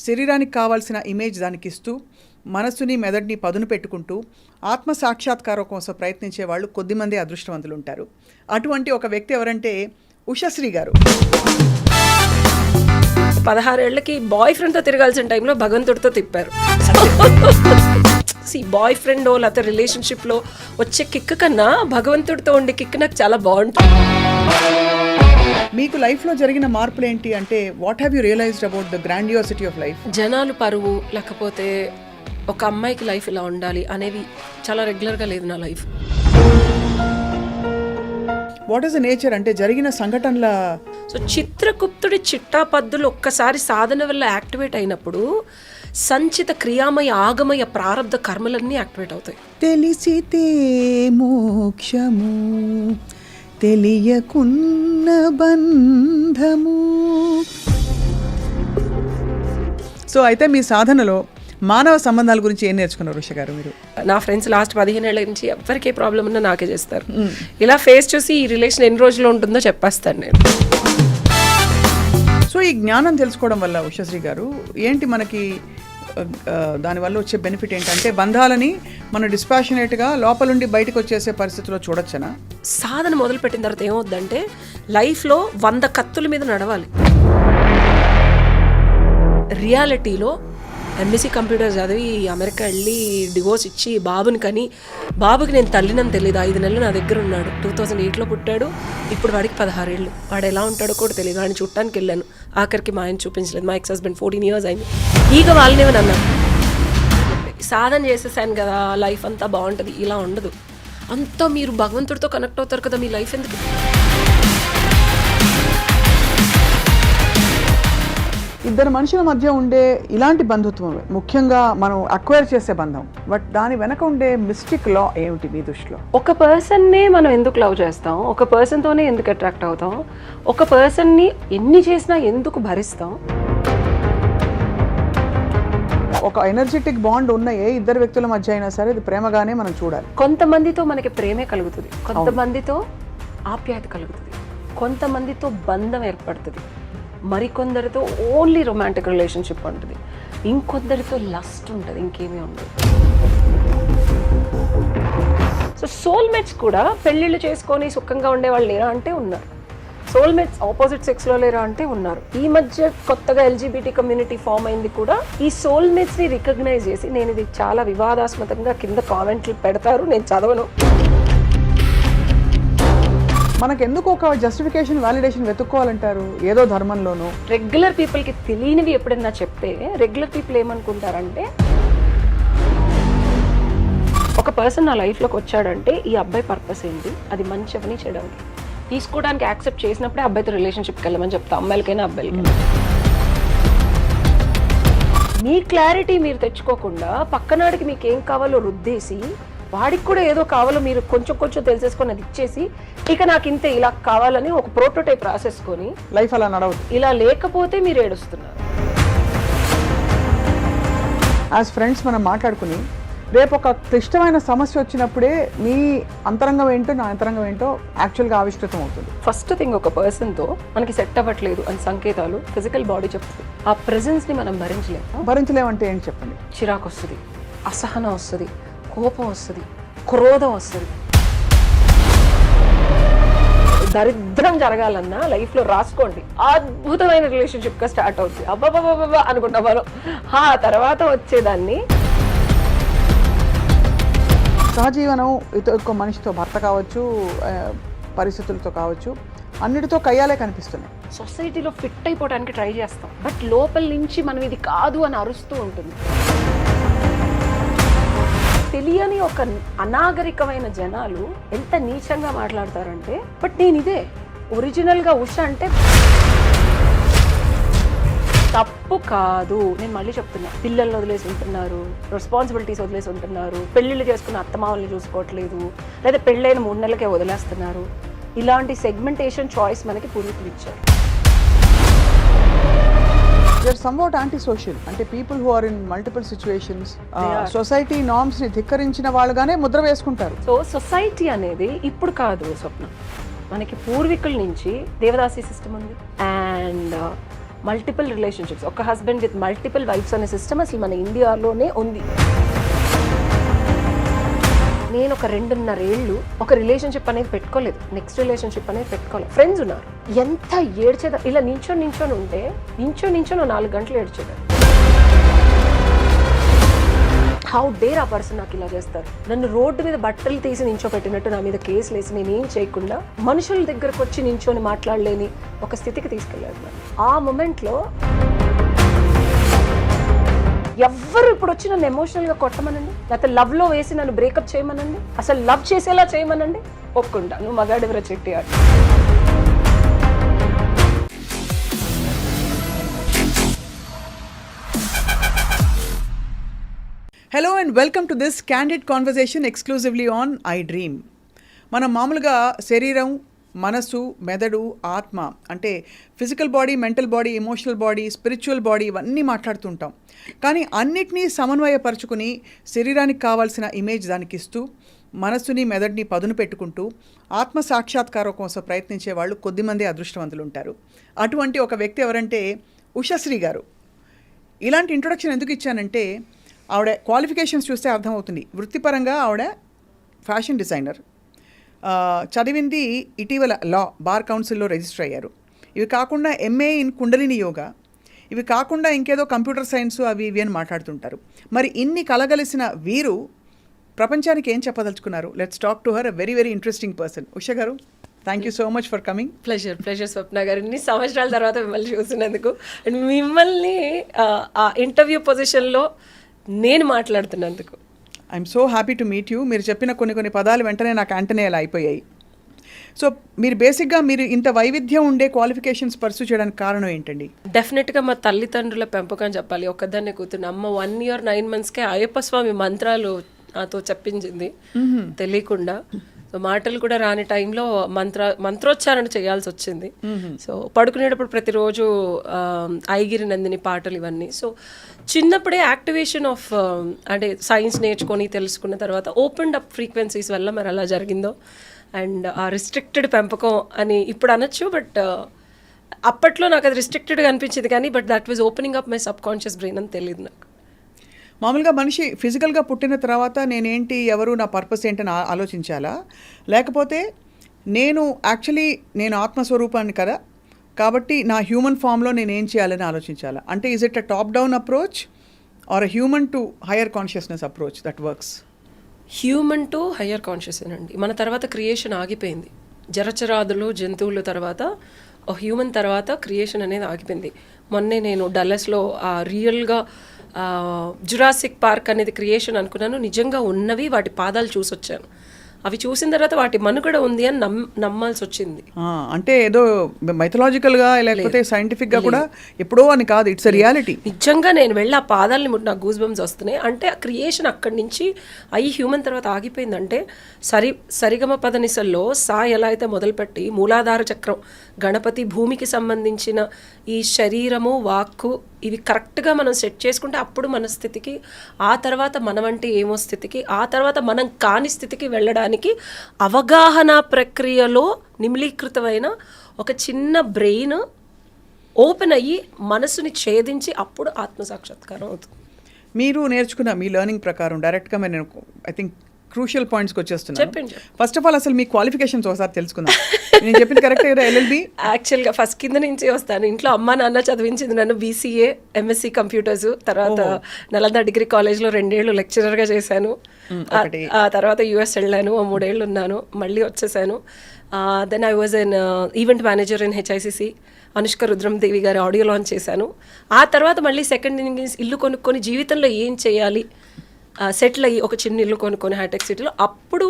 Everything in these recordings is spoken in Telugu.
శరీరానికి కావాల్సిన ఇమేజ్ దానికిస్తూ మనస్సుని మెదడుని పదును పెట్టుకుంటూ ఆత్మ సాక్షాత్కారం కోసం ప్రయత్నించే వాళ్ళు కొద్దిమంది అదృష్టవంతులు ఉంటారు. అటువంటి ఒక వ్యక్తి ఎవరంటే ఉషశ్రీ గారు. 16 ఏళ్ళకి బాయ్ ఫ్రెండ్తో తిరగాల్సిన టైంలో భగవంతుడితో తిప్పారు. బాయ్ ఫ్రెండ్ లేకపోతే రిలేషన్షిప్లో వచ్చే కిక్ కన్నా భగవంతుడితో ఉండే కిక్ నాకు చాలా బాగుంటుంది. మీకు లైఫ్లో జరిగిన మార్పులు ఏంటి అంటే what have you realised about the grandiosity of life? జనాలు పరువు లేకపోతే ఒక అమ్మాయికి లైఫ్ ఇలా ఉండాలి అనేవి చాలా రెగ్యులర్గా లేదు నా life. What is the nature అంటే జరిగిన సంఘటనల చిత్రగుప్తుడి చిట్టాపద్దులు ఒక్కసారి సాధన వల్ల యాక్టివేట్ అయినప్పుడు సంచిత క్రియామయ ఆగమయ ప్రారబ్ధ కర్మలన్నీ యాక్టివేట్ అవుతాయి. తెలిసితే మోక్షము తెలియకున్న బంధము. సో అయితే మీ సాధనలో మానవ సంబంధాల గురించి ఏం నేర్చుకున్నారు ఉష గారు మీరు? నా ఫ్రెండ్స్ లాస్ట్ 15 ఏళ్ళ నుంచి ఎవరికే ప్రాబ్లం ఉన్నా నాకే చేస్తారు. ఇలా ఫేస్ చూసి ఈ రిలేషన్ ఎన్ని రోజులు ఉంటుందో చెప్పేస్తాను నేను. సో ఈ జ్ఞానం తెలుసుకోవడం వల్ల ఉషశ్రీ గారు ఏంటి మనకి దానివల్ల వచ్చే బెనిఫిట్ ఏంటంటే బంధాలని మనం డిస్పాషనేట్గా లోపలుండి బయటకు వచ్చేసే పరిస్థితిలో చూడొచ్చనా? సాధన మొదలుపెట్టిన తర్వాత ఏమవుద్దంటే లైఫ్లో 100 కత్తుల మీద నడవాలి. రియాలిటీలో ఎంఎస్సీ కంప్యూటర్ చదివి అమెరికా వెళ్ళి డివోర్స్ ఇచ్చి బాబుకి నేను తల్లినని తెలియదు. 5 నెలలు నా దగ్గర ఉన్నాడు. 2008లో పుట్టాడు. ఇప్పుడు వాడికి 16 ఏళ్ళు. వాడు ఎలా ఉంటాడో కూడా తెలియదు. వాడిని చూడటానికి వెళ్ళాను. ఆఖరికి మా ఆయన చూపించలేదు. మా ఎక్స్ హస్బెండ్ 14 years అయింది. ఈగ వాళ్ళనేమని అన్నాను. సాధన చేసేసాను కదా లైఫ్ అంతా బాగుంటుంది. ఇలా ఉండదు. అంతా మీరు భగవంతుడితో కనెక్ట్ అవుతారు కదా, మీ లైఫ్ ఎందుకు? ఇద్దరు మనుషుల మధ్య ఉండే ఇలాంటి బంధుత్వం ముఖ్యంగా మనం అక్వైర్ చేసే బంధం, బట్ దాని వెనక ఉండే మిస్టిక్ లా ఏమిటి మీ దృష్టిలో? ఒక పర్సన్నే మనం ఎందుకు లవ్ చేస్తాం? ఒక పర్సన్తోనే ఎందుకు అట్రాక్ట్ అవుతాం? ఒక పర్సన్ని ఎన్ని చేసినా ఎందుకు భరిస్తాం? ఒక ఎనర్జెటిక్ బాండ్ ఉన్న ఏ ఇద్దరు వ్యక్తుల మధ్య అయినా సరే అది ప్రేమగానే మనం చూడాలి. కొంతమందితో మనకి ప్రేమే కలుగుతుంది, కొంతమందితో ఆప్యాయత కలుగుతుంది, కొంతమందితో బంధం ఏర్పడుతుంది, మరికొందరితో ఓన్లీ రొమాంటిక్ రిలేషన్షిప్ ఉంటుంది, ఇంకొందరితో లస్ట్ ఉంటుంది, ఇంకేమీ ఉండదు. సో సోల్మేట్స్ కూడా పెళ్ళిళ్ళు చేసుకొని సుఖంగా ఉండేవాళ్ళు లేరా అంటే ఉన్నారు. సోల్మేట్స్ ఆపోజిట్ సెక్స్లో లేరా అంటే ఉన్నారు. ఈ మధ్య కొత్తగా ఎల్జీబీటీ కమ్యూనిటీ ఫామ్ అయింది కూడా ఈ సోల్మేట్స్ని రికగ్నైజ్ చేసి, నేను ఇది చాలా వివాదాస్పదంగా కింద కామెంట్లు పెడతారు, నేను చదవను. మనకెందుకు ఒక జస్టిఫికేషన్ వాలిడేషన్ వెతుక్కోవాలంటారు ఏదో ధర్మంలోనూ? రెగ్యులర్ పీపుల్కి తెలియనివి ఎప్పుడైనా చెప్తే రెగ్యులర్ పీపుల్ ఏమనుకుంటారంటే, ఒక పర్సన్ నా లైఫ్లోకి వచ్చాడంటే ఈ అబ్బాయి పర్పస్ ఏంటి, అది మంచి అవని చేయడానికి తీసుకోవడానికి యాక్సెప్ట్ చేసినప్పుడే అబ్బాయితో రిలేషన్షిప్కి వెళ్ళమని చెప్తా, అమ్మాయిలకైనా అబ్బాయిలకైనా. మీ క్లారిటీ మీరు తెచ్చుకోకుండా పక్కనాడికి మీకు ఏం కావాలో రుద్దేసి వాడికి కూడా ఏదో కావాలో మీరు కొంచెం కొంచెం తెలిసేసుకొని అది ఇచ్చేసి ఇక నాకు ఇంతే ఇలా కావాలని ఒక ప్రోటోటైప్ రాసేసుకొని లైఫ్ అలా నడవదు. ఇలా లేకపోతే మీరు ఏడుస్తున్నారు. యాజ్ ఫ్రెండ్స్ మనం మాట్లాడుకుని రేపు ఒక క్లిష్టమైన సమస్య వచ్చినప్పుడే మీ అంతరంగం ఏంటో నా అంతరంగం ఏంటో యాక్చువల్గా ఆవిష్కృతం అవుతుంది. ఫస్ట్ థింగ్, ఒక పర్సన్తో మనకి సెట్ అవ్వట్లేదు అని సంకేతాలు ఫిజికల్ బాడీ చెప్తుంది. ఆ ప్రెజెన్స్ని మనం భరించలేమంటే ఏంటి చెప్పండి? చిరాకు వస్తుంది, అసహనం వస్తుంది, కోపం వస్తుంది, క్రోధం వస్తుంది. దరిద్రం జరగాలన్నా లైఫ్లో రాసుకోండి, అద్భుతమైన రిలేషన్షిప్గా స్టార్ట్ అవుతుంది. అబ్బాబాబా అనుకుంటాం మనం. ఆ తర్వాత వచ్చేదాన్ని సహజీవనం ఇంకో మనిషితో, భర్త కావచ్చు, పరిస్థితులతో కావచ్చు, అన్నిటితో కయ్యాలే కనిపిస్తున్నాయి. సొసైటీలో ఫిట్ అయిపోవడానికి ట్రై చేస్తాం, బట్ లోపల నుంచి మనం ఇది కాదు అని అరుస్తూ ఉంటుంది. తెలియని ఒక అనాగరికమైన జనాలు ఎంత నీచంగా మాట్లాడతారంటే, బట్ నేను ఇదే ఒరిజినల్గా ఉష అంటే తప్పు కాదు. నేను మళ్ళీ చెప్తున్నా, పిల్లల్ని వదిలేసి ఉంటున్నారు, రెస్పాన్సిబిలిటీస్ వదిలేసి ఉంటున్నారు, పెళ్ళిళ్ళు చేసుకున్న అత్తమామల్ని చూసుకోవట్లేదు, లేదా పెళ్ళైన 3 నెలలకే వదిలేస్తున్నారు. ఇలాంటి సెగ్మెంటేషన్ చాయిస్ మనకి పూర్వీకులు ఇచ్చారు. They're somewhat anti-social. అంటే people who are in multiple situations society norms ని ధిక్కరించిన వాళ్ళుగానే ముద్ర వేసుకుంటారు. సో సొసైటీ అనేది ఇప్పుడు కాదు స్వప్న, మనకి పూర్వీకుల నుంచి దేవదాసి సిస్టమ్ ఉంది, అండ్ మల్టిపుల్ రిలేషన్షిప్స్, ఒక హస్బెండ్ విత్ మల్టిపుల్ వైఫ్స్ అనే సిస్టమ్ అసలు మన ఇండియాలోనే ఉంది. నేను ఒక 2.5 ఏళ్ళు ఒక రిలేషన్షిప్ అనేది పెట్టుకోలేదు, నెక్స్ట్ రిలేషన్షిప్ అనేది పెట్టుకోలేదు. ఫ్రెండ్స్ ఉన్నారు, ఎంత ఏడ్చేదా, ఇలా నించొని ఉంటే నించొని 4 గంటలు ఏడ్చేదాన్ని. హౌ డేర్ ఆ పర్సన్ నాకు ఇలా చేస్తారు. నన్ను రోడ్డు మీద బట్టలు తీసి నించోపెట్టినట్టు నా మీద కేసులు వేసి నేనేం చేయకుండా మనుషుల దగ్గరకు వచ్చి నించొని మాట్లాడలేని ఒక స్థితికి తీసుకెళ్ళాడు. ఆ మూమెంట్లో ఎవ్వరు ఇప్పుడు వచ్చి నన్ను ఎమోషనల్గా కొట్టమనండి, లేకపోతే లవ్లో వేసి నన్ను బ్రేకప్ చేయమనండి, అసలు లవ్ చేసేలా చేయమనండి, ఒప్పుకుంటా. నువ్వు మగాడివరా చెట్టి ఆడు. Hello and welcome to this candid conversation exclusively on I dream. మనం మామూలుగా శరీరం, మనసు, మెదడు, ఆత్మ అంటే physical body, mental body, emotional body, spiritual body ఇవన్నీ మాట్లాడుతుంటాం. కానీ అన్నిటినీ సమన్వయపరుచుకుని శరీరానికి కావాల్సిన ఇమేజ్ దానికి ఇస్తూ మనస్సుని, మెదడుని పదును పెట్టుకుంటూ ఆత్మ సాక్షాత్కారం కోసం ప్రయత్నించే వాళ్ళు కొద్దిమంది అదృష్టవంతులు ఉంటారు. అటువంటి ఒక వ్యక్తి ఎవరంటే ఉషశ్రీ గారు. ఇలాంటి ఇంట్రొడక్షన్ ఎందుకు ఇచ్చానంటే ఆవిడ క్వాలిఫికేషన్స్ చూస్తే అర్థమవుతుంది. వృత్తిపరంగా ఆవిడ ఫ్యాషన్ డిజైనర్, చదివింది ఇటీవల లా, బార్ కౌన్సిల్లో రిజిస్టర్ అయ్యారు. ఇవి కాకుండా ఎంఏ ఇన్ కుండలిని యోగా, ఇవి కాకుండా ఇంకేదో కంప్యూటర్ సైన్స్ అవి ఇవి అని మాట్లాడుతుంటారు. మరి ఇన్ని కలగలిసిన వీరు ప్రపంచానికి ఏం చెప్పదలుచుకున్నారు? Let's talk to her, a very very interesting person. Usha garu, thank you so much for coming. Pleasure Swapna garu, ఇన్ని సంవత్సరాల తర్వాత మిమ్మల్ని చూసినందుకు అండ్ మిమ్మల్ని ఆ ఇంటర్వ్యూ పొజిషన్లో నేను మాట్లాడుతున్నందుకు I'm so happy to meet you. మీరు చెప్పిన కొన్ని పదాలు వెంటనే నాకు యాంటనేలా అయిపోయాయి. సో మీరు బేసిక్గా మీరు ఇంత వైవిధ్యం ఉండే క్వాలిఫికేషన్స్ పర్సూ చేయడానికి కారణం ఏంటండి? డెఫినెట్గా మా తల్లిదండ్రుల పెంపకం చెప్పాలి. ఒక్కదాన్నే కూతురు, అమ్మ 1 year 9 monthsకే అయ్యప్ప స్వామి మంత్రాలు నాతో చెప్పించింది తెలియకుండా. సో మాటలు కూడా రాని టైంలో మంత్రోచ్చారణ చేయాల్సి వచ్చింది. సో పడుకునేటప్పుడు ప్రతిరోజు ఐగిరి నందిని పాటలు ఇవన్నీ. సో చిన్నప్పుడే యాక్టివేషన్ ఆఫ్ అంటే సైన్స్ నేర్చుకొని తెలుసుకున్న తర్వాత ఓపెన్డ్ అప్ ఫ్రీక్వెన్సీస్ వల్ల మరి అలా జరిగిందో. అండ్ ఆ రిస్ట్రిక్టెడ్ పెంపకం అని ఇప్పుడు అనొచ్చు, బట్ అప్పట్లో నాకు అది రిస్ట్రిక్టెడ్గా అనిపించింది, కానీ but that was opening up my sub conscious brain అని తెలియదు నాకు. మామూలుగా మనిషి ఫిజికల్గా పుట్టిన తర్వాత నేనేంటి, ఎవరు, నా పర్పస్ ఏంటని ఆలోచించాలా, లేకపోతే నేను ఆత్మస్వరూపాన్ని కదా కాబట్టి నా హ్యూమన్ ఫామ్లో నేనేం చేయాలని ఆలోచించాలా? అంటే is it a top down approach or a human to higher consciousness approach that works? Human to higher consciousness అండి. మన తర్వాత క్రియేషన్ ఆగిపోయింది. జరచరాదులు, జంతువుల తర్వాత హ్యూమన్ తర్వాత క్రియేషన్ అనేది ఆగిపోయింది. మొన్నే నేను డల్లస్లో రియల్గా జురాసిక్ పార్క్ అనేది క్రియేషన్ అనుకున్నాను. నిజంగా ఉన్నవి వాటి పాదాలు చూసొచ్చాను. అవి చూసిన తర్వాత వాటి మనుగడ ఉంది అని నమ్మాల్సి వచ్చింది. అంటే ఏదో మైథలాజికల్గా లేకపోతే సైంటిఫిక్గా కూడా ఎప్పుడో అని కాదు, ఇట్స్ రియాలిటీ. నిజంగా నేను వెళ్ళి ఆ పాదాలని ముట్టి నాకు గూస్ బంప్స్ వస్తున్నాయి. అంటే ఆ క్రియేషన్ అక్కడి నుంచి హ్యూమన్ తర్వాత ఆగిపోయిందంటే సరిగమ పదనిసల్లో సా ఎలా అయితే మొదలుపెట్టి మూలాధార చక్రం, గణపతి, భూమికి సంబంధించిన ఈ శరీరము, వాక్కు ఇవి కరెక్ట్గా మనం సెట్ చేసుకుంటే అప్పుడు మన స్థితికి, ఆ తర్వాత మనమంటే ఏమో స్థితికి, ఆ తర్వాత మనం కాని స్థితికి వెళ్ళడానికి అవగాహన ప్రక్రియలో నిమిలీకృతమైన ఒక చిన్న బ్రెయిన్ ఓపెన్ అయ్యి మనసుని ఛేదించి అప్పుడు ఆత్మసాక్షాత్కారం అవుతుంది. మీరు నేర్చుకున్న మీ లెర్నింగ్ ప్రకారం డైరెక్ట్గా నేను ఐ థింక్ క్రూషియల్ పాయింట్స్కి వచ్చేస్తున్నాను. చెప్పండి. ఫస్ట్ ఆఫ్ ఆల్ అసలు మీ క్వాలిఫికేషన్స్ ఒకసారి తెలుసుకుందాం. నేను చెప్పింది కరెక్ట్ కదా? ఎల్ఎల్బి యాక్చువల్గా ఫస్ట్ కింద నుంచి వస్తాను. ఇంట్లో అమ్మ నాన్న చదివించింది నన్ను BCA, MSc కంప్యూటర్స్. తర్వాత నలంద డిగ్రీ కాలేజ్లో 2 ఏళ్ళు లెక్చరర్గా చేశాను. ఆ తర్వాత US వెళ్ళాను, 3 ఏళ్ళు ఉన్నాను, మళ్ళీ వచ్చేసాను. Then I was an event manager in HICC. Anushka Rudhramadevi గారి ఆడియో లాంచ్ చేశాను. ఆ తర్వాత మళ్ళీ సెకండ్ ఇన్నింగ్స్ ఇల్లు కొనుక్కొని జీవితంలో ఏం చేయాలి, సెటిల్ అయ్యి ఒక చిన్న ఇల్లు కొనుక్కొని హైటెక్ సిటీలో. అప్పుడు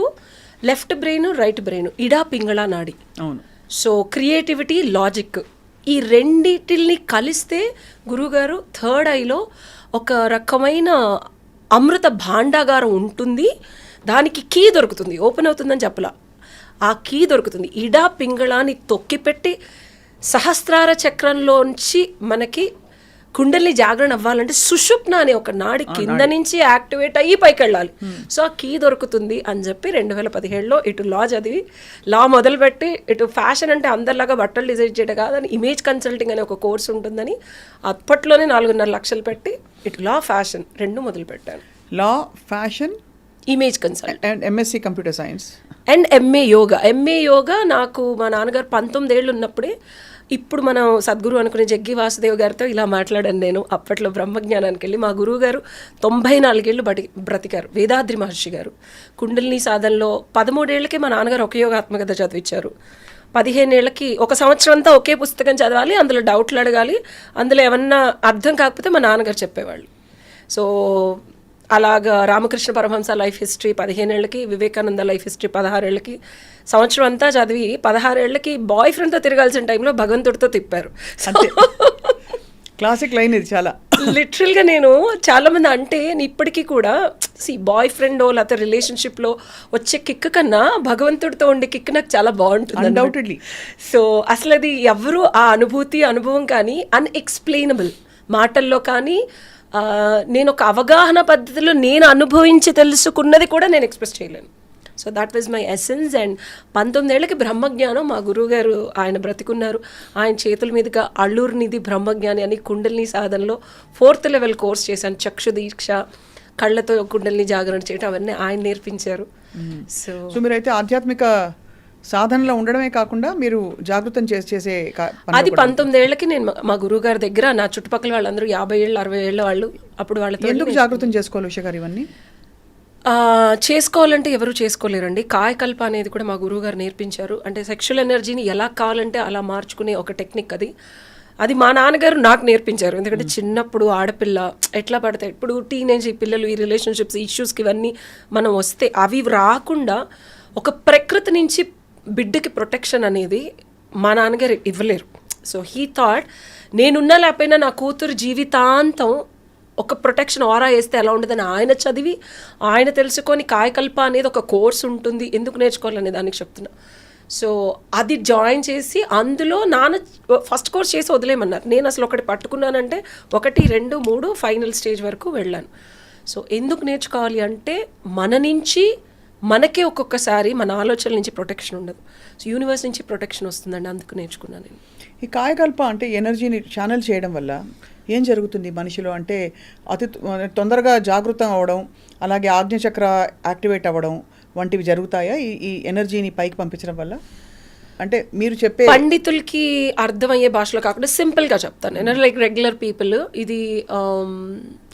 లెఫ్ట్ బ్రెయిన్, రైట్ బ్రెయిన్, ఇడా పింగళ నాడి. అవును. సో క్రియేటివిటీ, లాజిక్ ఈ రెండిటిల్ని కలిస్తే గురువుగారు థర్డ్ ఐలో ఒక రకమైన అమృత భాండాగారం ఉంటుంది. దానికి కీ దొరుకుతుంది, ఓపెన్ అవుతుందని చెప్పలా, ఆ కీ దొరుకుతుంది. ఇడా పింగళాన్ని తొక్కిపెట్టి సహస్రార చక్రంలోంచి మనకి కుండలిని జాగరణ అవ్వాలంటే సుషుప్న అనే ఒక నాడి కింద నుంచి యాక్టివేట్ అయ్యి పైకి వెళ్ళాలి. సో ఆ కీ దొరుకుతుంది అని చెప్పి 2017లో ఇటు లా చదివి లా మొదలుపెట్టి ఇటు ఫ్యాషన్ అంటే అందరిలాగా బట్టలు డిజైన్ చేయడం కాదని ఇమేజ్ కన్సల్టింగ్ అనే ఒక కోర్స్ ఉంటుందని అప్పట్లోనే 4.5 లక్షలు పెట్టి ఇటు లా ఫ్యాషన్ 2 మొదలు పెట్టాను. Law, fashion, image consult and MSc computer science and MA yoga. నాకు మా నాన్నగారు 19 ఏళ్ళు ఉన్నప్పుడే, ఇప్పుడు మనం సద్గురు అనుకునే జగ్గి వాసుదేవ్ గారితో ఇలా మాట్లాడాను నేను. అప్పట్లో బ్రహ్మజ్ఞానానికి వెళ్ళి మా గురువు గారు 94 ఏళ్ళు బ్రతికారు, వేదాద్రి మహర్షి గారు. కుండలిని సాధనలో 13 ఏళ్ళకి మా నాన్నగారు ఒక యోగాత్మకత చదివించారు. 15 ఏళ్ళకి 1 సంవత్సరం అంతా ఒకే పుస్తకం చదవాలి, అందులో డౌట్లు అడగాలి, అందులో ఏమన్నా అర్థం కాకపోతే మా నాన్నగారు చెప్పేవాళ్ళు. సో అలాగా రామకృష్ణ పరమహంస లైఫ్ హిస్టరీ 15 ఏళ్ళకి, వివేకానంద లైఫ్ హిస్టరీ 16 ఏళ్ళకి, సంవత్సరం అంతా చదివి 16 ఏళ్ళకి బాయ్ ఫ్రెండ్తో తిరగాల్సిన టైంలో భగవంతుడితో తిప్పారు. క్లాసిక్ లైన్ ఇది చాలా. లిటరల్గా నేను చాలామంది అంటే ఇప్పటికీ కూడా బాయ్ ఫ్రెండ్ లేకపోతే రిలేషన్షిప్లో వచ్చే కిక్ కన్నా భగవంతుడితో ఉండే కిక్ నాకు చాలా బాగుంటుంది అన్డౌటెడ్లీ. సో అసలు అది ఎవరు ఆ అనుభవం కానీ అన్ఎక్స్ప్లెయినబుల్ మాటల్లో కానీ నేను ఒక అవగాహన పద్ధతిలో నేను అనుభవించి తెలుసుకున్నది కూడా నేను ఎక్స్ప్రెస్ చేయలేను. So that was my essence. And 19 ఏళ్ళకి బ్రహ్మజ్ఞానం మా గురువు గారు ఆయన బ్రతికున్నారు, ఆయన చేతుల మీదుగా అల్లూరినిధి బ్రహ్మజ్ఞాని అని కుండలిని సాధనలో 4th లెవెల్ కోర్స్ చేశాను. చక్షు దీక్ష, కళ్ళతో కుండలిని జాగరణ చేయడం అవన్నీ ఆయన నేర్పించారు. సో మీరైతే ఆధ్యాత్మిక సాధనలో ఉండడమే కాకుండా మీరు జాగృతం చేసే అది 19 ఏళ్ళకి నేను మా గురువు గారి దగ్గర, నా చుట్టుపక్కల వాళ్ళందరూ 50 ఏళ్ళు 60 ఏళ్ళ వాళ్ళు, అప్పుడు వాళ్ళతో ఎందుకు జాగృతం చేసుకోవాలి ఉష గారు? ఇవన్నీ చేసుకోవాలంటే ఎవరు చేసుకోలేరండి. కాయకల్ప అనేది కూడా మా గురువు గారు నేర్పించారు. అంటే సెక్షువల్ ఎనర్జీని ఎలా కావాలంటే అలా మార్చుకునే ఒక టెక్నిక్ అది మా నాన్నగారు నాకు నేర్పించారు. ఎందుకంటే చిన్నప్పుడు ఆడపిల్ల ఎట్లా పడతాయి, ఇప్పుడు టీనేజ్ పిల్లలు ఈ రిలేషన్షిప్స్ ఇష్యూస్కి ఇవన్నీ మనం వస్తే అవి రాకుండా ఒక ప్రకృతి నుంచి బిడ్డకి ప్రొటెక్షన్ అనేది మా నాన్నగారు ఇవ్వలేరు. సో హీ థాట్ నేనున్నా లేకపోయినా నా కూతురు జీవితాంతం ఒక ప్రొటెక్షన్ ఆరా వేస్తే ఎలా ఉండదని ఆయన చదివి ఆయన తెలుసుకొని కాయకల్ప అనేది ఒక కోర్స్ ఉంటుంది, ఎందుకు నేర్చుకోవాలనే దానికి చెప్తున్నా. సో అది జాయిన్ చేసి అందులో నాన్న ఫస్ట్ కోర్స్ చేసి వదిలేయమన్నారు. నేను అసలు ఒకటి పట్టుకున్నానంటే 1, 2, 3 ఫైనల్ స్టేజ్ వరకు వెళ్ళాను. సో ఎందుకు నేర్చుకోవాలి అంటే మన నుంచి మనకే ఒక్కొక్కసారి మన ఆలోచనల నుంచి ప్రొటెక్షన్ ఉండదు. సో యూనివర్స్ నుంచి ప్రొటెక్షన్ వస్తుందండి, అందుకు నేర్చుకున్నాను నేను. ఈ కాయకల్ప అంటే ఎనర్జీని ఛానల్ చేయడం వల్ల ఏం జరుగుతుంది మనిషిలో? అంటే అతి తొందరగా జాగృతం అవ్వడం, అలాగే ఆజ్ఞచక్ర యాక్టివేట్ అవ్వడం వంటివి జరుగుతాయా ఈ ఎనర్జీని పైకి పంపించడం వల్ల? అంటే మీరు చెప్పే పండితులకి అర్థమయ్యే భాషలో కాకుండా సింపుల్గా చెప్తాను నేను. లైక్ రెగ్యులర్ పీపుల్, ఇది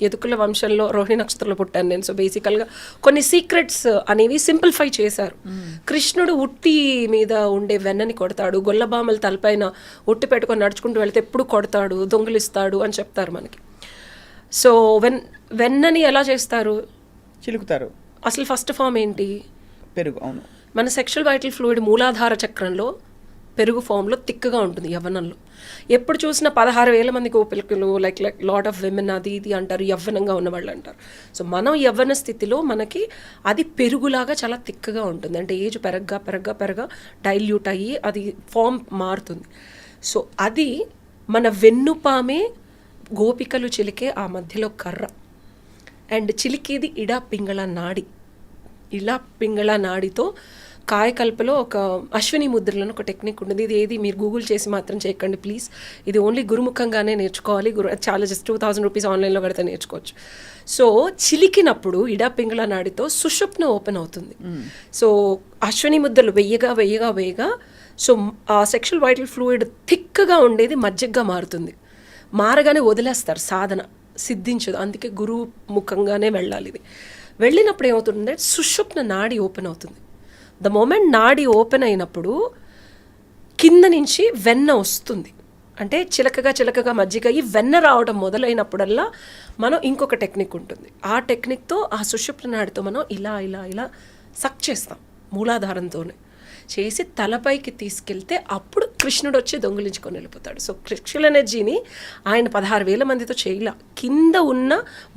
యదుకుల వంశంలో రోహిణి నక్షత్రంలో పుట్టాను నేను. సో బేసికల్గా కొన్ని సీక్రెట్స్ అనేవి సింప్లిఫై చేశారు. కృష్ణుడు ఉట్టి మీద ఉండే వెన్నని కొడతాడు, గొల్లబామల తలపైన ఉట్టి పెట్టుకొని నడుచుకుంటూ వెళ్తే ఎప్పుడు కొడతాడు, దొంగిలిస్తాడు అని చెప్తారు మనకి. సో వెన్నని ఎలా చేస్తారు? చిలుకుతారు. అసలు ఫస్ట్ ఫామ్ ఏంటి? పెరుగు. అవును. మన సెక్షువల్ వైటల్ ఫ్లూయిడ్ మూలాధార చక్రంలో పెరుగు ఫామ్లో థిక్గా ఉంటుంది యవ్వనంలో. ఎప్పుడు చూసినా 16,000 మంది గోపికలు లైక్ లాట్ ఆఫ్ విమెన్ అది ఇది అంటారు, యవ్వనంగా ఉన్నవాళ్ళు అంటారు. సో మనం యవ్వన స్థితిలో మనకి అది పెరుగులాగా చాలా థిక్గా ఉంటుంది. అంటే ఏజ్ పెరగ్గా డైల్యూట్ అయ్యి అది ఫామ్ మారుతుంది. సో అది మన వెన్నుపామే గోపికలు చిలికే ఆ మధ్యలో కర్ర. అండ్ చిలికేది ఇడా పింగళ నాడి. ఇలా పింగళ నాడితో కాయకల్పలో ఒక అశ్విని ముద్రలను ఒక టెక్నిక్ ఉంటుంది. ఇది ఏది మీరు గూగుల్ చేసి మాత్రం చేయకండి ప్లీజ్. ఇది ఓన్లీ గురుముఖంగానే నేర్చుకోవాలి. చాలా జస్ట్ 2,000 రూపీస్ ఆన్లైన్లో కడితే నేర్చుకోవచ్చు. సో చిలికినప్పుడు ఇడా పింగళ నాడితో సుషుప్న ఓపెన్ అవుతుంది. సో అశ్విని ముద్రలు వెయ్యగా సో ఆ సెక్షువల్ వైటల్ ఫ్లూయిడ్ థిక్గా ఉండేది మజ్జిగగా మారుతుంది. మారగానే వదిలేస్తారు, సాధన సిద్ధించదు. అందుకే గురువు ముఖంగానే వెళ్ళాలి. ఇది వెళ్ళినప్పుడు ఏమవుతుందంటే సుషుప్న నాడి ఓపెన్ అవుతుంది. ద మూమెంట్ నాడి ఓపెన్ అయినప్పుడు కింద నుంచి వెన్న వస్తుంది. అంటే చిలకగా మజ్జిగ ఈ వెన్న రావడం మొదలైనప్పుడల్లా మనం ఇంకొక టెక్నిక్ ఉంటుంది. ఆ టెక్నిక్తో ఆ సుషుప్న నాడితో మనం ఇలా సక్ చేస్తాం మూలాధారంతోనే చేసి తలపైకి తీసుకెళ్తే అప్పుడు కృష్ణుడు వచ్చి దొంగిలించుకొని వెళ్ళిపోతాడు. సో సెక్షువల్ ఎనర్జీని ఆయన 16,000 మందితో చేయలే. కింద ఉన్న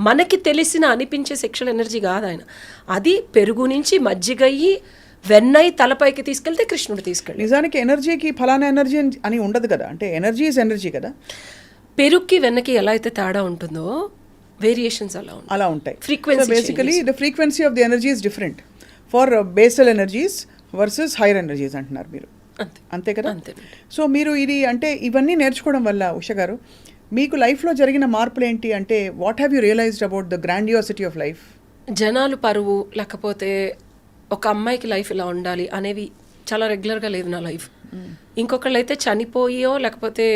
మనకి తెలిసిన అనిపించే సెక్షువల్ ఎనర్జీ కాదు ఆయన. అది పెరుగు నుంచి మజ్జిగయ్యి వెన్నై తలపైకి తీసుకెళ్తే కృష్ణుడు తీసుకెళ్ళి. నిజానికి ఎనర్జీకి ఫలానా ఎనర్జీ అని ఉండదు కదా. అంటే ఎనర్జీ ఈజ్ ఎనర్జీ కదా. పెరుగుకి వెన్నకి ఎలా అయితే తేడా ఉంటుందో వేరియేషన్స్ అలా ఉంటాయి. Frequency basically the frequency of the energy is different for basal energies versus hire energies అంటున్నారు మీరు, అంతే కదా? సో మీరు ఇది అంటే ఇవన్నీ నేర్చుకోవడం వల్ల ఉష గారు మీకు లైఫ్లో జరిగిన మార్పులు ఏంటి అంటే what have you realised about the grandiosity of life? జనాలు పరువు లేకపోతే ఒక అమ్మాయికి లైఫ్ ఇలా ఉండాలి అనేవి చాలా రెగ్యులర్గా లేదు నా లైఫ్. ఇంకొకళ్ళు అయితే చనిపోయో లేకపోతే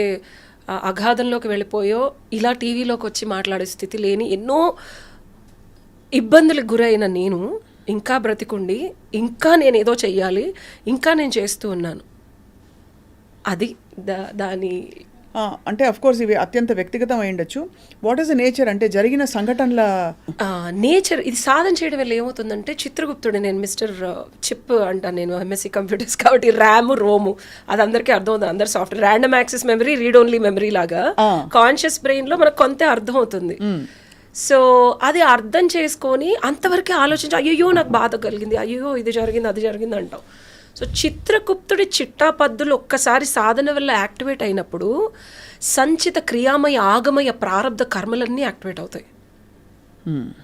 అగాధంలోకి వెళ్ళిపోయో ఇలా టీవీలోకి వచ్చి మాట్లాడే స్థితి లేని ఎన్నో ఇబ్బందులకు గురైన నేను ఇంకా బ్రతికుండి ఇంకా నేను ఏదో చెయ్యాలి, ఇంకా నేను చేస్తూ ఉన్నాను. అది దాని అంటే అఫ్ కోర్స్ ఇవి అత్యంత వ్యక్తిగతం అయి ఉండొచ్చు. వాట్ ఈస్ ద నేచర్ అంటే జరిగిన సంఘటనల నేచర్ ఇది సాధన చేయడం వల్ల ఏమవుతుందంటే చిత్రగుప్తుడు, నేను మిస్టర్ చిప్ అంటాను, నేను ఎంఎస్సి కంప్యూటర్స్ కాబట్టి ర్యామ్ రోము అది అందరికీ అర్థం అవుతుంది. అందరు software random access memory read only memory లాగా కాన్షియస్ బ్రెయిన్లో మనకు కొంత అర్థం అవుతుంది. సో అది అర్థం చేసుకొని అంతవరకే ఆలోచించి అయ్యో నాకు బాధ కలిగింది, అయ్యో ఇది జరిగింది అది జరిగింది అంటాం. సో చిత్రగుప్తుడి చిట్టాపద్దులు ఒక్కసారి సాధన వల్ల యాక్టివేట్ అయినప్పుడు సంచిత క్రియామయ ఆగమయ ప్రారంధ కర్మలన్నీ యాక్టివేట్ అవుతాయి.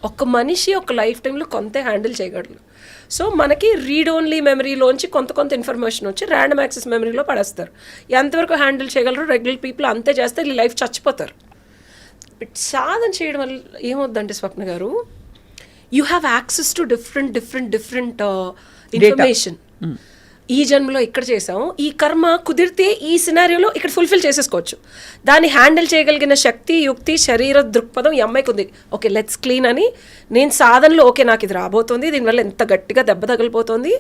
ఒక మనిషి ఒక లైఫ్ టైంలో కొంత హ్యాండిల్ చేయగలరు. సో మనకి రీడ్ ఓన్లీ మెమరీలోంచి కొంత ఇన్ఫర్మేషన్ వచ్చి ర్యాండమ్ యాక్సెస్ మెమరీలో పడేస్తారు. ఎంతవరకు హ్యాండిల్ చేయగలరు రెగ్యులర్ పీపుల్ అంతే చేస్తే ఈ లైఫ్ చచ్చిపోతారు. సాధన చేయడం వల్ల ఏమవుద్దంటే స్వప్న గారు, you have access to different information. ఈ జన్మలో ఇక్కడ చేసాం, ఈ కర్మ కుదిరితే ఈ సినారియోలో ఇక్కడ ఫుల్ఫిల్ చేసేసుకోవచ్చు. దాన్ని హ్యాండిల్ చేయగలిగిన శక్తి, యుక్తి, శరీర దృక్పథం ఈ అమ్మాయికి ఉంది. ఓకే లెట్స్ క్లీన్ అని నేను సాధనలో ఓకే నాకు ఇది రాబోతోంది, దీనివల్ల ఎంత గట్టిగా దెబ్బ తగిలిపోతుంది,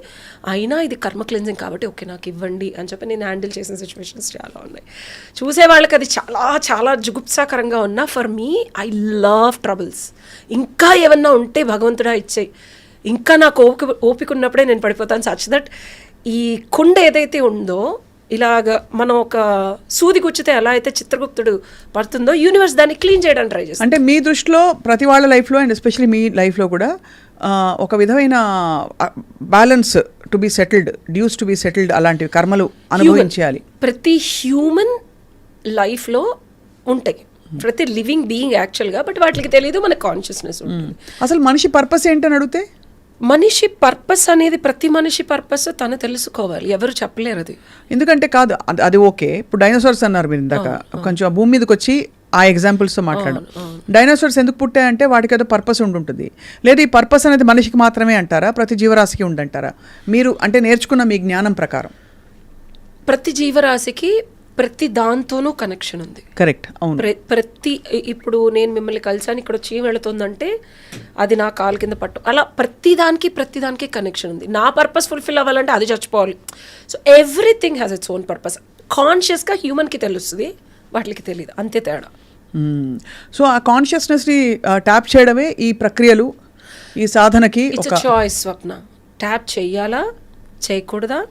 అయినా ఇది కర్మ క్లెన్జింగ్ కాబట్టి ఓకే నాకు ఇవ్వండి అని చెప్పి నేను హ్యాండిల్ చేసిన సిచ్యువేషన్స్ చాలా ఉన్నాయి. చూసే వాళ్ళకి అది చాలా చాలా జుగుప్సాకరంగా ఉన్నా for me I love troubles. ఇంకా ఏమన్నా ఉంటే భగవంతుడా ఇచ్చేయి, ఇంకా నాకు ఓపిక ఉన్నప్పుడే నేను పడిపోతాను. సచ్ దట్ ఈ కుండ ఏదైతే ఉందో ఇలాగ మనం ఒక సూది గుచ్చితే ఎలా అయితే చిత్రగుప్తుడు పడుతుందో యూనివర్స్ దాన్ని క్లీన్ చేయడానికి ట్రై చేస్తుంది. అంటే మీ దృష్టిలో ప్రతి వాళ్ళ లైఫ్లో అండ్ ఎస్పెషల్లీ మీ లైఫ్లో కూడా ఒక విధమైన balance to be settled, dues to be settled అలాంటివి కర్మలు అనుభవించాలి. ప్రతి హ్యూమన్ లైఫ్లో ఉంటాయి, ప్రతి లివింగ్ బీయింగ్ యాక్చువల్గా, బట్ వాటికి తెలియదు మన కాన్షియస్నెస్ ఉంటుంది. అసలు మనిషి పర్పస్ ఏంటని అడిగితే మనిషి పర్పస్ అనేది ప్రతి మనిషి పర్పస్ తను తెలుసుకోవాలి, ఎవరు చెప్పలేరు అది. ఎందుకంటే కాదు అది ఓకే. ఇప్పుడు డైనోసార్స్ అన్నారు మీరు ఇందాక, కొంచెం భూమి మీదకి వచ్చి ఆ ఎగ్జాంపుల్స్తో మాట్లాడడం. డైనోసార్స్ ఎందుకు పుట్టాయంటే వాటికి ఏదో పర్పస్ ఉంటుంటుంది. లేదా ఈ పర్పస్ అనేది మనిషికి మాత్రమే అంటారా, ప్రతి జీవరాశికి ఉండంటారా? మీరు అంటే నేర్చుకున్న మీ జ్ఞానం ప్రకారం ప్రతి జీవరాశికి ప్రతి దాంతోనూ కనెక్షన్ ఉంది. కరెక్ట్, అవును. ప్రతి ఇప్పుడు నేను మిమ్మల్ని కలిసాను, ఇక్కడ చీమ వెళుతుందంటే అది నా కాలు కింద పట్టు, అలా ప్రతిదానికి కనెక్షన్ ఉంది. నా పర్పస్ ఫుల్ఫిల్ అవ్వాలంటే అది చచ్చిపోవాలి. So everything has its own purpose. కాన్షియస్గా హ్యూమన్కి తెలుస్తుంది, వాటికి తెలియదు, అంతే తేడా. సో ఆ కాన్షియస్నెస్ని ట్యాప్ చేయడమే ఈ ప్రక్రియలు, ఈ సాధనకి ఇట్స్ చాయిస్. స్వప్న ట్యాప్ చెయ్యాలా చేయకూడదా,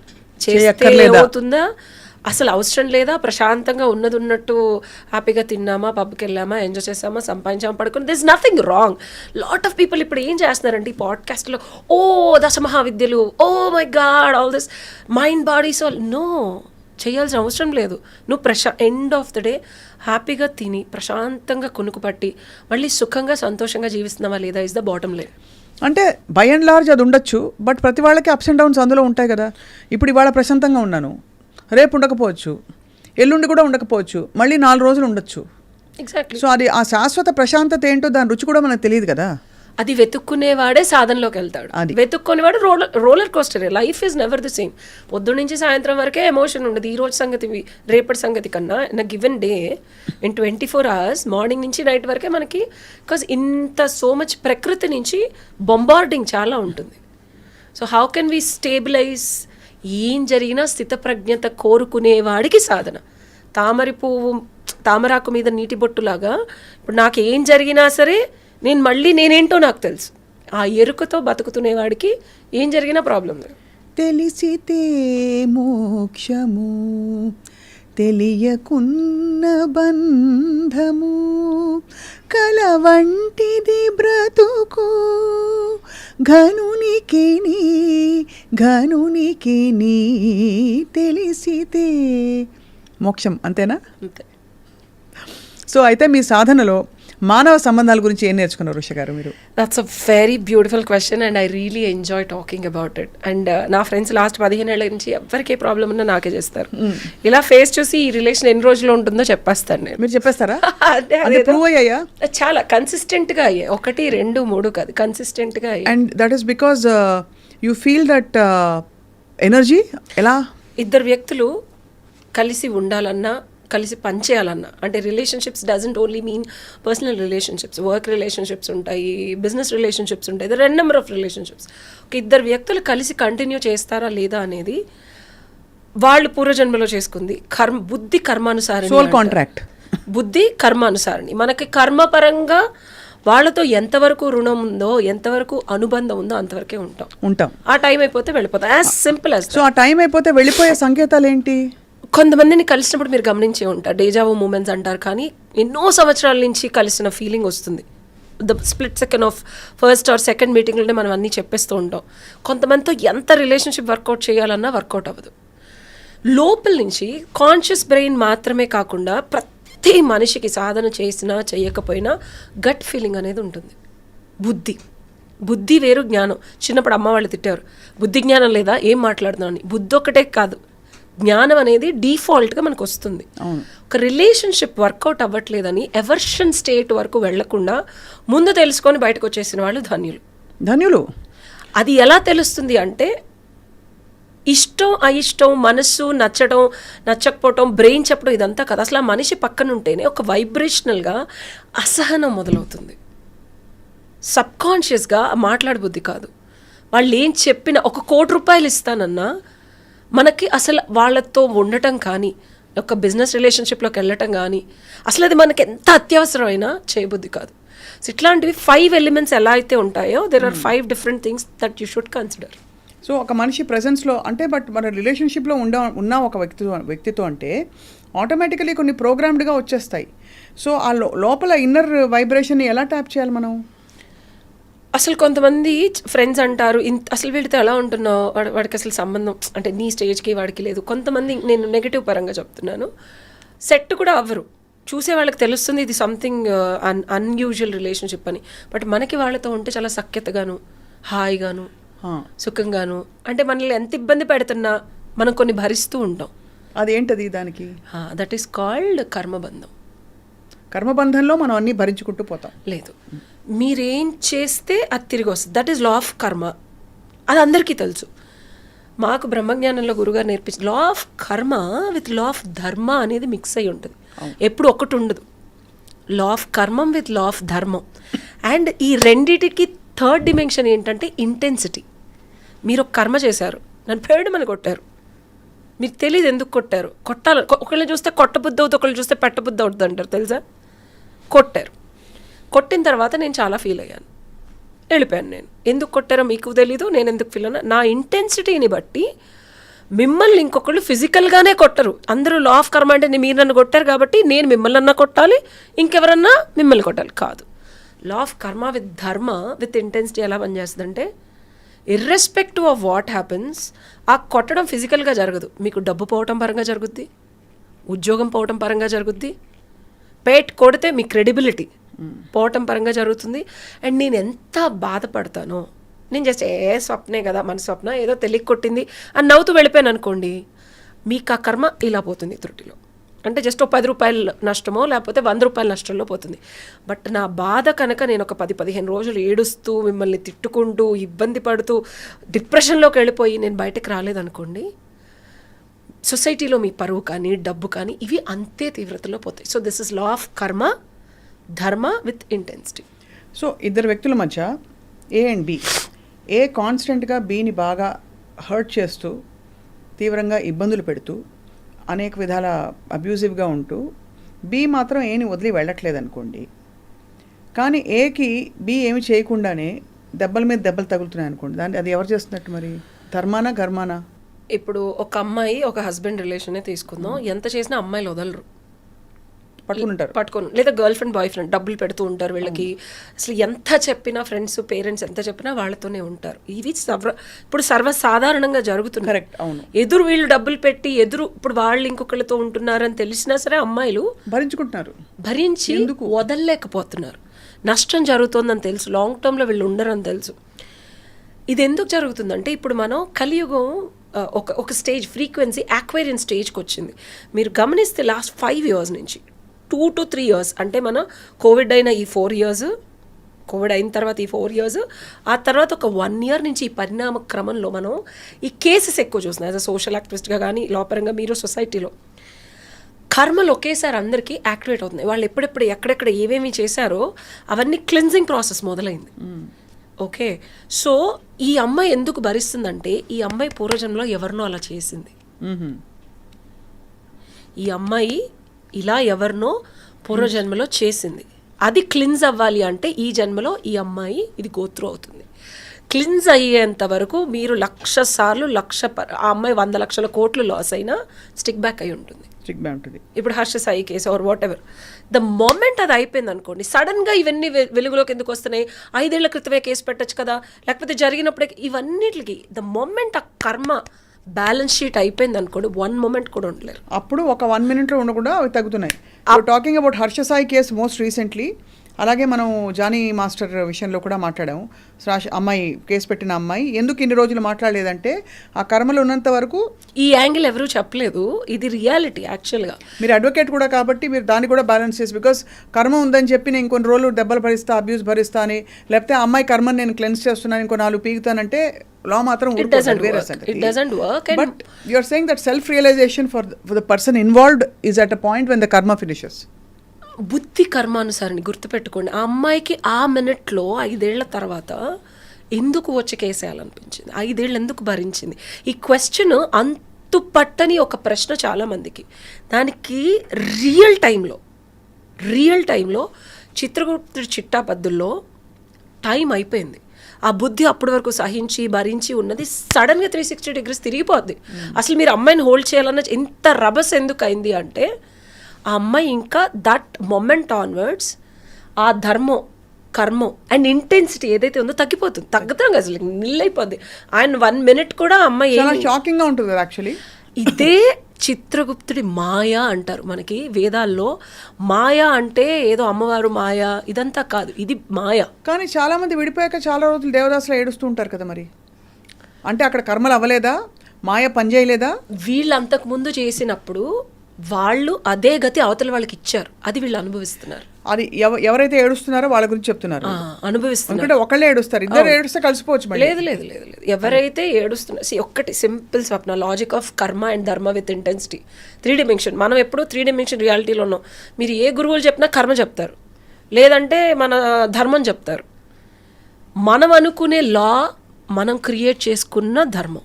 చేస్తే అవుతుందా, అసలు అవసరం లేదా, ప్రశాంతంగా ఉన్నట్టు హ్యాపీగా తిన్నామా, పబ్కి వెళ్ళామా, ఎంజాయ్ చేసామా, సంపాదించామా, పడుకుని this nothing wrong. Lot of people ఇప్పుడు ఏం చేస్తున్నారంటే ఈ పాడ్కాస్ట్లో ఓ దశమహావిద్యలు, oh my god all this mind body soul. No, చేయాల్సిన అవసరం లేదు. నువ్వు ఎండ్ ఆఫ్ ద డే హ్యాపీగా తిని ప్రశాంతంగా కొనుక్కుపట్టి మళ్ళీ సుఖంగా సంతోషంగా జీవిస్తున్నావా లేదా ఇస్ ద బాటమ్ లైన్. అంటే బై అండ్ లార్జ్ అది ఉండొచ్చు, బట్ ప్రతి వాళ్ళకి అప్స్ అండ్ డౌన్స్ అందులో ఉంటాయి కదా. ఇప్పుడు ఇవాళ ప్రశాంతంగా ఉన్నాను, రేపు ఉండకపోవచ్చు, ఎల్లుండి కూడా ఉండకపోవచ్చు, మళ్ళీ 4 రోజులు ఉండొచ్చు. ఎగ్జాక్ట్లీ. సో అది ఆ శాశ్వత ప్రశాంతత ఏంటో దాని రుచి కూడా మనకు తెలియదు కదా. అది వెతుక్కునేవాడే సాధనలోకి వెళ్తాడు. వెతుక్కునేవాడు roller coaster. Life is never the same. పొద్దున్న నుంచి సాయంత్రం వరకే ఎమోషన్ ఉండదు. ఈ రోజు సంగతి రేపటి సంగతి కన్నా in a given day in 24 hours morning నుంచి నైట్ వరకే మనకి, బికాజ్ ఇంత సో మచ్ ప్రకృతి నుంచి బొంబార్డింగ్ చాలా ఉంటుంది. So how can we stabilize? ఏం జరిగినా స్థితప్రజ్ఞత కోరుకునేవాడికి సాధన. తామరాకు మీద నీటి బొట్టులాగా ఇప్పుడు నాకు ఏం జరిగినా సరే నేనేంటో నాకు తెలుసు. ఆ ఎరుకతో బతుకుతునేవాడికి ఏం జరిగినా ప్రాబ్లం లేదు. తెలిసితే మోక్షము, తెలియకున్న బంధము, కల వంటిది బ్రతుకు, ఘనునికి నీ తెలిసితే మోక్షం. అంతేనా? అంతే. సో అయితే మీ సాధనలో మానవ సంబంధాల గురించి ఏం నేర్చుకున్నారు ఉష గారు మీరు? That's a very beautiful question and I really enjoy talking about it. And నా ఫ్రెండ్స్ లాస్ట్ 15 ఏళ్ళ నుంచి ఎవరికి ఏ ప్రాబ్లం ఉన్నా నాకే చేస్తారు. ఇలా ఫేస్ చూసి ఈ రిలేషన్ ఎన్ని రోజులు ఉంటుందో చెప్పేస్తాను నేను. మీరు చెప్పేస్తారా? అదే ప్రూవ్ అయ్యాయా? చాలా కన్సిస్టెంట్గా అయ్యాయి, 1, 2, 3 కాదు, కన్సిస్టెంట్గా అయ్యాయి. And that is because you feel that energy ఎలా ఇద్దరు వ్యక్తులు కలిసి ఉండాలన్నా, కలిసి పనిచేయాలన్నా, అంటే relationships doesn't only mean personal relationships, work relationships ఉంటాయి, బిజినెస్ రిలేషన్షిప్స్ ఉంటాయి, there are number of relationships. ఒక ఇద్దరు వ్యక్తులు కలిసి కంటిన్యూ చేస్తారా లేదా అనేది వాళ్ళు పూర్వజన్మలో చేసుకుంది. బుద్ధి కర్మానుసారం, సోల్ కాంట్రాక్ట్, బుద్ధి కర్మానుసారిణి. మనకి కర్మపరంగా వాళ్ళతో ఎంతవరకు రుణం ఉందో, ఎంతవరకు అనుబంధం ఉందో అంతవరకే ఉంటాం. ఆ టైం అయిపోతే వెళ్ళిపోతాం, యాజ్ సింపుల్ యాజ్. సో ఆ టైం అయిపోతే వెళ్ళిపోయే సంకేతాలు ఏంటి? కొంతమందిని కలిసినప్పుడు మీరు గమనించే ఉంటారు, డేజావో మూమెంట్స్ అంటారు, కానీ ఎన్నో సంవత్సరాల నుంచి కలిసిన ఫీలింగ్ వస్తుంది. The split second of first or second మీటింగ్లోనే మనం అన్నీ చెప్పేస్తూ ఉంటాం. కొంతమందితో ఎంత రిలేషన్షిప్ వర్కౌట్ చేయాలన్నా వర్కౌట్ అవ్వదు. లోపల నుంచి కాన్షియస్ బ్రెయిన్ మాత్రమే కాకుండా ప్రతి మనిషికి సాధన చేసినా చేయకపోయినా గట్ ఫీలింగ్ అనేది ఉంటుంది. బుద్ధి వేరు, జ్ఞానం. చిన్నప్పుడు అమ్మ వాళ్ళు తిట్టారు, బుద్ధి జ్ఞానం లేదా, ఏం మాట్లాడుతున్నావు అని. బుద్ధి ఒకటే కాదు, జ్ఞానం అనేది డిఫాల్ట్గా మనకు వస్తుంది. ఒక రిలేషన్షిప్ వర్కౌట్ అవ్వట్లేదని ఎవర్షన్ స్టేట్ వరకు వెళ్లకుండా ముందు తెలుసుకొని బయటకు వచ్చేసిన వాళ్ళు ధన్యులు. అది ఎలా తెలుస్తుంది అంటే ఇష్టం అయిష్టం, మనస్సు నచ్చడం నచ్చకపోవటం, బ్రెయిన్ చెప్పడం ఇదంతా కదా. అసలు ఆ మనిషి పక్కన ఉంటేనే ఒక వైబ్రేషనల్గా అసహనం మొదలవుతుంది. సబ్కాన్షియస్గా మాట్లాడబుద్ధి కాదు. వాళ్ళు ఏం చెప్పినా, 1 కోటి రూపాయలు ఇస్తానన్నా మనకి అసలు వాళ్ళతో ఉండటం కానీ, ఒక బిజినెస్ రిలేషన్షిప్లోకి వెళ్ళటం కానీ, అసలు అది మనకి ఎంత అత్యవసరమైనా చేయబుద్ధి కాదు. సో ఇట్లాంటివి 5 ఎలిమెంట్స్ ఎలా అయితే ఉంటాయో, there are 5 different things that you should consider. So ఒక మనిషి ప్రెజెన్స్లో అంటే, బట్ మన రిలేషన్షిప్లో ఉన్న ఒక వ్యక్తితో అంటే ఆటోమేటికలీ కొన్ని ప్రోగ్రామ్డ్గా వచ్చేస్తాయి. సో ఆ లోపల ఇన్నర్ వైబ్రేషన్ని ఎలా ట్యాప్ చేయాలి మనం? అసలు కొంతమంది ఫ్రెండ్స్ అంటారు, అసలు వీడితో ఎలా ఉంటున్నావు, వాడికి అసలు సంబంధం అంటే నీ స్టేజ్కి వాడికి లేదు. కొంతమంది, నేను నెగిటివ్ పరంగా చెప్తున్నాను, సెట్ కూడా అవ్వరు. చూసే వాళ్ళకి తెలుస్తుంది ఇది సంథింగ్ అన్యూజువల్ రిలేషన్షిప్ అని. బట్ మనకి వాళ్ళతో ఉంటే చాలా సఖ్యతగాను, హాయిగాను, సుఖంగాను, అంటే మనల్ని ఎంత ఇబ్బంది పెడుతున్నా మనం కొన్ని భరిస్తూ ఉంటాం. అదేంటది దానికి? దట్ ఈస్ కాల్డ్ కర్మబంధం. కర్మబంధంలో మనం అన్నీ భరించుకుంటూ పోతాం. లేదు, మీరేం చేస్తే అది తిరిగి వస్తుంది. దట్ ఈస్ లా ఆఫ్ కర్మ. అది అందరికీ తెలుసు. మాకు బ్రహ్మజ్ఞానంలో గురుగారు నేర్పించి law of karma with law of dharma అనేది మిక్స్ అయి ఉంటుంది. ఎప్పుడు ఒకటి ఉండదు. లా ఆఫ్ కర్మం విత్ లా ఆఫ్ ధర్మం. అండ్ ఈ రెండిటికి థర్డ్ డిమెన్షన్ ఏంటంటే ఇంటెన్సిటీ. మీరు ఒక కర్మ చేశారు, నన్ను పేడమని కొట్టారు, మీకు తెలియదు ఎందుకు కొట్టారు. కొట్టాలి, ఒకళ్ళని చూస్తే కొట్టబుద్ధి అవుతుంది, ఒకళ్ళు చూస్తే పెట్టబుద్ధి అవుతుంది అంటారు, తెలుసా. కొట్టారు, కొట్టిన తర్వాత నేను చాలా ఫీల్ అయ్యాను, వెళ్ళిపోయాను. నేను ఎందుకు కొట్టారో మీకు తెలీదు, నేను ఎందుకు ఫీల్ అన్నా. నా ఇంటెన్సిటీని బట్టి మిమ్మల్ని ఇంకొకళ్ళు ఫిజికల్గానే కొట్టరు. అందరూ లా ఆఫ్ కర్మ అంటే మీరు నన్ను కొట్టారు కాబట్టి నేను మిమ్మల్ని అన్నా కొట్టాలి, ఇంకెవరన్నా మిమ్మల్ని కొట్టాలి కాదు. లా ఆఫ్ కర్మ విత్ ధర్మ విత్ ఇంటెన్సిటీ ఎలా పనిచేస్తుందంటే, ఇర్రెస్పెక్టివ్ ఆఫ్ వాట్ హ్యాపెన్స్, ఆ కొట్టడం ఫిజికల్గా జరగదు. మీకు డబ్బు పోవటం పరంగా జరుగుద్ది, ఉద్యోగం పోవటం పరంగా జరుగుద్ది, కొడితే మీ క్రెడిబిలిటీ పోవటం పరంగా జరుగుతుంది. అండ్ నేను ఎంత బాధపడతానో, నేను జస్ట్ స్వప్నే కదా, మన స్వప్న ఏదో తెలియ కొట్టింది అని నవ్వుతూ వెళ్ళిపోయాను అనుకోండి, మీకు ఆ కర్మ ఇలా పోతుంది త్రుటిలో. అంటే జస్ట్ ఒక 10 రూపాయల నష్టమో లేకపోతే 100 రూపాయల నష్టంలో పోతుంది. బట్ నా బాధ కనుక నేను ఒక 10-15 రోజులు ఏడుస్తూ, మిమ్మల్ని తిట్టుకుంటూ, ఇబ్బంది పడుతూ, డిప్రెషన్లోకి వెళ్ళిపోయి నేను బయటకు రాలేదనుకోండి, సొసైటీలో మీ పరువు కానీ, డబ్బు కానీ, ఇవి అంతే తీవ్రతలో పోతాయి. So this is law of కర్మ ధర్మ విత్ ఇంటెన్సిటీ. సో ఇద్దరు వ్యక్తుల మధ్య ఏ అండ్ బి, ఏ కాన్స్టెంట్గా బీని బాగా హర్ట్ చేస్తూ, తీవ్రంగా ఇబ్బందులు పెడుతూ, అనేక విధాల అబ్యూజివ్గా ఉంటూ, బి మాత్రం ఏని వదిలి వెళ్ళట్లేదు అనుకోండి, కానీ ఏకి బి ఏమి చేయకుండానే దెబ్బల మీద దెబ్బలు తగులుతున్నాయి అనుకోండి, దాన్ని అది ఎవరు చేస్తున్నట్టు మరి? ధర్మానా గర్మానా? ఇప్పుడు ఒక అమ్మాయి ఒక హస్బెండ్ రిలేషనే తీసుకుందాం, ఎంత చేసినా అమ్మాయిలు వదలరు. పట్టుకుంటారు లేదా గర్ల్ ఫ్రెండ్ బాయ్ ఫ్రెండ్ డబ్బులు పెడుతూ ఉంటారు వీళ్ళకి. అసలు ఎంత చెప్పినా ఫ్రెండ్స్ పేరెంట్స్ ఎంత చెప్పినా వాళ్ళతోనే ఉంటారు. ఇవి ఇప్పుడు సర్వసాధారణంగా జరుగుతుంది. కరెక్ట్, అవును. ఎదురు వీళ్ళు డబ్బులు పెట్టి ఇప్పుడు వాళ్ళు ఇంకొకళ్ళతో ఉంటున్నారని తెలిసినా సరే అమ్మాయిలు భరించి వదలలేకపోతున్నారు. నష్టం జరుగుతుందని తెలుసు, లాంగ్ టర్మ్లో వీళ్ళు ఉండరని తెలుసు. ఇది ఎందుకు జరుగుతుందంటే ఇప్పుడు మనం కలియుగం ఒక స్టేజ్ ఫ్రీక్వెన్సీ యాక్వేరియన్ స్టేజ్కి వచ్చింది. మీరు గమనిస్తే లాస్ట్ 5 years నుంచి 2 to 3 years, అంటే మనం కోవిడ్ అయిన ఈ 4 years, కోవిడ్ అయిన తర్వాత ఈ 4 years, ఆ తర్వాత ఒక 1 year నుంచి ఈ పరిణామ క్రమంలో మనం ఈ కేసెస్ ఎక్కువ చూస్తున్నాం. యాజ్ అ సోషల్ యాక్టివిస్ట్గా కానీ లోపరంగా మీరు సొసైటీలో కర్మలు ఒకేసారి అందరికీ యాక్టివేట్ అవుతున్నాయి. వాళ్ళు ఎప్పుడెప్పుడు ఎక్కడెక్కడ ఏమేమి చేశారో అవన్నీ క్లెన్జింగ్ ప్రాసెస్ మొదలైంది. ఓకే, సో ఈ అమ్మాయి ఎందుకు భరిస్తుందంటే ఈ అమ్మాయి పూర్వజన్మలో ఎవరినో అలా చేసింది. ఈ అమ్మాయి ఇలా ఎవరినో పూర్వజన్మలో చేసింది. అది క్లిన్స్ అవ్వాలి అంటే ఈ జన్మలో ఈ అమ్మాయి ఇది గోత్రు అవుతుంది. క్లిన్స్ అయ్యేంత వరకు మీరు 1,00,000 సార్లు ఆ అమ్మాయి 100 లక్షల కోట్లు లాస్ అయినా స్టిక్ బ్యాక్ అయి ఉంటుంది. ఇప్పుడు Harsha Sai case or whatever, the moment అది అయిపోయింది అనుకోండి, సడన్గా ఇవన్నీ వెలుగులోకి ఎందుకు వస్తున్నాయి? 5 ఏళ్ల క్రితమే కేసు పెట్టచ్చు కదా, లేకపోతే జరిగినప్పుడే ఇవన్నిటికి ద మొమెంట్ ఆ కర్మ బ్యాలెన్స్ షీట్ అయిపోయింది అనుకోండి, 1 moment కూడా ఉండలేరు. అప్పుడు ఒక 1 minute ఉండకుండా అవి తగ్గుతున్నాయి. Talking about Harsha Sai case most recently, అలాగే మనం జానీ మాస్టర్ విషయంలో కూడా మాట్లాడాము. అమ్మాయి కేసు పెట్టిన అమ్మాయి ఎందుకు ఇన్ని రోజులు మాట్లాడలేదంటే ఆ కర్మలు ఉన్నంత వరకు ఈ యాంగిల్ ఎవరు చెప్పలేదు. ఇది రియాలిటీ. యాక్చువల్గా మీరు అడ్వకేట్ కూడా కాబట్టి మీరు దాన్ని కూడా బ్యాలెన్స్ చేసి, బికాస్ కర్మ ఉందని చెప్పి నేను ఇంకొన్ని రోజులు దెబ్బలు భరిస్తా, అబ్యూస్ భరిస్తా అని, లేకపోతే అమ్మాయి కర్మని నేను క్లెన్స్ చేస్తున్నాను, ఇంకో 4 పీకుతానంటే లా మాత్రం it doesn't work. But you are saying that self realization for the person involved is at a point when the karma finishes. బుద్ధి కర్మానుసారిని గుర్తుపెట్టుకోండి. ఆ అమ్మాయికి ఆ మినిట్లో 5 ఏళ్ల తర్వాత ఎందుకు వచ్చి కేసేయాలనిపించింది, 5 ఏళ్ళు ఎందుకు భరించింది? ఈ క్వశ్చన్ అంతు పట్టని ఒక ప్రశ్న చాలామందికి. దానికి రియల్ టైంలో చిత్రగుప్తుడి చిట్టాపద్దుల్లో టైం అయిపోయింది. ఆ బుద్ధి అప్పటి వరకు సహించి భరించి ఉన్నది సడన్గా 360 degrees తిరిగిపోద్ది. అసలు మీరు అమ్మాయిని హోల్డ్ చేయాలన్న ఇంత రభస ఎందుకు అయింది అంటే ఆ అమ్మాయి ఇంకా దట్ మొమెంట్ ఆన్వర్డ్స్ ఆ ధర్మం, కర్మం అండ్ ఇంటెన్సిటీ ఏదైతే ఉందో తగ్గిపోతుంది. తగ్గుతాం కదా, అసలు నిల్లైపోద్ది. అండ్ 1 minute కూడా అమ్మాయి షాకింగ్గా ఉంటుంది యాక్చువల్లీ. ఇదే చిత్రగుప్తుడి మాయ అంటారు. మనకి వేదాల్లో మాయ అంటే ఏదో అమ్మవారు మాయ ఇదంతా కాదు, ఇది మాయ. కానీ చాలా మంది విడిపోయాక చాలా రోజులు దేవదాసులు ఏడుస్తూ ఉంటారు కదా, మరి అంటే అక్కడ కర్మలు అవ్వలేదా, మాయ పనిచేయలేదా? వీళ్ళు అంతకు ముందు చేసినప్పుడు వాళ్ళు అదే గతి అవతల వాళ్ళకి ఇచ్చారు, అది వీళ్ళు అనుభవిస్తున్నారు. అది ఎవరైతే ఏడుస్తున్నారో వాళ్ళ గురించి చెప్తున్నారు, అనుభవిస్తున్నారు. ఒకళ్ళే ఏడుస్తారు, ఇద్దరు ఏడుస్తే కలిసిపోవచ్చు. లేదు లేదు లేదు లేదు, ఎవరైతే ఏడుస్తున్నారు, ఒక్కటి సింపుల్ స్వప్న, లాజిక్ ఆఫ్ కర్మ అండ్ ధర్మ విత్ ఇంటెన్సిటీ, 3 dimension. మనం ఎప్పుడు 3 dimension రియాలిటీలో ఉన్నాం. మీరు ఏ గురువులు చెప్పినా కర్మ చెప్తారు, లేదంటే మన ధర్మం చెప్తారు. మనం అనుకునే లా మనం క్రియేట్ చేసుకున్న ధర్మం.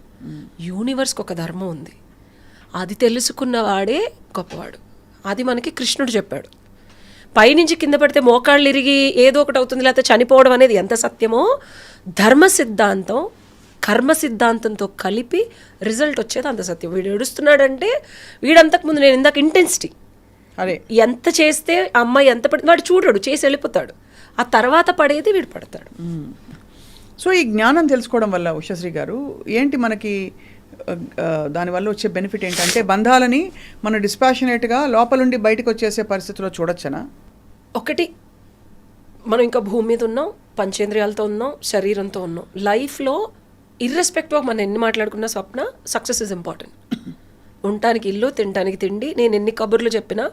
యూనివర్స్కి ఒక ధర్మం ఉంది, అది తెలుసుకున్నవాడే గొప్పవాడు. అది మనకి కృష్ణుడు చెప్పాడు. పైనుంచి కింద పడితే మోకాళ్ళు ఇరిగి ఏదో ఒకటి అవుతుంది, లేకపోతే చనిపోవడం అనేది ఎంత సత్యమో, ధర్మ సిద్ధాంతం కర్మ సిద్ధాంతంతో కలిపి రిజల్ట్ వచ్చేది అంత సత్యం. వీడు ఏడుస్తున్నాడంటే వీడంతకుముందు నేను ఇందాక ఇంటెన్సిటీ అదే ఎంత చేస్తే అమ్మాయి ఎంత పడి వాడు చూడడు, చేసి వెళ్ళిపోతాడు. ఆ తర్వాత పడేది వీడు పడతాడు. సో ఈ జ్ఞానం తెలుసుకోవడం వల్ల ఉషశ్రీ గారు ఏంటి మనకి దానివల్ల వచ్చే బెనిఫిట్ ఏంటంటే బంధాలని మనం డిస్పాషనేట్గా లోపలుండి బయటకు వచ్చేసే పరిస్థితిలో చూడొచ్చనా? ఒకటి, మనం ఇంకా భూమి మీద ఉన్నాం, పంచేంద్రియాలతో ఉన్నాం, శరీరంతో ఉన్నాం. లైఫ్లో ఇర్రెస్పెక్టివ్ ఆఫ్ మనం ఎన్ని మాట్లాడుకున్నా స్వప్న, సక్సెస్ ఇస్ ఇంపార్టెంట్. ఉండటానికి ఇల్లు, తినడానికి తిండి. నేను ఎన్ని కబుర్లు చెప్పినా,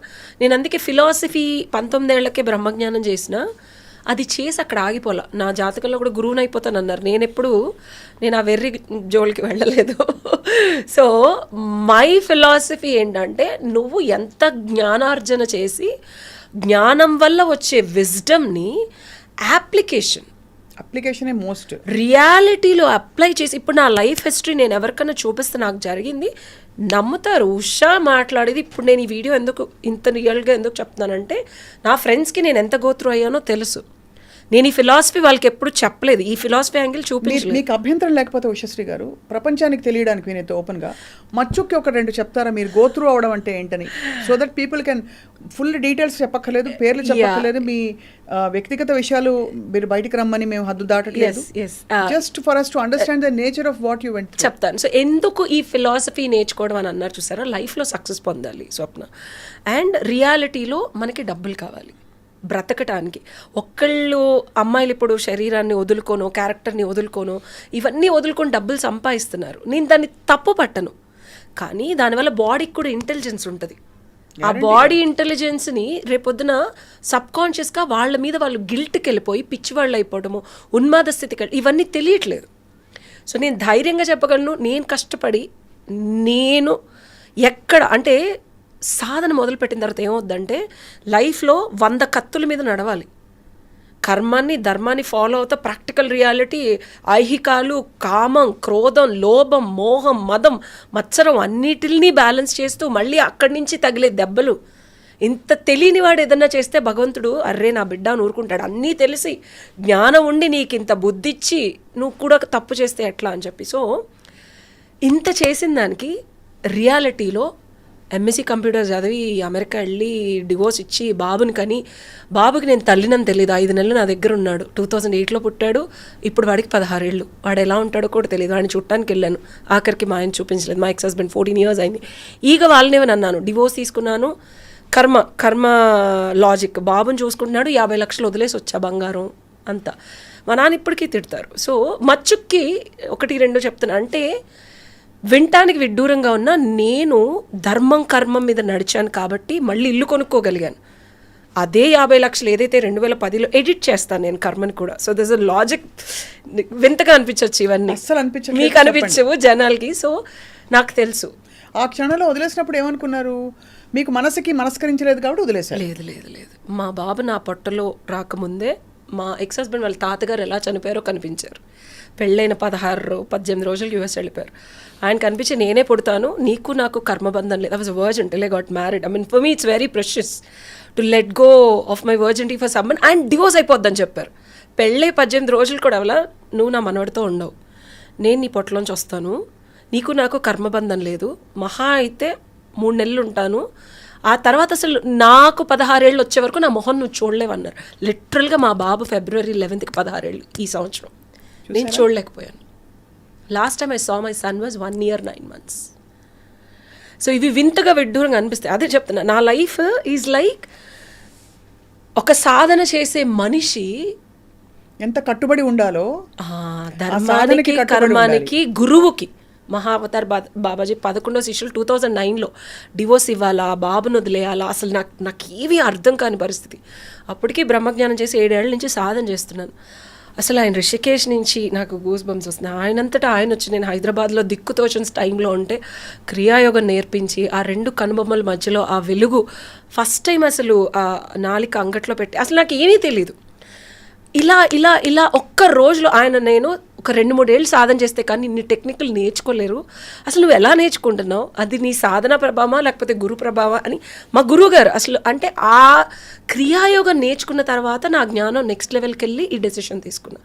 నేను అందుకే ఫిలాసఫీ 19 ఏళ్లకే బ్రహ్మజ్ఞానం చేసిన, అది చేసి అక్కడ ఆగిపోలా. నా జాతకంలో కూడా గురువుని అయిపోతాను అన్నారు. నేను ఆ వెర్రి జోలికి వెళ్ళలేదు. సో మై ఫిలాసఫీ ఏంటంటే, నువ్వు ఎంత జ్ఞానార్జన చేసి జ్ఞానం వల్ల వచ్చే విజ్డమ్ని అప్లికేషనే మోస్ట్ రియాలిటీలో అప్లై చేసి, ఇప్పుడు నా లైఫ్ హిస్టరీ నేను ఎవరికైనా చూపిస్తే నాకు జరిగింది నమ్ముతారు. ఉషా మాట్లాడేది ఇప్పుడు నేను ఈ వీడియో ఎందుకు ఇంత రియల్గా ఎందుకు చెప్తున్నానంటే, నా ఫ్రెండ్స్కి నేను ఎంత గోత్రు అయ్యానో తెలుసు. నేను ఈ ఫిలాసఫీ వాళ్ళకి ఎప్పుడు చెప్పలేదు, ఈ ఫిలాసఫీ యాంగిల్ చూపించలేదు. మీకు అభ్యంతరం లేకపోతే ఉషశ్రీ గారు, ప్రపంచానికి తెలియడానికి వినేతో ఓపెన్గా మచ్చుక్కి ఒక 2 చెప్తారా మీరు గో త్రూ అవడం అంటే ఏంటని, so that people can full details చెప్పక్కర్లేదు, పేర్లు చెప్పక్కర్లేదు, మీ వ్యక్తిగత విషయాలు మీరు బయటికి రమ్మని మేము హద్దు దాటట్లేదు, just for us to understand the nature of what you went through. చెప్తాను. సో ఎందుకు ఈ ఫిలాసఫీ నేర్చుకోవడం అని అన్నారు చూసారా, లైఫ్లో సక్సెస్ పొందాలి స్వప్న, అండ్ రియాలిటీలో మనకి డబ్బులు కావాలి బ్రతకటానికి. ఒక్కళ్ళు అమ్మాయిలు ఇప్పుడు శరీరాన్ని వదులుకోనో, క్యారెక్టర్ని వదులుకోనో, ఇవన్నీ వదులుకొని డబ్బులు సంపాదిస్తున్నారు. నేను దాన్ని తప్పు పట్టను, కానీ దానివల్ల బాడీకి కూడా ఇంటెలిజెన్స్ ఉంటుంది. ఆ బాడీ ఇంటెలిజెన్స్ని రేపొద్దున సబ్కాన్షియస్గా వాళ్ళ మీద వాళ్ళు గిల్ట్కి వెళ్ళిపోయి పిచ్చివాళ్ళు అయిపోవడము, ఉన్మాద స్థితికి ఇవన్నీ తెలియట్లేదు. సో నేను ధైర్యంగా చెప్పగలను, నేను కష్టపడి నేను ఎక్కడ అంటే సాధన మొదలుపెట్టిన తర్వాత ఏమవుద్దంటే లైఫ్లో 100 కత్తుల మీద నడవాలి. కర్మాన్ని ధర్మాన్ని ఫాలో అవుతా ప్రాక్టికల్ రియాలిటీ, ఐహికాలు, కామం, క్రోధం, లోభం, మోహం, మదం, మత్సరం అన్నిటిని బ్యాలెన్స్ చేస్తూ మళ్ళీ అక్కడి నుంచి తగిలే దెబ్బలు. ఇంత తెలియని వాడు ఏదన్నా చేస్తే భగవంతుడు అర్రే నా బిడ్డ అని ఊరుకుంటాడు. అన్నీ తెలిసి జ్ఞానం ఉండి నీకు ఇంత బుద్ధిచ్చి నువ్వు కూడా తప్పు చేస్తే ఎట్లా అని చెప్పి. సో ఇంత చేసిన దానికి రియాలిటీలో ఎంఎస్సీ కంప్యూటర్ చదివి అమెరికా వెళ్ళి డివోర్స్ ఇచ్చి బాబుకి నేను తల్లినని తెలియదు. 5 నెలలు నా దగ్గర ఉన్నాడు. 2008లో పుట్టాడు. ఇప్పుడు వాడికి 16 ఏళ్ళు. వాడు ఎలా ఉంటాడో కూడా తెలియదు. వాడిని చుట్టానికి వెళ్ళాను. ఆఖరికి మా ఆయన చూపించలేదు. మా ఎక్స్ హస్బెండ్ 14 years అయింది. ఈగ వాళ్ళనేమని అన్నాను, డివోర్స్ తీసుకున్నాను, కర్మ లాజిక్, బాబుని చూసుకుంటున్నాడు, 50 లక్షలు వదిలేసి వచ్చా బంగారం అంతా. మా నాన్న ఇప్పటికీ తిడతారు. సో మచ్చుక్కి 1-2 చెప్తున్నా, అంటే వినటానికి విడ్డూరంగా ఉన్న నేను ధర్మం కర్మం మీద నడిచాను కాబట్టి మళ్ళీ ఇల్లు కొనుక్కోగలిగాను. అదే 50 లక్షలు ఏదైతే 2010లో ఎడిట్ చేస్తాను నేను కర్మని కూడా. So this a logic. వింతగా అనిపించవచ్చు ఇవన్నీ, అస్సలు అనిపించలేదు, మీకు అనిపించవు జనాలకి. సో నాకు తెలుసు. ఆ క్షణంలో వదిలేసినప్పుడు ఏమనుకున్నారు? మీకు మనస్కరించలేదు కాబట్టి వదిలేశారు? లేదు. మా బాబు నా పొట్టలో రాకముందే మా ఎక్స్ హస్బెండ్ వాళ్ళ తాతగారు ఎలా చనిపోయారో కనిపించారు. పెళ్ళైన 16-18 రోజులు యూఎస్ వెళ్ళిపోయారు. ఆయన కనిపించి నేనే పుడతాను, నీకు నాకు కర్మబంధం లేదు. I was virgin till I got married. I mean for me it's very precious to let go of my virginity for someone and divorce అయిపోద్దని చెప్పారు. పెళ్ళై 18 రోజులు కూడా అవలా, నువ్వు నా మనవడితో ఉండవు, నేను నీ పొట్టలోంచి వస్తాను, నీకు నాకు కర్మబంధం లేదు, మహా అయితే 3 నెలలు ఉంటాను, ఆ తర్వాత అసలు నాకు 16 ఏళ్ళు వచ్చే వరకు నా మొహం నువ్వు చూడలేవన్నారు. లిటరల్గా మా బాబు February 11th 16 ఏళ్ళు ఈ సంవత్సరం. నేను చూడలేకపోయాను. Last time I saw my son was 1 year 9 months. So ఇవి వింతగా విడ్డూరంగా అనిపిస్తాయి. అదే చెప్తున్నా, నా లైఫ్ ఈజ్ లైక్ ఒక సాధన చేసే మనిషి ఎంత కట్టుబడి ఉండాలో, ధర్మానికి కర్మానికి గురువుకి. మహావతార్ బాబాజీ 11వ శిష్యులు 2009లో డివోర్స్ ఇవ్వాలా, బాబును వదిలేయాలా, అసలు నాకు ఏమీ అర్థం కాని పరిస్థితి. అప్పటికి బ్రహ్మజ్ఞానం చేసి 7 ఏళ్ల నుంచి సాధన చేస్తున్నాను. అసలు ఆయన రిషికేష్ నుంచి నాకు గూస్ బంప్స్ వస్తున్నాయి. ఆయనంతటా ఆయన వచ్చి నేను హైదరాబాద్లో దిక్కుతోచిన టైంలో ఉంటే క్రియాయోగం నేర్పించి ఆ 2 కనుబొమ్మల మధ్యలో ఆ వెలుగు ఫస్ట్ టైం అసలు ఆ నాలిక అంగట్లో పెట్టి, అసలు నాకు ఏమీ తెలీదు. ఇలా ఒక్క రోజులో నేను ఒక 2-3 ఏళ్ళు సాధన చేస్తే కానీ ఇన్ని టెక్నికల్ నేర్చుకోలేరు. అసలు నువ్వు ఎలా నేర్చుకుంటున్నావు, అది నీ సాధన ప్రభావమా లేకపోతే గురు ప్రభావా అని మా గురువు గారు అసలు, అంటే ఆ క్రియాయోగం నేర్చుకున్న తర్వాత నా జ్ఞానం నెక్స్ట్ లెవెల్కి వెళ్ళి ఈ డెసిషన్ తీసుకున్నా.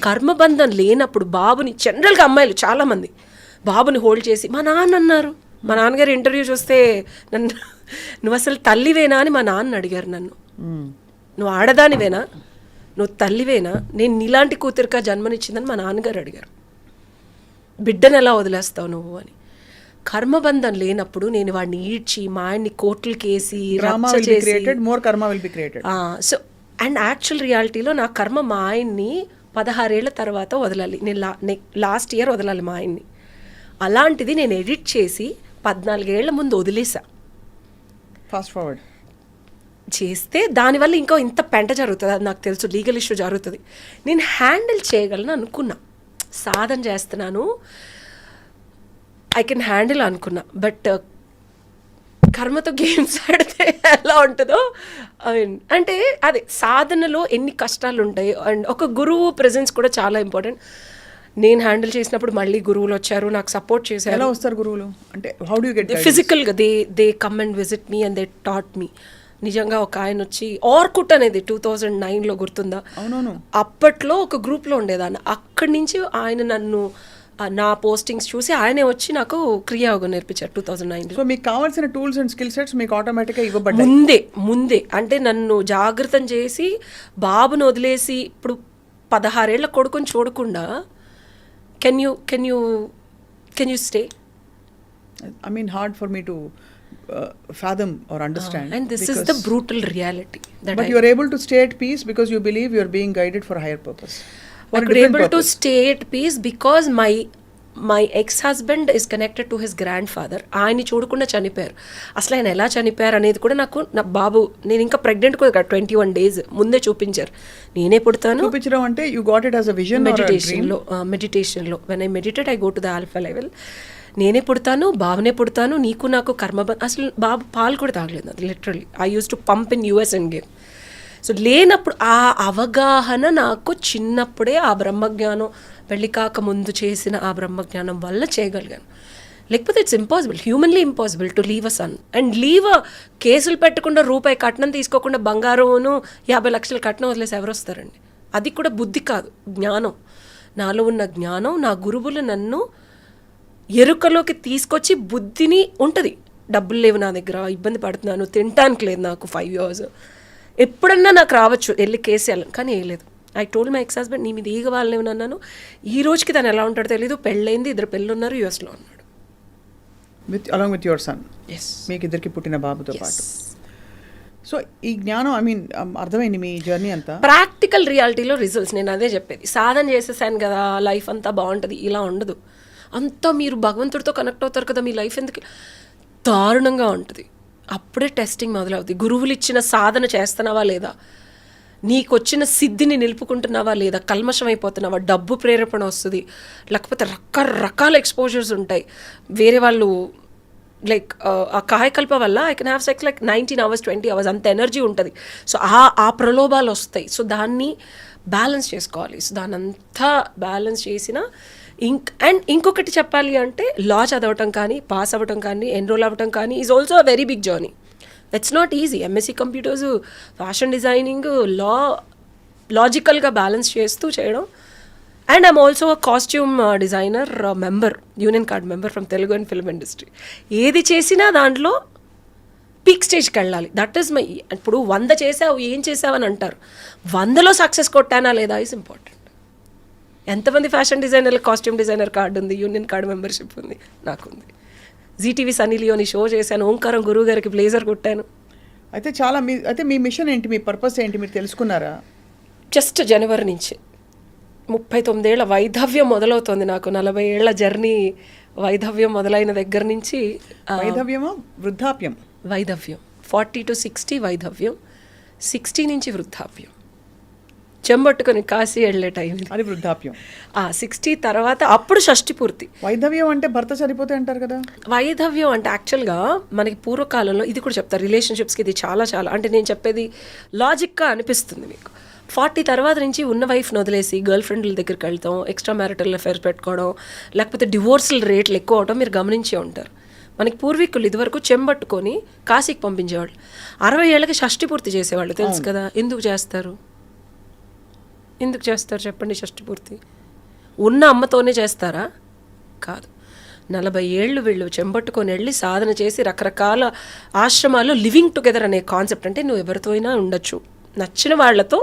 కర్మబంధం లేనప్పుడు బాబుని, జనరల్గా అమ్మాయిలు చాలామంది బాబుని హోల్డ్ చేసి, మా నాన్న అన్నారు, మా నాన్నగారు ఇంటర్వ్యూ చూస్తే నువ్వు అసలు తల్లివేనా అని మా నాన్న అడిగారు నన్ను. నువ్వు ఆడదానివేనా, నువ్వు తల్లివేనా, నేను నీలాంటి కూతురికా జన్మనిచ్చిందని మా నాన్నగారు అడిగారు. బిడ్డను ఎలా వదిలేస్తావు నువ్వు అని. కర్మబంధం లేనప్పుడు నేను వాడిని ఈడ్చి మా ఆయన్ని కోర్టులకి వేసి సో అండ్ యాక్చువల్ రియాలిటీలో నా కర్మ మా ఆయన్ని 16 ఏళ్ల తర్వాత వదలాలి. నేను లాస్ట్ ఇయర్ వదలాలి మా ఆయన్ని. అలాంటిది నేను ఎడిట్ చేసి 14 ఏళ్ల ముందు వదిలేసా. ఫాస్ట్ ఫార్వర్డ్ చేస్తే దానివల్ల ఇంకో ఇంత పెంట జరుగుతుంది, అది నాకు తెలుసు, లీగల్ ఇష్యూ జరుగుతుంది. నేను హ్యాండిల్ చేయగలను అనుకున్నా, సాధన చేస్తున్నాను, ఐ కెన్ హ్యాండిల్ అనుకున్నా. బట్ కర్మతో గేమ్స్ ఆడితే ఎలా ఉంటుందో, ఐ మీన్ అంటే అదే సాధనలో ఎన్ని కష్టాలు ఉంటాయి. అండ్ ఒక గురువు ప్రెజెన్స్ కూడా చాలా ఇంపార్టెంట్. నేను హ్యాండిల్ చేసినప్పుడు మళ్ళీ గురువులు వచ్చారు, నాకు సపోర్ట్ చేశారు. ఎలా వస్తారు గురువులు అంటే? హౌ డు యు గెట్ ఫిజికల్గా they come and visit me and they taught me. నిజంగా ఒక ఆయన వచ్చి ఆర్కుట్ అనేది 2009లో గుర్తుందా? అవునవును. అప్పట్లో ఒక గ్రూప్లో ఉండేదాన్ని. అక్కడి నుంచి ఆయన నన్ను నా పోస్టింగ్స్ చూసి ఆయనే వచ్చి నాకు క్రియాయోగం నేర్పించారు 2009లో. సో మీకు కావాల్సిన టూల్స్ అండ్ స్కిల్ సెట్స్ మీకు ఆటోమేటిక్గా ఇవ్వబడ్డాయి ముందే అంటే నన్ను జాగ్రత్తం చేసి బాబును వదిలేసి ఇప్పుడు 16 ఏళ్ల కొడుకుని చూడకుండా can you stay? I mean, hard for me to fathom or understand. And this is the brutal reality. But you are able to stay at peace because you believe you are being guided for a higher purpose. I could able to stay at peace because my ex-husband is connected to his grandfather. ఆయన్ని చూడకుండా చనిపోయారు. అసలు ఆయన ఎలా చనిపోయారు అనేది కూడా నాకు నా బాబు, నేను ఇంకా ప్రెగ్నెంట్ కూడా 21 days ముందే చూపించారు. నేనే పుడతాను చూపించడం అంటే you got it as a vision or a dream? మెడిటేషన్లో when I meditate I go to the alpha level. నేనే పుడతాను, బాబునే పుడతాను, నీకు నాకు అసలు బాబు పాలు కూడా తాగలేదు అది literally. I use to pump in US and game. So లేనప్పుడు ఆ అవగాహన నాకు చిన్నప్పుడే ఆ బ్రహ్మజ్ఞానం పెళ్లి కాక ముందు చేసిన ఆ బ్రహ్మజ్ఞానం వల్ల చేయగలిగాను. లేకపోతే it's impossible, humanly impossible to leave a son and leave కేసులు పెట్టకుండా రూపాయి కట్నం తీసుకోకుండా బంగారమును 50 లక్షల కట్నం వదిలేసి ఎవరు వస్తారండి? అది కూడా బుద్ధి కాదు, జ్ఞానం. నాలో ఉన్న జ్ఞానం నా గురువులు నన్ను ఎరుకలోకి తీసుకొచ్చి బుద్ధిని ఉంటుంది. డబ్బులు లేవు నా దగ్గర, ఇబ్బంది పడుతున్నాను, తినటానికి లేదు నాకు 5 years, ఎప్పుడన్నా నాకు రావచ్చు వెళ్ళి కేసేయాలని, కానీ వేయలేదు. I told my ex husband నీ మీద ఈగ వాళ్ళేమని అన్నాను. ఈ రోజుకి తను ఎలా ఉంటాడో తెలీదు. పెళ్ళైంది, 2 పిల్లలు ఉన్నారు, యూఎస్లో ఉన్నాడు. along with your son. Yes. మీకు ఇద్దరికి పుట్టిన బాబుతో పాటు. సో ఈ జ్ఞానం ఐ మీన్ అర్థమైంది మీ జర్నీ అంతా. ప్రాక్టికల్ రియాలిటీలో రిజల్ట్స్ నేను అదే చెప్పేది. సాధన చేసేసాను కదా లైఫ్ అంతా బాగుంటుంది, ఇలా ఉండదు. అంతా మీరు భగవంతుడితో కనెక్ట్ అవుతారు కదా, మీ లైఫ్ ఎందుకు దారుణంగా ఉంటుంది. అప్పుడే టెస్టింగ్ మొదలవుతుంది. గురువులు ఇచ్చిన సాధన చేస్తున్నావా లేదా, నీకు వచ్చిన సిద్ధిని నిలుపుకుంటున్నావా లేదా, కల్మషం అయిపోతున్నావా, డబ్బు ప్రేరేపణ వస్తుంది, లేకపోతే రకరకాల ఎక్స్పోజర్స్ ఉంటాయి. వేరే వాళ్ళు లైక్ ఆ కాయకల్ప వల్ల I can have sex like 19 hours 20 hours అంత ఎనర్జీ ఉంటుంది. సో ఆ ప్రలోభాలు వస్తాయి. సో దాన్ని బ్యాలెన్స్ చేసుకోవాలి. సో దాన్ని అంతా బ్యాలెన్స్ చేసిన అండ్ ఇంకొకటి చెప్పాలి అంటే లా చదవటం కానీ, పాస్ అవ్వటం కానీ, ఎన్రోల్ అవ్వటం కానీ is also a very big journey. It's not easy. MSc computers, fashion designing, లాజికల్గా బ్యాలెన్స్ చేస్తూ చేయడం. And I'm also a costume designer member, union card member from Telugu and film industry. ఏది చేసినా దాంట్లో పీక్ స్టేజ్కి వెళ్ళాలి. That is my. ఇప్పుడు 100 చేసావు, ఏం చేసావు అని అంటారు. 100లో సక్సెస్ కొట్టానా లేదా ఈజ్ ఇంపార్టెంట్. ఎంతమంది ఫ్యాషన్ డిజైనర్లు కాస్ట్యూమ్ డిజైనర్ కార్డు ఉంది, యూనియన్ కార్డు మెంబర్షిప్ ఉంది, నాకుంది. జీటీవీ సన్నీ లియోని షో చేశాను, ఓంకారం గురువు గారికి బ్లేజర్ కుట్టాను. అయితే చాలా మీ మిషన్ ఏంటి, మీ పర్పస్ ఏంటి మీరు తెలుసుకున్నారా? జస్ట్ జనవరి నుంచి 39 ఏళ్ల వైధవ్యం మొదలవుతుంది నాకు. 40 ఏళ్ల జర్నీ వైధవ్యం మొదలైన దగ్గర నుంచి. వైధవ్యమా వృద్ధాప్యం? వైధవ్యం 40 to 60 వైధవ్యం, 60 నుంచి వృద్ధాప్యం. చెంబట్టుకొని కాశీ వెళ్ళే టైం అది వృద్ధాప్యం. 60 తర్వాత అప్పుడు షష్ఠి పూర్తి. వైధవ్యం అంటే భర్త చనిపోతే అంటారు కదా. వైధవ్యం అంటే యాక్చువల్గా మనకి పూర్వకాలంలో ఇది కూడా చెప్తారు. రిలేషన్షిప్స్కి ఇది చాలా అంటే నేను చెప్పేది లాజిక్గా అనిపిస్తుంది మీకు. 40 తర్వాత నుంచి ఉన్న వైఫ్ని వదిలేసి గర్ల్ ఫ్రెండ్ల దగ్గరికి వెళ్తాం, ఎక్స్ట్రా మ్యారిటల్ అఫైర్స్ పెట్టుకోవడం, లేకపోతే డివోర్సుల రేట్లు ఎక్కువ అవడం మీరు గమనించే ఉంటారు. మనకి పూర్వీకులు ఇదివరకు చెంబట్టుకొని కాశీకి పంపించేవాళ్ళు. 60 ఏళ్ళకి షష్ఠి పూర్తి చేసేవాళ్ళు, తెలుసు కదా. ఎందుకు చేస్తారు చెప్పండి? షష్ఠి పూర్తి ఉన్న అమ్మతోనే చేస్తారా? కాదు. 40 ఏళ్ళు వీళ్ళు చెంబట్టుకొని వెళ్ళి సాధన చేసి రకరకాల ఆశ్రమాల్లో లివింగ్ టుగెదర్ అనే కాన్సెప్ట్. అంటే నువ్వు ఎవరితో అయినా ఉండొచ్చు, నచ్చిన వాళ్ళతో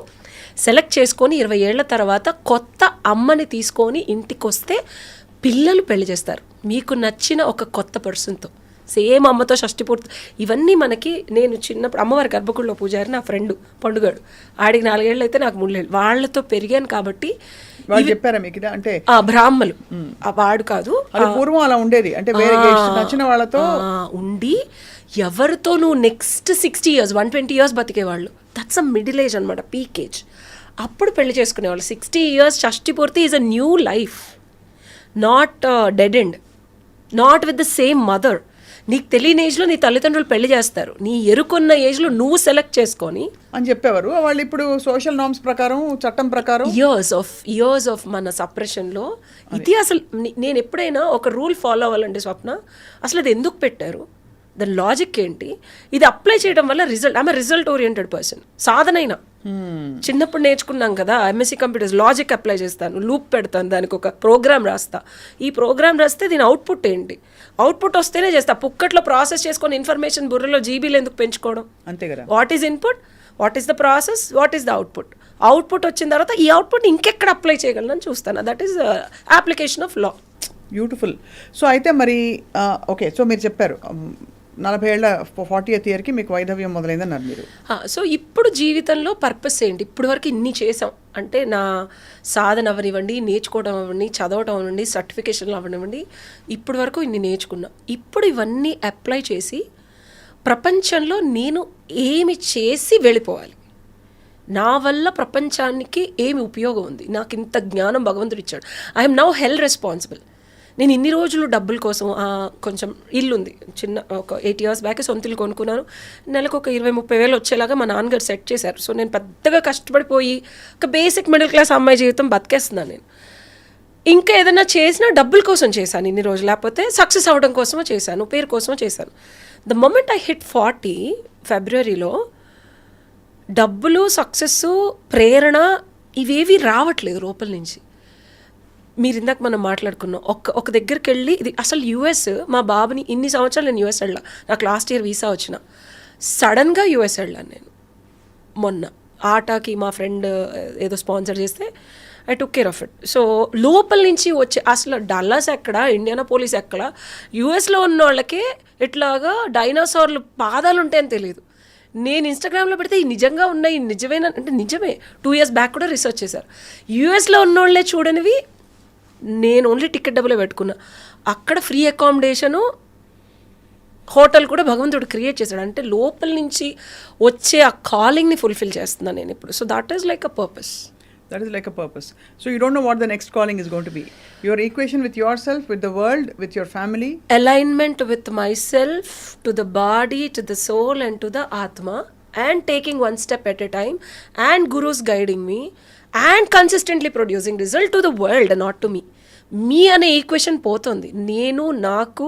సెలెక్ట్ చేసుకొని 20 ఏళ్ల తర్వాత కొత్త అమ్మని తీసుకొని ఇంటికి వస్తే పిల్లలు పెళ్లి చేస్తారు మీకు నచ్చిన ఒక కొత్త పర్సన్తో. సేమ్ అమ్మతో షష్ఠి పూర్తి. ఇవన్నీ మనకి, నేను చిన్నప్పుడు అమ్మవారి గర్భగుడిలో పూజారి నా ఫ్రెండ్ పండుగాడు, ఆడికి 4 ఏళ్ళు అయితే నాకు 3 ఏళ్ళు, వాళ్ళతో పెరిగాను కాబట్టి. చెప్పారా మీకు అంటే బ్రాహ్మలు వాడు కాదు, పూర్వం అలా ఉండేది. అంటే నచ్చిన వాళ్ళతో ఉండి ఎవరితో నువ్వు నెక్స్ట్ 60 years 120 years బతికేవాళ్ళు. దట్స్ అ మిడిల్ ఏజ్ అనమాట, పీక్ ఏజ్. అప్పుడు పెళ్లి చేసుకునేవాళ్ళు. 60 years Shashti Purti is a new life, not dead end, not with the same mother. నీకు తెలియని ఏజ్లో నీ తల్లిదండ్రులు పెళ్లి చేస్తారు, నీ ఎరుకున్న ఏజ్లో నువ్వు సెలెక్ట్ చేసుకొని అని చెప్పేవారు వాళ్ళు. ఇప్పుడు సోషల్ నార్మ్స్ ప్రకారం, చట్టం ప్రకారం ఇయర్స్ ఆఫ్ మన సప్రెషన్లో ఇది. అసలు నేను ఎప్పుడైనా ఒక రూల్ ఫాలో అవ్వాలండి స్వప్న, అసలు అది ఎందుకు పెట్టారు? దాని లాజిక్ ఏంటి, ఇది అప్లై చేయడం వల్ల రిజల్ట్, ఆమె రిజల్ట్ ఓరియంటెడ్ పర్సన్. సాధనైనా చిన్నప్పుడు నేర్చుకున్నాం కదా, ఎంఎస్సీ కంప్యూటర్స్ లాజిక్ అప్లై చేస్తాను, లూప్ పెడతాను, దానికి ఒక ప్రోగ్రామ్ రాస్తా, ఈ ప్రోగ్రామ్ రాస్తే దీని అవుట్పుట్ ఏంటి, అవుట్పుట్ వస్తేనే చేస్తా. పుక్కట్లో ప్రాసెస్ చేసుకొని ఇన్ఫర్మేషన్ బుర్రలో జీబీలు ఎందుకు పెంచుకోవడం? అంతే కదా. What is input, what is the process, what is the output. Output వచ్చిన తర్వాత ఈ అవుట్పుట్ ఇంకెక్కడ అప్లై చేయగలను చూస్తాను. That is application of law. Beautiful. So అయితే మరి ఓకే, సో మీరు చెప్పారు 40 ఏళ్ళ 40th ఇయర్కి మీకు వైధవ్యం మొదలైందన్నారు మీరు. సో ఇప్పుడు జీవితంలో పర్పస్ ఏంటి? ఇప్పుడు వరకు ఇన్ని చేసాం అంటే, నా సాధన అవనివ్వండి, నేర్చుకోవడం అవ్వండి, చదవటం అవ్వండి, సర్టిఫికేషన్లు అవనివ్వండి, ఇప్పటి వరకు ఇన్ని నేర్చుకున్నా. ఇప్పుడు ఇవన్నీ అప్లై చేసి ప్రపంచంలో నేను ఏమి చేసి వెళ్ళిపోవాలి, నా వల్ల ప్రపంచానికి ఏమి ఉపయోగం ఉంది, నాకు ఇంత జ్ఞానం భగవంతుడు ఇచ్చాడు, ఐఎమ్ నౌ హెల్డ్ రెస్పాన్సిబుల్. నేను ఇన్ని రోజులు డబ్బుల కోసం కొంచెం ఇల్లు ఉంది, చిన్న ఒక 8 years బ్యాక్ సొంత ఇల్లు కొనుక్కున్నాను. నెలకు ఒక 20-30 వేలు వచ్చేలాగా మా నాన్నగారు సెట్ చేశారు. సో నేను పెద్దగా కష్టపడిపోయి ఒక బేసిక్ మిడిల్ క్లాస్ అమ్మాయి జీవితం బతికేస్తున్నాను నేను. ఇంకా ఏదైనా చేసినా డబ్బుల కోసం చేశాను ఇన్ని రోజులు, లేకపోతే సక్సెస్ అవ్వడం కోసమో చేశాను, పేరు కోసమో చేశాను. ద మొమెంట్ ఐ హిట్ 40 ఫిబ్రవరిలో డబ్బులు, సక్సెస్, ప్రేరణ ఇవేవి రావట్లేదు లోపల నుంచి. మీరు ఇందాక మనం మాట్లాడుకున్నాం, ఒక దగ్గరికి వెళ్ళి, ఇది అసలు యూఎస్, మా బాబుని ఇన్ని సంవత్సరాలు నేను యూఎస్ వెళ్ళా, నాకు లాస్ట్ ఇయర్ వీసా వచ్చిన, సడన్గా యూఎస్ వెళ్ళాను నేను మొన్న. ఆటాకి మా ఫ్రెండ్ ఏదో స్పాన్సర్ చేస్తే I took care of it. So లోపల నుంచి వచ్చే అసలు డల్లాస్ ఎక్కడ, ఇండియానాపోలిస్ ఎక్కడ, యూఎస్లో ఉన్న వాళ్ళకే ఇట్లాగా డైనోసార్లు పాదాలు ఉంటాయని తెలియదు. నేను ఇన్స్టాగ్రామ్లో పెడితే ఈ నిజంగా ఉన్నాయి, నిజమేనా అంటే నిజమే. 2 years బ్యాక్ కూడా రీసెర్చ్ చేశారు. యూఎస్లో ఉన్నోళ్ళే చూడనివి నేను ఓన్లీ టికెట్ డబ్బులే పెట్టుకున్నా. అక్కడ ఫ్రీ అకామిడేషను, హోటల్ కూడా భగవంతుడు క్రియేట్ చేశాడు. అంటే లోపల నుంచి వచ్చే ఆ కాలింగ్ని ఫుల్ఫిల్ చేస్తున్నాను నేను ఇప్పుడు. So that is like a purpose. That is like a purpose. So you don't know what the next calling is going to be. Your equation with yourself, with the world, with your family. Alignment with myself, to the body, to the soul and to the atma, and taking one step at a time, and gurus guiding me, and consistently producing result to the world and not to me. మీ అనే ఈక్వేషన్ పోతుంది, నేను నాకు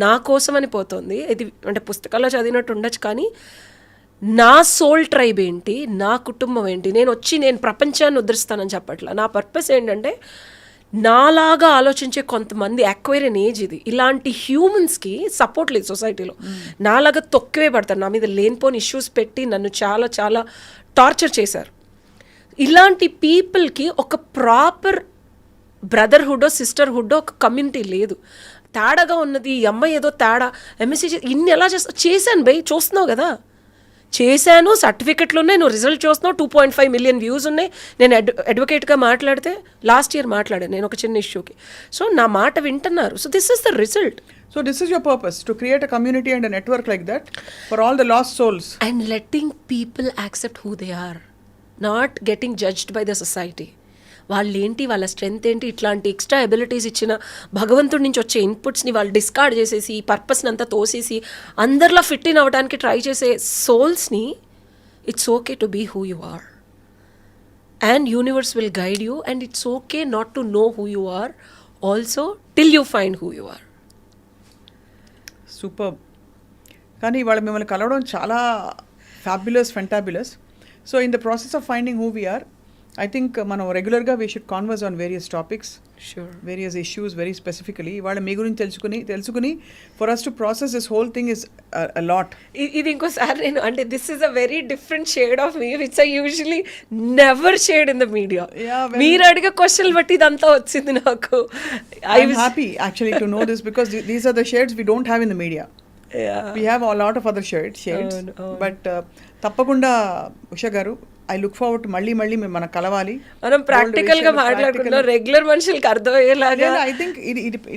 నా కోసం అని పోతుంది. ఇది అంటే పుస్తకాల్లో చదివినట్టు ఉండొచ్చు, కానీ నా సోల్ ట్రైబ్ ఏంటి, నా కుటుంబం ఏంటి, నేను ప్రపంచాన్ని ఉద్ధరిస్తానని చెప్పట్లా. నా పర్పస్ ఏంటంటే, నాలాగా ఆలోచించే కొంతమంది అక్వైరియన్ ఏజ్ ఇది, ఇలాంటి హ్యూమన్స్కి సపోర్ట్ లేదు సొసైటీలో. నాలాగా తొక్కివే పడతారు, నా మీద లేనిపోని ఇష్యూస్ పెట్టి నన్ను చాలా చాలా టార్చర్ చేశారు. ఇలాంటి పీపుల్కి ఒక ప్రాపర్ బ్రదర్హుడ్, సిస్టర్హుడ్, ఒక కమ్యూనిటీ లేదు. తేడాగా ఉన్నది, ఈ అమ్మాయి ఏదో తేడా, ఎంఎస్సీ ఇన్ని ఎలా చేశాను బై, చూస్తున్నావు కదా, చేశాను, సర్టిఫికెట్లు ఉన్నాయి, నువ్వు రిజల్ట్ చూస్తున్నావు, 2.5 million వ్యూస్ ఉన్నాయి. నేను అడ్వకేట్గా మాట్లాడితే లాస్ట్ ఇయర్ మాట్లాడాను నేను ఒక చిన్న ఇష్యూకి. సో నా మాట వింటున్నారు. So this is the result. So this is your purpose, to create a community and a network like that for all the lost souls. And letting people accept who they are, not getting judged by the society. వాళ్ళు ఏంటి, వాళ్ళ స్ట్రెంగ్త్ ఏంటి, ఇట్లాంటి ఎక్స్ట్రా ఎబిలిటీస్ ఇచ్చిన భగవంతుడి నుంచి వచ్చే ఇన్పుట్స్ని వాళ్ళు డిస్కార్డ్ చేసేసి, ఈ పర్పస్ని అంతా తోసేసి అందరిలో ఫిట్ ఇన్ అవ్వడానికి ట్రై చేసే సోల్స్ని, it's okay to be who you are, and universe will guide you, and it's okay not to know who you are also till you find who you are. Super. కానీ ఇవాళ మిమ్మల్ని కలవడం చాలా fabulous, fantabulous. So in the process of finding who we are, I think మనం రెగ్యులర్గా we should converse on various topics, various issues, very specifically. ఇవాళ మీ గురించి తెలుసుకుని for us to process this whole thing is a lot. ఇది ఇంకోసారి నేను అంటే, this is a very different shade of me which I usually never shade in the media. మీరు అడిగే క్వశ్చన్ బట్టి ఇదంతా వచ్చింది నాకు. I am happy actually to know this, because these are the shades we don't have in the media. We have a lot of other shades, but తప్పకుండా ఉషా గారు, ఐ లుక్ ఫార్వర్డ్ మళ్ళీ మనం కలవాలి, మనం ప్రాక్టికల్ గా మాట్లాడుకుందాం, రెగ్యులర్ మనుషులకి అర్థమయ్యేలాగా. I think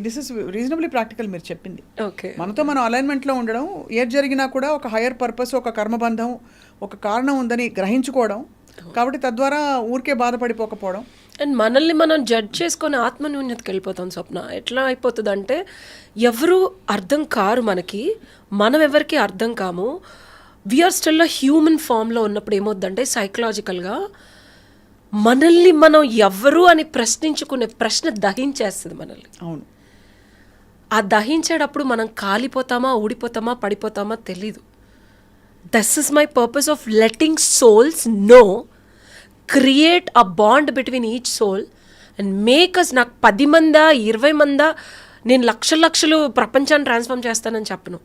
this is reasonably practical మీరు చెప్పింది. ఓకే, మనతో మనం అలైన్మెంట్ లో ఉండడం, ఏది జరిగినా కూడా ఒక హైయర్ పర్పస్, ఒక కర్మబంధం, ఒక కారణం ఉందని గ్రహించుకోవడం, కాబట్టి తద్వారా ఊరికే బాధపడిపోకపోవడం. అండ్ మనల్ని మనం జడ్జ్ చేసుకొని ఆత్మన్యూన్యతకి వెళ్ళిపోతాం. స్వప్న ఎట్లా అయిపోతుంది అంటే, ఎవరు అర్థం కారు మనకి, మనం ఎవరికి అర్థం కాము. వీఆర్ స్టిల్ హ్యూమన్ ఫామ్లో ఉన్నప్పుడు ఏమవుద్దంటే, సైకలాజికల్గా మనల్ని మనం ఎవరు అని ప్రశ్నించుకునే ప్రశ్న దహించేస్తుంది మనల్ని. అవును, ఆ దహించేటప్పుడు మనం కాలిపోతామా, ఊడిపోతామా, పడిపోతామా తెలీదు. This is my purpose of letting souls know, create a bond between each soul and make us. నాకు 10 మందా 20 మందా, నేను లక్షలు ప్రపంచాన్ని ట్రాన్స్ఫార్మ్ చేస్తానని చెప్పను.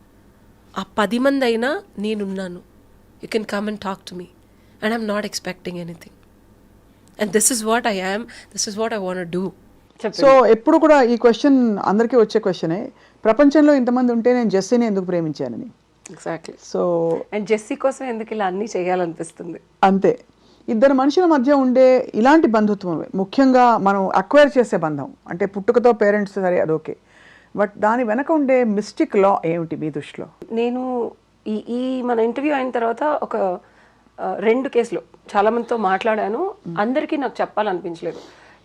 ఆ 10 మంది అయినా నేనున్నాను. You can come and talk to me and I'm not expecting anything. And this is what I am, this is what I want do. So ఎప్పుడు కూడా ఈ క్వశ్చన్ అందరికీ వచ్చే క్వశ్చనే, ప్రపంచంలో ఇంతమంది ఉంటే నేను జెస్సీని ఎందుకు ప్రేమించానని. ఎగ్జాక్ట్లీ. సో అండ్ జెస్సీ కోసం ఎందుకు ఇలా అన్నీ చేయాలనిపిస్తుంది. అంతే. ఇద్దరు మనుషుల మధ్య ఉండే ఇలాంటి బంధుత్వం, ముఖ్యంగా మనం అక్వైర్ చేసే బంధం అంటే పుట్టుకతో పేరెంట్స్ సరే అదొకే, బట్ దాని వెనక ఉండే మిస్టిక్ లా ఏమిటి మీ దృష్టిలో? నేను ఈ మన ఇంటర్వ్యూ అయిన తర్వాత ఒక 2 కేసులు చాలామందితో మాట్లాడాను. అందరికీ నాకు చెప్పాలనిపించలేదు.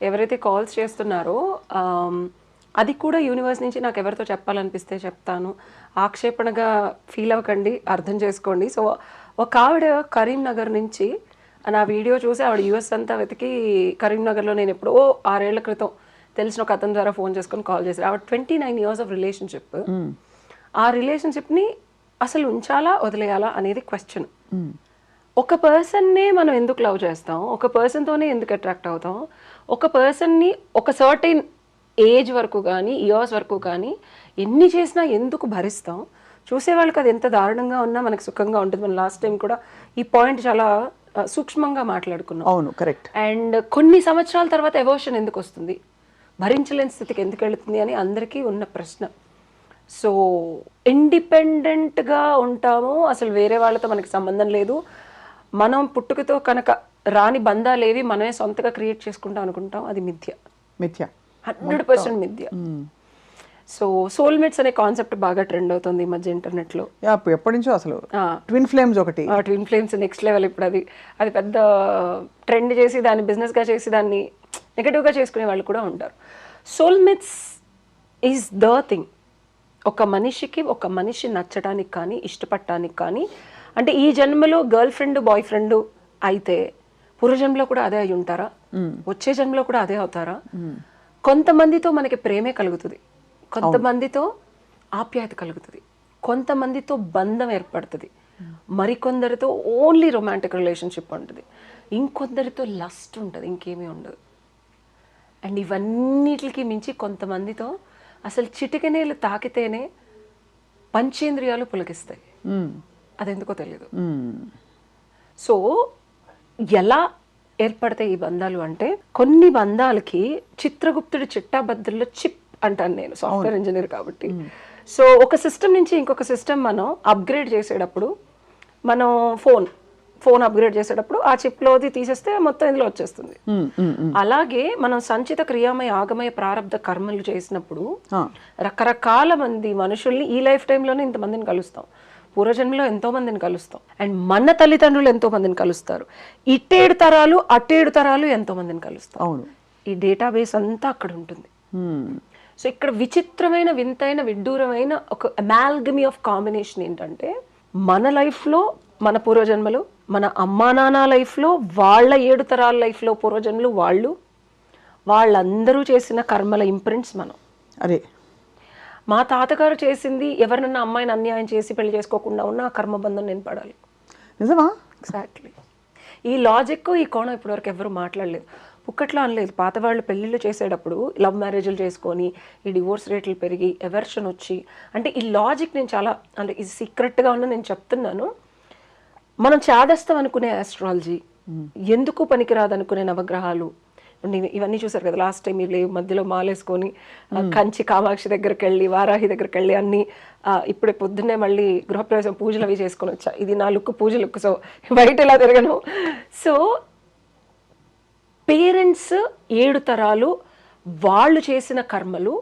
ఎవరైతే కాల్స్ చేస్తున్నారో అది కూడా యూనివర్స్ నుంచి నాకు ఎవరితో చెప్పాలనిపిస్తే చెప్తాను. ఆక్షేపణగా ఫీల్ అవ్వకండి, అర్థం చేసుకోండి. సో ఒక ఆవిడ కరీంనగర్ నుంచి నా వీడియో చూసి ఆవిడ యూఎస్ అంతా వెతికి కరీంనగర్లో నేను ఎప్పుడో 6 ఏళ్ల క్రితం తెలిసిన ఒక అతని ద్వారా ఫోన్ చేసుకొని కాల్ చేశారు. ఆవిడ 29 years ఆఫ్ రిలేషన్షిప్. ఆ రిలేషన్షిప్ని అసలు ఉంచాలా వదిలేయాలా అనేది క్వశ్చన్. ఒక పర్సన్నే మనం ఎందుకు లవ్ చేస్తాం, ఒక పర్సన్తోనే ఎందుకు అట్రాక్ట్ అవుతాం, ఒక పర్సన్ని ఒక సర్టైన్ ఏజ్ వరకు కానీ ఇయర్స్ వరకు కానీ ఎన్ని చేసినా ఎందుకు భరిస్తాం? చూసేవాళ్ళకి అది ఎంత దారుణంగా ఉన్నా మనకు సుఖంగా ఉంటుంది. మనం లాస్ట్ టైం కూడా ఈ పాయింట్ చాలా సూక్ష్మంగా మాట్లాడుకున్నాం. అవును, కరెక్ట్. అండ్ కొన్ని సంవత్సరాల తర్వాత ఎమోషన్ ఎందుకు వస్తుంది, భరించలేని స్థితికి ఎందుకు వెళుతుంది అని అందరికీ ఉన్న ప్రశ్న. సో ఇండిపెండెంట్గా ఉంటాము, అసలు వేరే వాళ్ళతో మనకి సంబంధం లేదు, మనం పుట్టుకతో కనుక రాని బంధాలేవి మనమే సొంతగా క్రియేట్ చేసుకుంటాం అనుకుంటాం, అది మిథ్య. 100% మిథ్య. సో సోల్మేట్స్ అనే కాన్సెప్ట్ బాగా ట్రెండ్ అవుతుంది ఈ మధ్య ఇంటర్నెట్లో. ఎప్పటి నుంచో అసలు ట్విన్ ఫ్లేమ్స్ ఒకటి, ట్విన్ ఫ్లేమ్స్ నెక్స్ట్ లెవెల్. ఇప్పుడు అది పెద్ద ట్రెండ్ చేసి దాన్ని బిజినెస్గా చేసి దాన్ని నెగటివ్గా చేసుకునే వాళ్ళు కూడా ఉంటారు. Soulmates is the thing. ఒక మనిషికి ఒక మనిషి నచ్చడానికి కానీ ఇష్టపడటానికి కానీ, అంటే ఈ జన్మలో గర్ల్ ఫ్రెండ్ బాయ్ ఫ్రెండ్ అయితే పూర్వజన్మలో కూడా అదే అయి ఉంటారా, వచ్చే జన్మలో కూడా అదే అవుతారా? కొంతమందితో మనకి ప్రేమే కలుగుతుంది, కొంతమందితో ఆప్యాయత కలుగుతుంది, కొంతమందితో బంధం ఏర్పడుతుంది, మరికొందరితో ఓన్లీ రొమాంటిక్ రిలేషన్షిప్ ఉంటుంది, ఇంకొందరితో లస్ట్ ఉంటుంది, ఇంకేమీ ఉండదు. అండ్ ఇవన్నిటికి మించి కొంతమందితో అసలు చిటికెనేలు తాకితేనే పంచేంద్రియాలు పులకిస్తాయి. అదెందుకో తెలియదు. సో ఎలా ఏర్పడతాయి ఈ బంధాలు అంటే, కొన్ని బంధాలకి చిత్రగుప్తుడి చిట్టాబద్దుల్లో చిప్ అంటాను నేను, సాఫ్ట్వేర్ ఇంజనీర్ కాబట్టి. సో ఒక సిస్టమ్ నుంచి ఇంకొక సిస్టమ్ మనం అప్గ్రేడ్ చేసేటప్పుడు, మనం ఫోన్ అప్గ్రేడ్ చేసేటప్పుడు ఆ చిప్లోది తీసేస్తే మొత్తం ఇందులో వచ్చేస్తుంది. అలాగే మనం సంచిత క్రియామయ ఆగమయ ప్రారంధ కర్మలు చేసినప్పుడు రకరకాల మంది మనుషుల్ని ఈ లైఫ్ టైంలోనే ఇంతమందిని కలుస్తాం, పూర్వజన్మలో ఎంతో మందిని కలుస్తాం, అండ్ మన తల్లిదండ్రులు ఎంతో మందిని కలుస్తారు, ఇటేడు తరాలు అటేడు తరాలు ఎంతో మందిని కలుస్తాం. అవును, ఈ డేటాబేస్ అంతా అక్కడ ఉంటుంది. సో ఇక్కడ విచిత్రమైన వింతైన విడ్డూరమైన ఒక అమాల్గమీ ఆఫ్ కాంబినేషన్ ఏంటంటే, మన లైఫ్లో మన పూర్వజన్మలు, మన అమ్మా నాన్న లైఫ్లో వాళ్ళ 7 తరాల లైఫ్లో పూర్వజన్మలు, వాళ్ళందరూ చేసిన కర్మల ఇంప్రింట్స్ మనం. అదే మా తాతగారు చేసింది, ఎవరినన్నా అమ్మాయిని అన్యాయం చేసి పెళ్లి చేసుకోకుండా ఉన్న ఆ కర్మబంధం నేను పడాలి. నిజమా? ఎగ్జాక్ట్లీ. ఈ లాజిక్, ఈ కోణం ఇప్పటివరకు ఎవరు మాట్లాడలేదు, పుక్కట్లో అనలేదు. పాత వాళ్ళు పెళ్ళిళ్ళు చేసేటప్పుడు లవ్ మ్యారేజ్లు చేసుకొని ఈ డివోర్స్ రేట్లు పెరిగి ఎవర్షన్ వచ్చి, అంటే ఈ లాజిక్ నేను చాలా, అంటే ఇది సీక్రెట్గా ఉన్న నేను చెప్తున్నాను. మనం చాదస్తం అనుకునే ఆస్ట్రాలజీ, ఎందుకు పనికిరాదనుకునే నవగ్రహాలు, ఇవన్నీ చూసారు కదా లాస్ట్ టైం. మీరు మధ్యలో మాలేసుకొని కంచి కామాక్షి దగ్గరికి వెళ్ళి, వారాహి దగ్గరికి వెళ్ళి అన్ని, ఇప్పుడే పొద్దున్నే మళ్ళీ గృహప్రవేశం పూజలు అవి చేసుకొని వచ్చా. ఇది నా లుక్, పూజ లుక్. సో బయట ఇలా తిరగను. సో పేరెంట్స్ 7 తరాలు వాళ్ళు చేసిన కర్మలు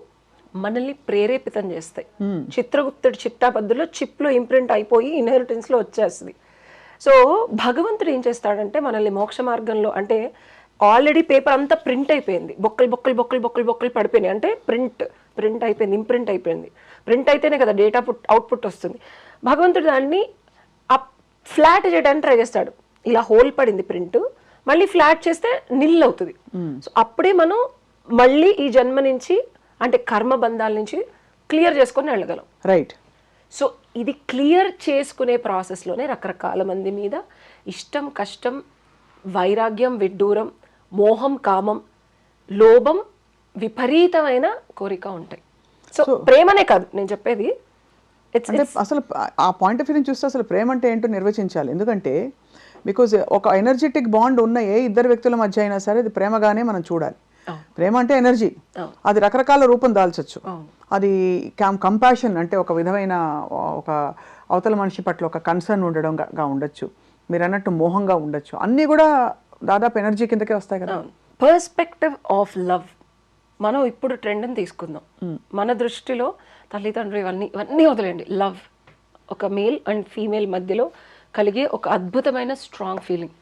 మనల్ని ప్రేరేపితం చేస్తాయి. చిత్రగుప్తుడి చిట్టాబద్దులో చిప్లో ఇంప్రింట్ అయిపోయి ఇన్హెరిటెన్స్లో వచ్చేస్తుంది. సో భగవంతుడు ఏం చేస్తాడంటే, మనల్ని మోక్ష మార్గంలో, అంటే ఆల్రెడీ పేపర్ అంతా ప్రింట్ అయిపోయింది, బొక్కలు పడిపోయినాయి, అంటే ప్రింట్ అయిపోయింది, ఇంప్రింట్ అయిపోయింది. ప్రింట్ అయితేనే కదా డేటా అవుట్పుట్ వస్తుంది. భగవంతుడు దాన్ని ఫ్లాట్ చేయడానికి ట్రై చేస్తాడు. ఇలా హోల్ పడింది ప్రింట్, మళ్ళీ ఫ్లాట్ చేస్తే నిల్ అవుతుంది. సో అప్పుడే మనం మళ్ళీ ఈ జన్మ నుంచి, అంటే కర్మ బంధాల నుంచి క్లియర్ చేసుకొని వెళ్ళగలం. రైట్. సో ఇది క్లియర్ చేసుకునే ప్రాసెస్లోనే రకరకాల మంది మీద ఇష్టం, కష్టం, వైరాగ్యం, విడ్డూరం, మోహం, కామం, లోభం, విపరీతమైన కోరిక ఉంటాయి. సో ప్రేమనే కాదు నేను చెప్పేది. అంటే అసలు ఆ పాయింట్ ఆఫ్ వ్యూ నుంచి చూస్తే అసలు ప్రేమ అంటే ఏంటో నిర్వచించాలి. ఎందుకంటే బికాజ్ ఒక ఎనర్జెటిక్ బాండ్ ఉన్న ఏ ఇద్దరు వ్యక్తుల మధ్య అయినా సరే అది ప్రేమగానే మనం చూడాలి. ప్రేమ అంటే ఎనర్జీ, అది రకరకాల రూపం దాల్చొచ్చు. అది కంపాషన్ అంటే ఒక విధమైన ఒక అవతల మనిషి పట్ల ఒక కన్సర్న్ ఉండడంగా ఉండొచ్చు, మీరు అన్నట్టు మోహంగా ఉండొచ్చు, అన్నీ కూడా దాదాపు ఎనర్జీ కిందకే వస్తాయి కదా. పర్స్పెక్టివ్ ఆఫ్ లవ్ మనం ఇప్పుడు ట్రెండ్ని తీసుకుందాం. మన దృష్టిలో తల్లిదండ్రులు ఇవన్నీ వదిలేండి. లవ్ ఒక మేల్ అండ్ ఫీమేల్ మధ్యలో కలిగే ఒక అద్భుతమైన స్ట్రాంగ్ ఫీలింగ్.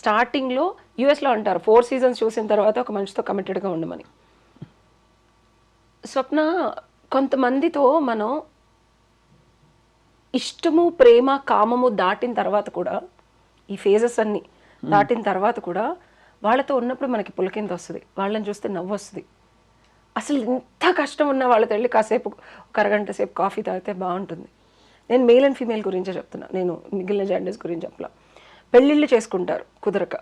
స్టార్టింగ్లో యూఎస్లో అంటారు 4 seasons చూసిన తర్వాత ఒక మనిషితో కమిటెడ్గా ఉండమని. స్వప్న, కొంతమందితో మనం ఇష్టము, ప్రేమ, కామము దాటిన తర్వాత కూడా, ఈ ఫేజెస్ అన్నీ దాటిన తర్వాత కూడా వాళ్ళతో ఉన్నప్పుడు మనకి పులకింత వస్తుంది, వాళ్ళని చూస్తే నవ్వు వస్తుంది. అసలు ఎంత కష్టం ఉన్న వాళ్ళతో వెళ్ళి కాసేపు ఒక అరగంట సేపు కాఫీ తాగితే బాగుంటుంది. నేను మేల్ అండ్ ఫీమేల్ గురించే చెప్తున్నా, నేను మిగిలిన జెండర్స్ గురించి చెప్పలా. పెళ్ళిళ్ళు చేసుకుంటారు కుదరక,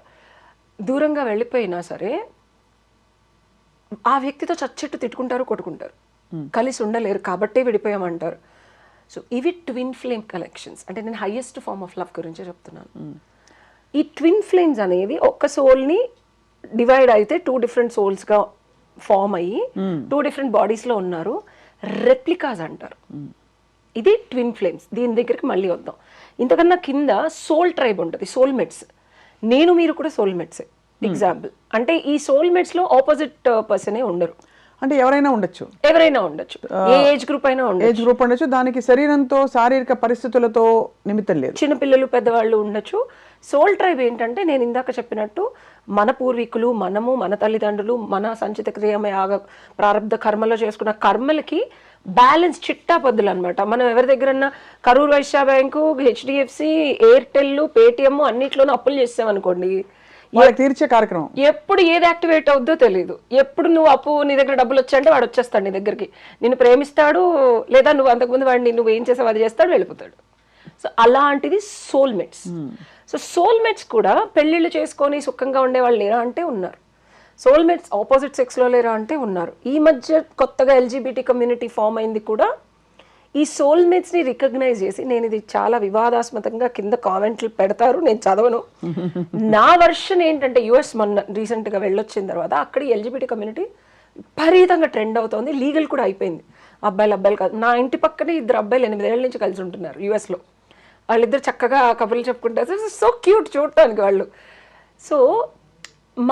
దూరంగా వెళ్ళిపోయినా సరే ఆ వ్యక్తితో చచ్చెట్టు తిట్టుకుంటారు, కొట్టుకుంటారు, కలిసి ఉండలేరు కాబట్టే విడిపోయామంటారు. సో ఇవి ట్విన్ ఫ్లేమ్ కలెక్షన్స్. అంటే నేను హైయెస్ట్ ఫార్మ్ ఆఫ్ లవ్ గురించే చెప్తున్నాను. ఈ ట్విన్ ఫ్లేమ్స్ అనేవి ఒక్క సోల్ని డివైడ్ అయితే 2 different సోల్స్గా ఫామ్ అయ్యి 2 different బాడీస్లో ఉన్నారు, రెప్లికాస్ అంటారు. ఇది ట్విన్ ఫ్లేమ్స్. దీని దగ్గరికి మళ్ళీ వద్దాం. ఇంతకన్నా కింద సోల్ ట్రైబ్ ఉంటుంది, సోల్మేట్స్. నేను మీరు కూడా సోల్మేట్సే. ఎగ్జాంపుల్ అంటే ఈ సోల్మేట్స్లో ఆపోజిట్ పర్సనే ఉండరు, అంటే ఎవరైనా ఉండొచ్చు, ఏ ఏజ్ గ్రూప్ అయినా ఉండొచ్చు. దానికి శరీరంతో, శారీరక పరిస్థితులతో నిమిత్తం లేదు. చిన్నపిల్లలు, పెద్దవాళ్ళు ఉండొచ్చు. సోల్ ట్రైబ్ ఏంటంటే నేను ఇందాక చెప్పినట్టు మన పూర్వీకులు, మనము, మన తల్లిదండ్రులు, మన సంచిత క్రియమయాగ ప్రారంభ కర్మలో చేసుకున్న కర్మలకి బ్యాలెన్స్ చిట్టా పద్దులు అనమాట. మనం ఎవరి దగ్గరన్నా Karur Vysya Bank, HDFC, Airtel, Paytm అన్నిట్లోనూ అప్పులు చేసామనుకోండి, తీర్చే కార్యక్రమం ఎప్పుడు ఏది యాక్టివేట్ అవుద్దో తెలియదు. ఎప్పుడు నువ్వు అప్పు, నీ దగ్గర డబ్బులు వచ్చాయంటే వాడు వచ్చేస్తాడు నీ దగ్గరికి, నిన్ను ప్రేమిస్తాడు, లేదా నువ్వు అంతకుముందు వాడిని నువ్వు ఏం చేసావు అది చేస్తాడు, వెళ్ళిపోతాడు. సో అలాంటిది సోల్మేట్స్. సో సోల్మేట్స్ కూడా పెళ్ళిళ్ళు చేసుకొని సుఖంగా ఉండేవాళ్ళు లేరా అంటే ఉన్నారు. సోల్మేట్స్ ఆపోజిట్ సెక్స్లో లేరా అంటే ఉన్నారు. ఈ మధ్య కొత్తగా ఎల్జీబీటీ కమ్యూనిటీ ఫామ్ అయింది కూడా ఈ సోల్మేట్స్ని రికగ్నైజ్ చేసి, నేను ఇది చాలా వివాదాస్పదంగా కింద కామెంట్లు పెడతారు, నేను చదవను. నా వర్షన్ ఏంటంటే యుఎస్ మొన్న రీసెంట్గా వెళ్ళొచ్చిన తర్వాత అక్కడ ఎల్జీబీటీ కమ్యూనిటీ విపరీతంగా ట్రెండ్ అవుతోంది, లీగల్ కూడా అయిపోయింది. అబ్బాయిలు కాదు. నా ఇంటి పక్కనే 2 అబ్బాయిలు 8 ఏళ్ళ నుంచి కలిసి ఉంటున్నారు యుఎస్లో. వాళ్ళిద్దరు చక్కగా కబుర్లు చెప్పుకుంటారు, సో క్యూట్ చూడటానికి వాళ్ళు. సో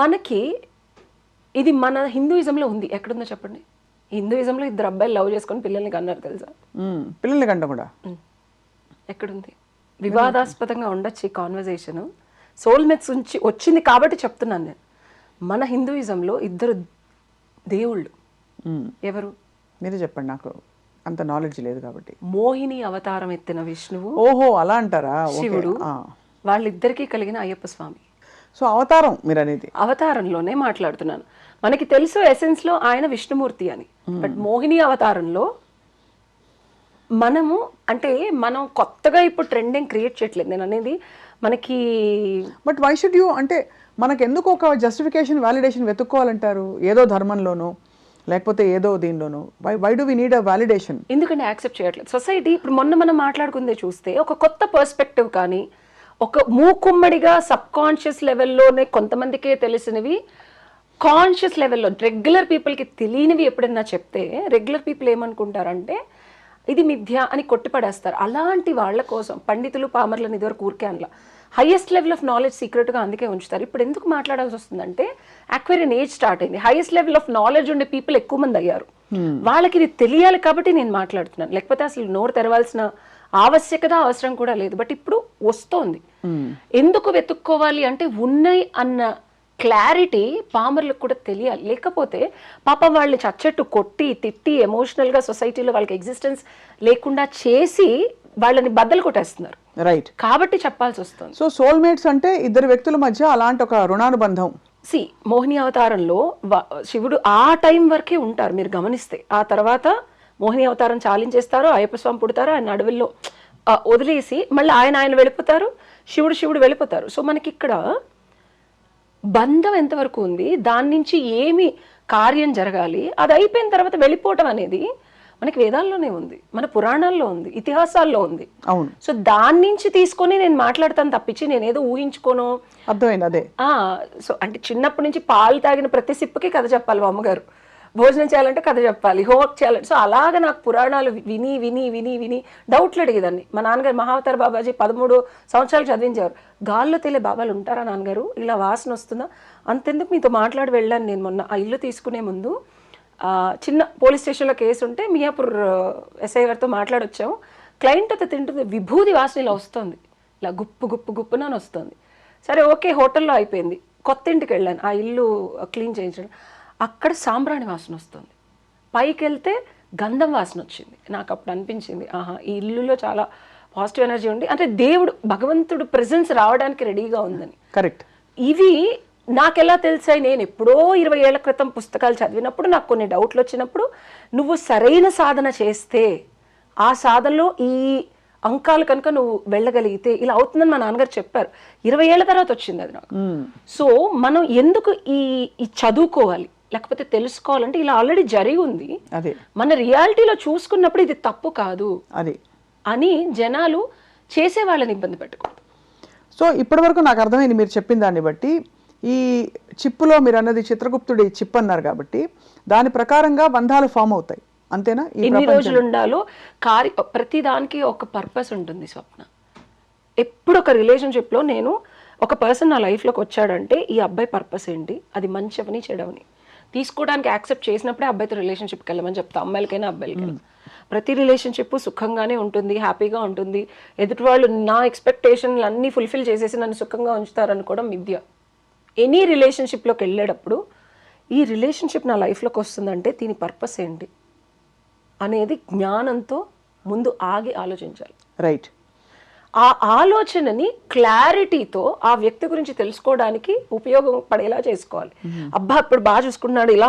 మనకి ఇది మన హిందూయిజంలో ఉంది. ఎక్కడుందో చెప్పండి. హిందూయిజంలో 2 అబ్బాయిలు లవ్ చేసుకొని పిల్లల్ని కన్నారు తెలుసా? పిల్లల్ని కంట కూడా ఎక్కడుంది? వివాదాస్పదంగా ఉండొచ్చు ఈ కాన్వర్జేషన్. సోల్మేట్స్ నుంచి వచ్చింది కాబట్టి చెప్తున్నాను నేను. మన హిందూయిజంలో 2 దేవుళ్ళు ఎవరు మీరే చెప్పండి, నాకు అంత నాలెడ్జ్ లేదు కాబట్టి. మోహిని అవతారం ఎత్తిన విష్ణువు, ఓహో అలా అంటారా, శివుడు, వాళ్ళిద్దరికీ కలిగిన అయ్యప్ప స్వామి. సో అవతారం మీరు అనేది, అవతారంలోనే మాట్లాడుతున్నాను. మనకి తెలుసు ఎసెన్స్ లో ఆయన విష్ణుమూర్తి అని, బట్ మోహిని అవతారంలో మనము అంటే మనం కొత్తగా ఇప్పుడు ట్రెండింగ్ క్రియేట్ చేయట్లేదు. నేను అనేది మనకి, బట్ వై షుడ్ యూ అంటే మనకు ఎందుకు ఒక జస్టిఫికేషన్, వ్యాలిడేషన్ వెతుక్కోవాలంటారు? ఏదో ధర్మంలోనో లేకపోతే ఏదో దీనిలోనో why do we need a validation? ఎందుకంటే యాక్సెప్ట్ చేయట్లేదు సొసైటీ. ఇప్పుడు మొన్న మనం మాట్లాడుకుందే చూస్తే ఒక కొత్త పర్స్పెక్టివ్ కానీ, ఒక మూకుమ్మడిగా సబ్ కాన్షియస్ లెవెల్లోనే కొంతమందికే తెలిసినవి కాన్షియస్ లెవెల్లో రెగ్యులర్ పీపుల్కి తెలియనివి ఎప్పుడైనా చెప్తే రెగ్యులర్ పీపుల్ ఏమనుకుంటారంటే ఇది మిథ్య అని కొట్టిపడేస్తారు. అలాంటి వాళ్ళ కోసం పండితులు, పామర్లను ఇదివరకు ఊరికే అనలా, హైయెస్ట్ లెవెల్ ఆఫ్ నాలెడ్జ్ సీక్రెట్గా అందుకే ఉంచుతారు. ఇప్పుడు ఎందుకు మాట్లాడాల్సి వస్తుందంటే అక్వేరియన్ ఏజ్ స్టార్ట్ అయింది, హైయెస్ట్ లెవెల్ ఆఫ్ నాలెడ్జ్ ఉండే పీపుల్ ఎక్కువ మంది అయ్యారు. వాళ్ళకి ఇది తెలియాలి కాబట్టి నేను మాట్లాడుతున్నాను, లేకపోతే అసలు నోరు తెరవాల్సిన ఆవశ్యకత, అవసరం కూడా లేదు. బట్ ఇప్పుడు వస్తోంది. ఎందుకు వెతుక్కోవాలి అంటే ఉన్నాయి అన్న క్లారిటీ పామర్లకు కూడా తెలియాలి. లేకపోతే పాప వాళ్ళని చచ్చట్టు కొట్టి, తిట్టి, ఎమోషనల్గా సొసైటీలో వాళ్ళకి ఎగ్జిస్టెన్స్ లేకుండా చేసి వాళ్ళని బద్దలు కొట్టేస్తున్నారు. రైట్, కాబట్టి చెప్పాల్సి వస్తుంది. సో సోల్మేట్స్ అంటే 2 వ్యక్తుల మధ్య అలాంటి ఒక రుణానుబంధం. మోహిని అవతారంలో శివుడు ఆ టైం వరకే ఉంటారు మీరు గమనిస్తే, ఆ తర్వాత మోహిని అవతారం చాలించేస్తారు, అయ్యప్ప స్వామి పుడతారు, ఆయన అడవుల్లో వదిలేసి మళ్ళీ ఆయన వెళ్ళిపోతారు, శివుడు వెళ్ళిపోతారు. సో మనకి ఇక్కడ బంధం ఎంతవరకు ఉంది, దాని నుంచి ఏమి కార్యం జరగాలి, అది అయిపోయిన తర్వాత వెళ్ళిపోవటం అనేది మనకి వేదాల్లోనే ఉంది, మన పురాణాల్లో ఉంది, ఇతిహాసాల్లో ఉంది. అవును. సో దాని నుంచి తీసుకొని నేను మాట్లాడతాను తప్పించి నేనేదో ఊహించుకోను. అర్థమైంది. అదే. సో అంటే చిన్నప్పటి నుంచి పాలు తాగిన ప్రతి సిప్పుకి కథ చెప్పాలి మా అమ్మగారు, భోజనం చేయాలంటే కథ చెప్పాలి, హోంవర్క్ చేయాలంటే. సో అలాగా నాకు పురాణాలు విని విని విని విని డౌట్లు అడిగేదాన్ని. మా నాన్నగారు మహావతార బాబాజీ 13 సంవత్సరాలు చదివించారు. గాల్లో తెలియ బాబాలు ఉంటారా నాన్నగారు, ఇలా వాసన వస్తుందా, అంతెందుకు మీతో మాట్లాడి వెళ్ళాను నేను మొన్న. ఆ ఇల్లు తీసుకునే ముందు చిన్న పోలీస్ స్టేషన్లో కేసు ఉంటే మియాపూర్ ఎస్ఐ గారితో మాట్లాడొచ్చాము. క్లయింట్ అయితే తింటుంది, విభూది వాసన ఇలా వస్తుంది, ఇలా గుప్పు గుప్పు గుప్పునని వస్తుంది. సరే ఓకే, హోటల్లో అయిపోయింది. కొత్త ఇంటికి వెళ్ళాను, ఆ ఇల్లు క్లీన్ చేయించడం. అక్కడ సాంబ్రాణి వాసన వస్తుంది. పైకి వెళ్తే గంధం వాసన వచ్చింది. నాకు అప్పుడు అనిపించింది, ఆహా ఈ ఇల్లులో చాలా పాజిటివ్ ఎనర్జీ ఉంది, అంటే దేవుడు భగవంతుడు ప్రెజెన్స్ రావడానికి రెడీగా ఉందని. కరెక్ట్. ఇవి నాకెలా తెలిసాయి, నేను ఎప్పుడో 20 ఏళ్ల క్రితం పుస్తకాలు చదివినప్పుడు నాకు కొన్ని డౌట్లు వచ్చినప్పుడు, నువ్వు సరైన సాధన చేస్తే ఆ సాధనలో ఈ అంకాలు కనుక నువ్వు వెళ్ళగలిగితే ఇలా అవుతుందని మా నాన్నగారు చెప్పారు. 20 ఏళ్ల తర్వాత వచ్చింది అది నాకు. సో మనం ఎందుకు ఈ చదువుకోవాలి, లేకపోతే తెలుసుకోవాలంటే ఇలా ఆల్రెడీ జరిగి ఉంది. అదే మన రియాలిటీలో చూసుకున్నప్పుడు ఇది తప్పు కాదు అది అని జనాలు చేసే వాళ్ళని ఇబ్బంది పెట్టకూడదు. సో ఇప్పటి వరకు నాకు అర్థమైంది మీరు చెప్పిన దాన్ని బట్టి, ఈ చిప్పులో మీరు అన్నది చిత్రగుప్తుడి చిప్ అన్నారు కాబట్టి దాని ప్రకారంగా బంధాలు ఫామ్ అవుతాయి, అంతేనా? ఎన్ని రోజులు ఉండాలో ప్రతి దానికి ఒక పర్పస్ ఉంటుంది స్వప్న. ఎప్పుడు ఒక రిలేషన్షిప్లో నేను ఒక పర్సన్ నా లైఫ్లోకి వచ్చాడంటే ఈ అబ్బాయి పర్పస్ ఏంటి, అది మంచి అవని చెడవని తీసుకోవడానికి యాక్సెప్ట్ చేసినప్పుడే అబ్బాయితో రిలేషన్షిప్కి వెళ్ళమని చెప్తా, అమ్మాయిలకైనా అబ్బాయిలకైనా. ప్రతి రిలేషన్షిప్ సుఖంగానే ఉంటుంది, హ్యాపీగా ఉంటుంది. ఎదుటి వాళ్ళు నా ఎక్స్పెక్టేషన్లు అన్నీ ఫుల్ఫిల్ చేసేసి నన్ను సుఖంగా ఉంచుతారనుకోవడం మిథ్య. ఎనీ రిలేషన్షిప్లోకి వెళ్ళేటప్పుడు ఈ రిలేషన్షిప్ నా లైఫ్లోకి వస్తుందంటే దీని పర్పస్ ఏంటి అనేది జ్ఞానంతో ముందు ఆగి ఆలోచించాలి. రైట్. ఆ ఆలోచనని క్లారిటీతో ఆ వ్యక్తి గురించి తెలుసుకోవడానికి ఉపయోగపడేలా చేసుకోవాలి. అబ్బా ఇప్పుడు బాగా చూసుకున్నాడు, ఇలా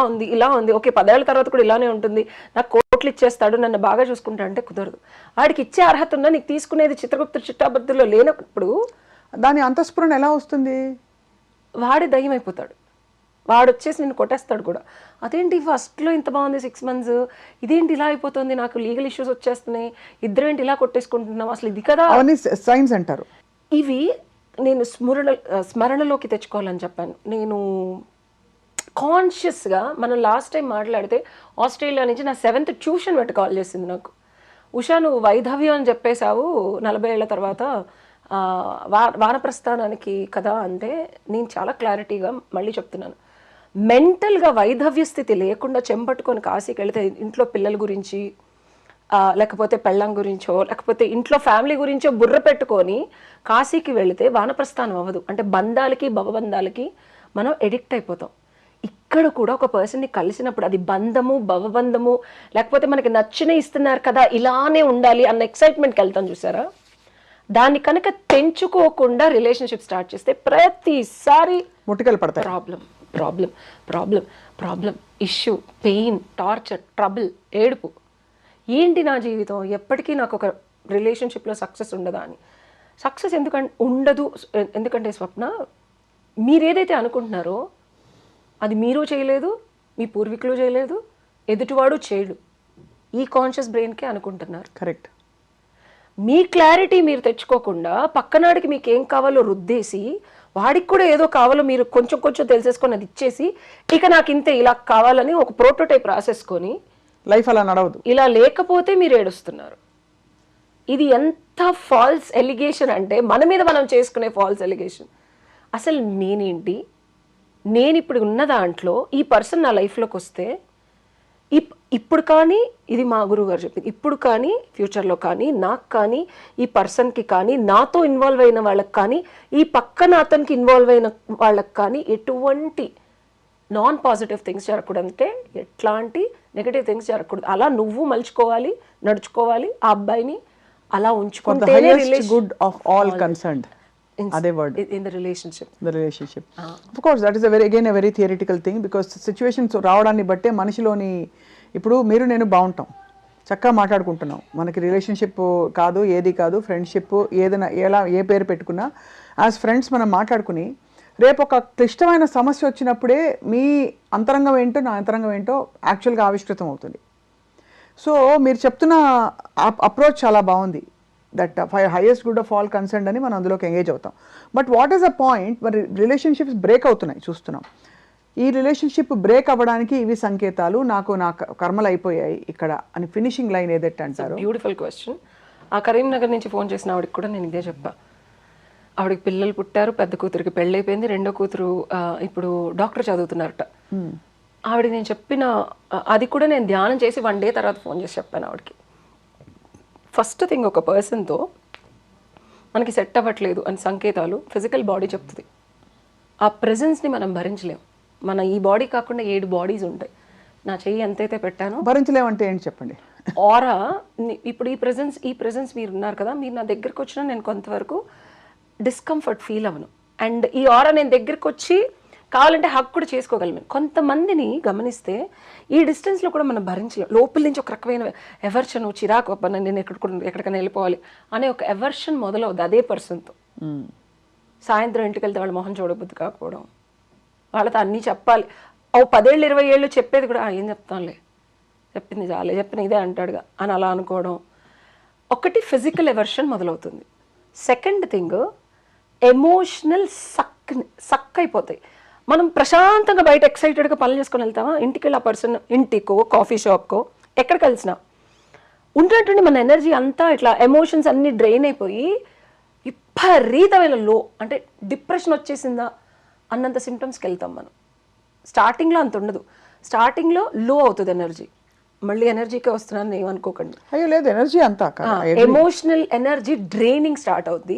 ఉంది, ఓకే 10 ఏళ్ల తర్వాత కూడా ఇలానే ఉంటుంది, నాకు కోట్లు ఇచ్చేస్తాడు, నన్ను బాగా చూసుకుంటా అంటే కుదరదు. వాడికి ఇచ్చే అర్హత ఉన్నా నీకు తీసుకునేది చిత్రగుప్త చిట్టాబద్దులో లేనప్పుడు దాని అంతఃస్ఫురణ ఎలా వస్తుంది? వాడే దయ్యం అయిపోతాడు, వాడు వచ్చేసి నిన్ను కొట్టేస్తాడు కూడా. అదేంటి ఫస్ట్లో ఇంత బాగుంది 6 months, ఇదేంటి ఇలా అయిపోతుంది, నాకు లీగల్ ఇష్యూస్ వచ్చేస్తున్నాయి, ఇద్దరేంటి ఇలా కొట్టేసుకుంటున్నాం, అసలు ఇది కదా సైన్స్ అంటారు. ఇవి నేను స్మరణలోకి తెచ్చుకోవాలని చెప్పాను. నేను కాన్షియస్గా, మనం లాస్ట్ టైం మాట్లాడితే ఆస్ట్రేలియా నుంచి నా 7th ట్యూషన్ పెట్టి కాల్ చేసింది నాకు. ఉషా నువ్వు వైధవ్యం అని చెప్పేశావు 40 ఏళ్ల తర్వాత వానప్రస్థానానికి కదా అంటే, నేను చాలా క్లారిటీగా మళ్ళీ చెప్తున్నాను, మెంటల్గా వైధవ్య స్థితి లేకుండా చెంపట్టుకొని కాశీకి వెళితే ఇంట్లో పిల్లల గురించి లేకపోతే పెళ్ళం గురించో లేకపోతే ఇంట్లో ఫ్యామిలీ గురించో బుర్ర పెట్టుకొని కాశీకి వెళితే వానప్రస్థానం అవ్వదు. అంటే బంధాలకి భవబంధాలకి మనం ఎడిక్ట్ అయిపోతాం. ఇక్కడ కూడా ఒక పర్సన్ని కలిసినప్పుడు అది బంధము భవబంధము లేకపోతే మనకి నచ్చిన ఇస్తున్నారు కదా ఇలానే ఉండాలి అన్న ఎక్సైట్మెంట్కి వెళ్తాం చూసారా, దాన్ని కనుక తెంచుకోకుండా రిలేషన్షిప్ స్టార్ట్ చేస్తే ప్రతిసారి ముట్టుకలు పడతాయి. Problem issue, pain, torture, trouble, ఏడుపు. ఏంటి నా జీవితం, ఎప్పటికీ నాకు ఒక రిలేషన్షిప్లో సక్సెస్ ఉండదా అని. సక్సెస్ ఉండదు. ఎందుకంటే స్వప్న, మీరు ఏదైతే అనుకుంటున్నారో అది మీరు చేయలేదు, మీ పూర్వీకులు చేయలేదు, ఎదుటివాడు చేయడు. ఈ కాన్షియస్ బ్రెయిన్కే అనుకుంటున్నారు. కరెక్ట్. మీ క్లారిటీ మీరు తెచ్చుకోకుండా పక్కనాడికి మీకు ఏం కావాలో రుద్దేసి వాడికి కూడా ఏదో కావాలో మీరు కొంచెం కొంచెం తెలిసేసుకొని అది ఇచ్చేసి ఇక నాకు ఇంతే ఇలా కావాలని ఒక ప్రోటోటైప్ రాసేసుకొని లైఫ్ అలా నడవదు. ఇలా లేకపోతే మీరు ఏడుస్తున్నారు. ఇది ఎంత ఫాల్స్ ఎలిగేషన్ అంటే మన మీద మనం చేసుకునే ఫాల్స్ ఎలిగేషన్. అసలు నేనేంటి, నేను ఇప్పుడు ఉన్న దాంట్లో ఈ పర్సన్ నా లైఫ్లోకి వస్తే ఇప్పుడు కానీ, ఇది మా గురువు గారు చెప్పింది, ఇప్పుడు కానీ ఫ్యూచర్లో కానీ నాకు కానీ ఈ పర్సన్కి కానీ నాతో ఇన్వాల్వ్ అయిన వాళ్ళకి కానీ ఈ పక్కన అతనికి ఇన్వాల్వ్ అయిన వాళ్ళకి కానీ ఎటువంటి నాన్ పాజిటివ్ థింగ్స్ జరగకూడదు. అంటే ఎట్లాంటి నెగటివ్ థింగ్స్ జరగకూడదు. అలా నువ్వు మలుచుకోవాలి, నడుచుకోవాలి, ఆ అబ్బాయిని అలా ఉంచుకుంటే గుడ్ ఆఫ్ ఆల్ కన్సర్న్డ్. అదే word in the relationship. Of course that is a very theoretical thing, because situations రావడాన్ని బట్టే మనిషిలోని, ఇప్పుడు మీరు నేను బాగుంటాం, చక్కగా మాట్లాడుకుంటున్నాం. మనకి రిలేషన్షిప్ కాదు, ఏది కాదు, ఫ్రెండ్షిప్ ఏదైనా ఏ పేరు పెట్టుకున్నా యాజ్ ఫ్రెండ్స్ మనం మాట్లాడుకుని రేపు ఒక క్లిష్టమైన సమస్య వచ్చినప్పుడే మీ అంతరంగం ఏంటో నా అంతరంగం ఏంటో యాక్చువల్గా ఆవిష్కృతం అవుతుంది. సో మీరు చెప్తున్న అప్రోచ్ చాలా బాగుంది. That highest good of all concern అని మనం అందులోకి ఎంగేజ్ అవుతాం. But what is a point, మరి రిలేషన్షిప్స్ బ్రేక్ అవుతున్నాయి చూస్తున్నాం. ఈ రిలేషన్షిప్ బ్రేక్ అవ్వడానికి ఇవి సంకేతాలు, నా కర్మలు అయిపోయాయి ఇక్కడ అని ఫినిషింగ్ లైన్ ఏదైతే అంటారు. Beautiful question. ఆ కరీంనగర్ నుంచి ఫోన్ చేసిన ఆవిడకి కూడా నేను ఇదే చెప్పా. ఆవిడకి పిల్లలు పుట్టారు, పెద్ద కూతురికి పెళ్ళైపోయింది, రెండో కూతురు ఇప్పుడు డాక్టర్ చదువుతున్నారట. ఆవిడకి నేను చెప్పిన అది కూడా నేను ధ్యానం చేసి 1 day తర్వాత ఫోన్ చేసి చెప్పాను ఆవిడకి. ఫస్ట్ థింగ్, ఒక పర్సన్తో మనకి సెట్ అవ్వట్లేదు అని సంకేతాలు ఫిజికల్ బాడీ చెప్తుంది. ఆ ప్రెజెన్స్ని మనం భరించలేం. మన ఈ బాడీ కాకుండా 7 బాడీస్ ఉంటాయి. నా చెయ్యి ఎంతైతే పెట్టానో భరించలేమంటే ఏంటి చెప్పండి. ఆరా ఇప్పుడు ఈ ప్రెజెన్స్ మీరు ఉన్నారు కదా, మీరు నా దగ్గరకు వచ్చినా నేను కొంతవరకు డిస్కంఫర్ట్ ఫీల్ అవ్వను. అండ్ ఈ ఆరా నేను దగ్గరకు వచ్చి కావాలంటే హక్ కూడా చేసుకోగలను. కొంతమందిని గమనిస్తే ఈ డిస్టెన్స్లో కూడా మనం భరించలేం. లోపల నుంచి ఒక రకమైన ఎవర్షన్, చిరాకు, నేను ఎక్కడికైనా వెళ్ళిపోవాలి అనే ఒక ఎవర్షన్ మొదలవుద్ది అదే పర్సన్తో. సాయంత్రం ఇంటికి వెళ్తే వాళ్ళ మొహం చూడబుద్ధి కాకపోవడం, వాళ్ళతో అన్నీ చెప్పాలి. 10 ఏళ్ళు 20 ఏళ్ళు చెప్పేది కూడా ఏం చెప్తానులే, చెప్పింది చాలే, చెప్పిన ఇదే అంటాడుగా అని అలా అనుకోవడం. ఒకటి ఫిజికల్ ఎవర్షన్ మొదలవుతుంది. సెకండ్ థింగ్, ఎమోషనల్ సక్ అయిపోతాయి. మనం ప్రశాంతంగా బయట ఎక్సైటెడ్గా పనులు చేసుకొని వెళ్తామా, ఇంటికి వెళ్ళి ఆ పర్సన్ ఇంటికో కాఫీ షాప్కో ఎక్కడికి కలిసినా ఉన్నటువంటి మన ఎనర్జీ అంతా ఇట్లా ఎమోషన్స్ అన్నీ డ్రైన్ అయిపోయి విపరీతమైన లో, అంటే డిప్రెషన్ వచ్చేసిందా అన్నంత సిమ్టమ్స్కి వెళ్తాం మనం. స్టార్టింగ్లో అంత ఉండదు. స్టార్టింగ్లో లో అవుతుంది ఎనర్జీ. మళ్ళీ ఎనర్జీకే వస్తున్నాను ఏమనుకోకండి. అయ్యో లేదు, ఎనర్జీ అంతా ఎమోషనల్ ఎనర్జీ డ్రైనింగ్ స్టార్ట్ అవుద్ది.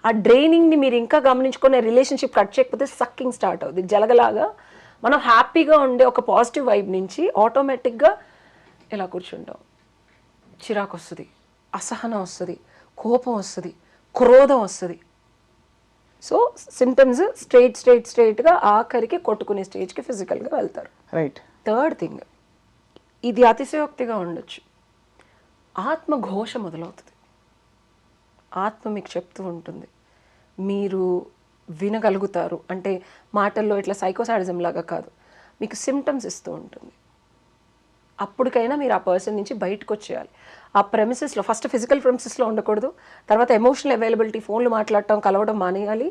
ఆ డ్రైనింగ్ ని మీరు ఇంకా గమనించుకునే రిలేషన్షిప్ కట్ చేయకపోతే సక్కింగ్ స్టార్ట్ అవుద్ది. జలగలాగా మనం హ్యాపీగా ఉండే ఒక పాజిటివ్ వైబ్ నుంచి ఆటోమేటిక్గా ఇలా కూర్చుంటాం. చిరాకు వస్తుంది, అసహనం వస్తుంది, కోపం వస్తుంది, క్రోధం వస్తుంది. సో సిమ్టమ్స్ స్ట్రైట్గా ఆఖరికి కొట్టుకునే స్టేజ్కి ఫిజికల్గా వెళ్తారు. రైట్. థర్డ్ థింగ్, ఇది అతిశయోక్తిగా ఉండొచ్చు, ఆత్మఘోష మొదలవుతుంది. ఆత్మ మీకు చెప్తూ ఉంటుంది, మీరు వినగలుగుతారు. అంటే మాటల్లో ఇట్లా సైకోసాడిజం లాగా కాదు, మీకు సిమ్టమ్స్ ఇస్తూ ఉంటుంది. అప్పటికైనా మీరు ఆ పర్సన్ నుంచి బయటకు వచ్చేయాలి. ఆ ప్రెమిసెస్లో ఫస్ట్ ఫిజికల్ ప్రెమిసెస్లో ఉండకూడదు. తర్వాత ఎమోషనల్ అవైలబిలిటీ, ఫోన్లు మాట్లాడటం, కలవడం మానేయాలి.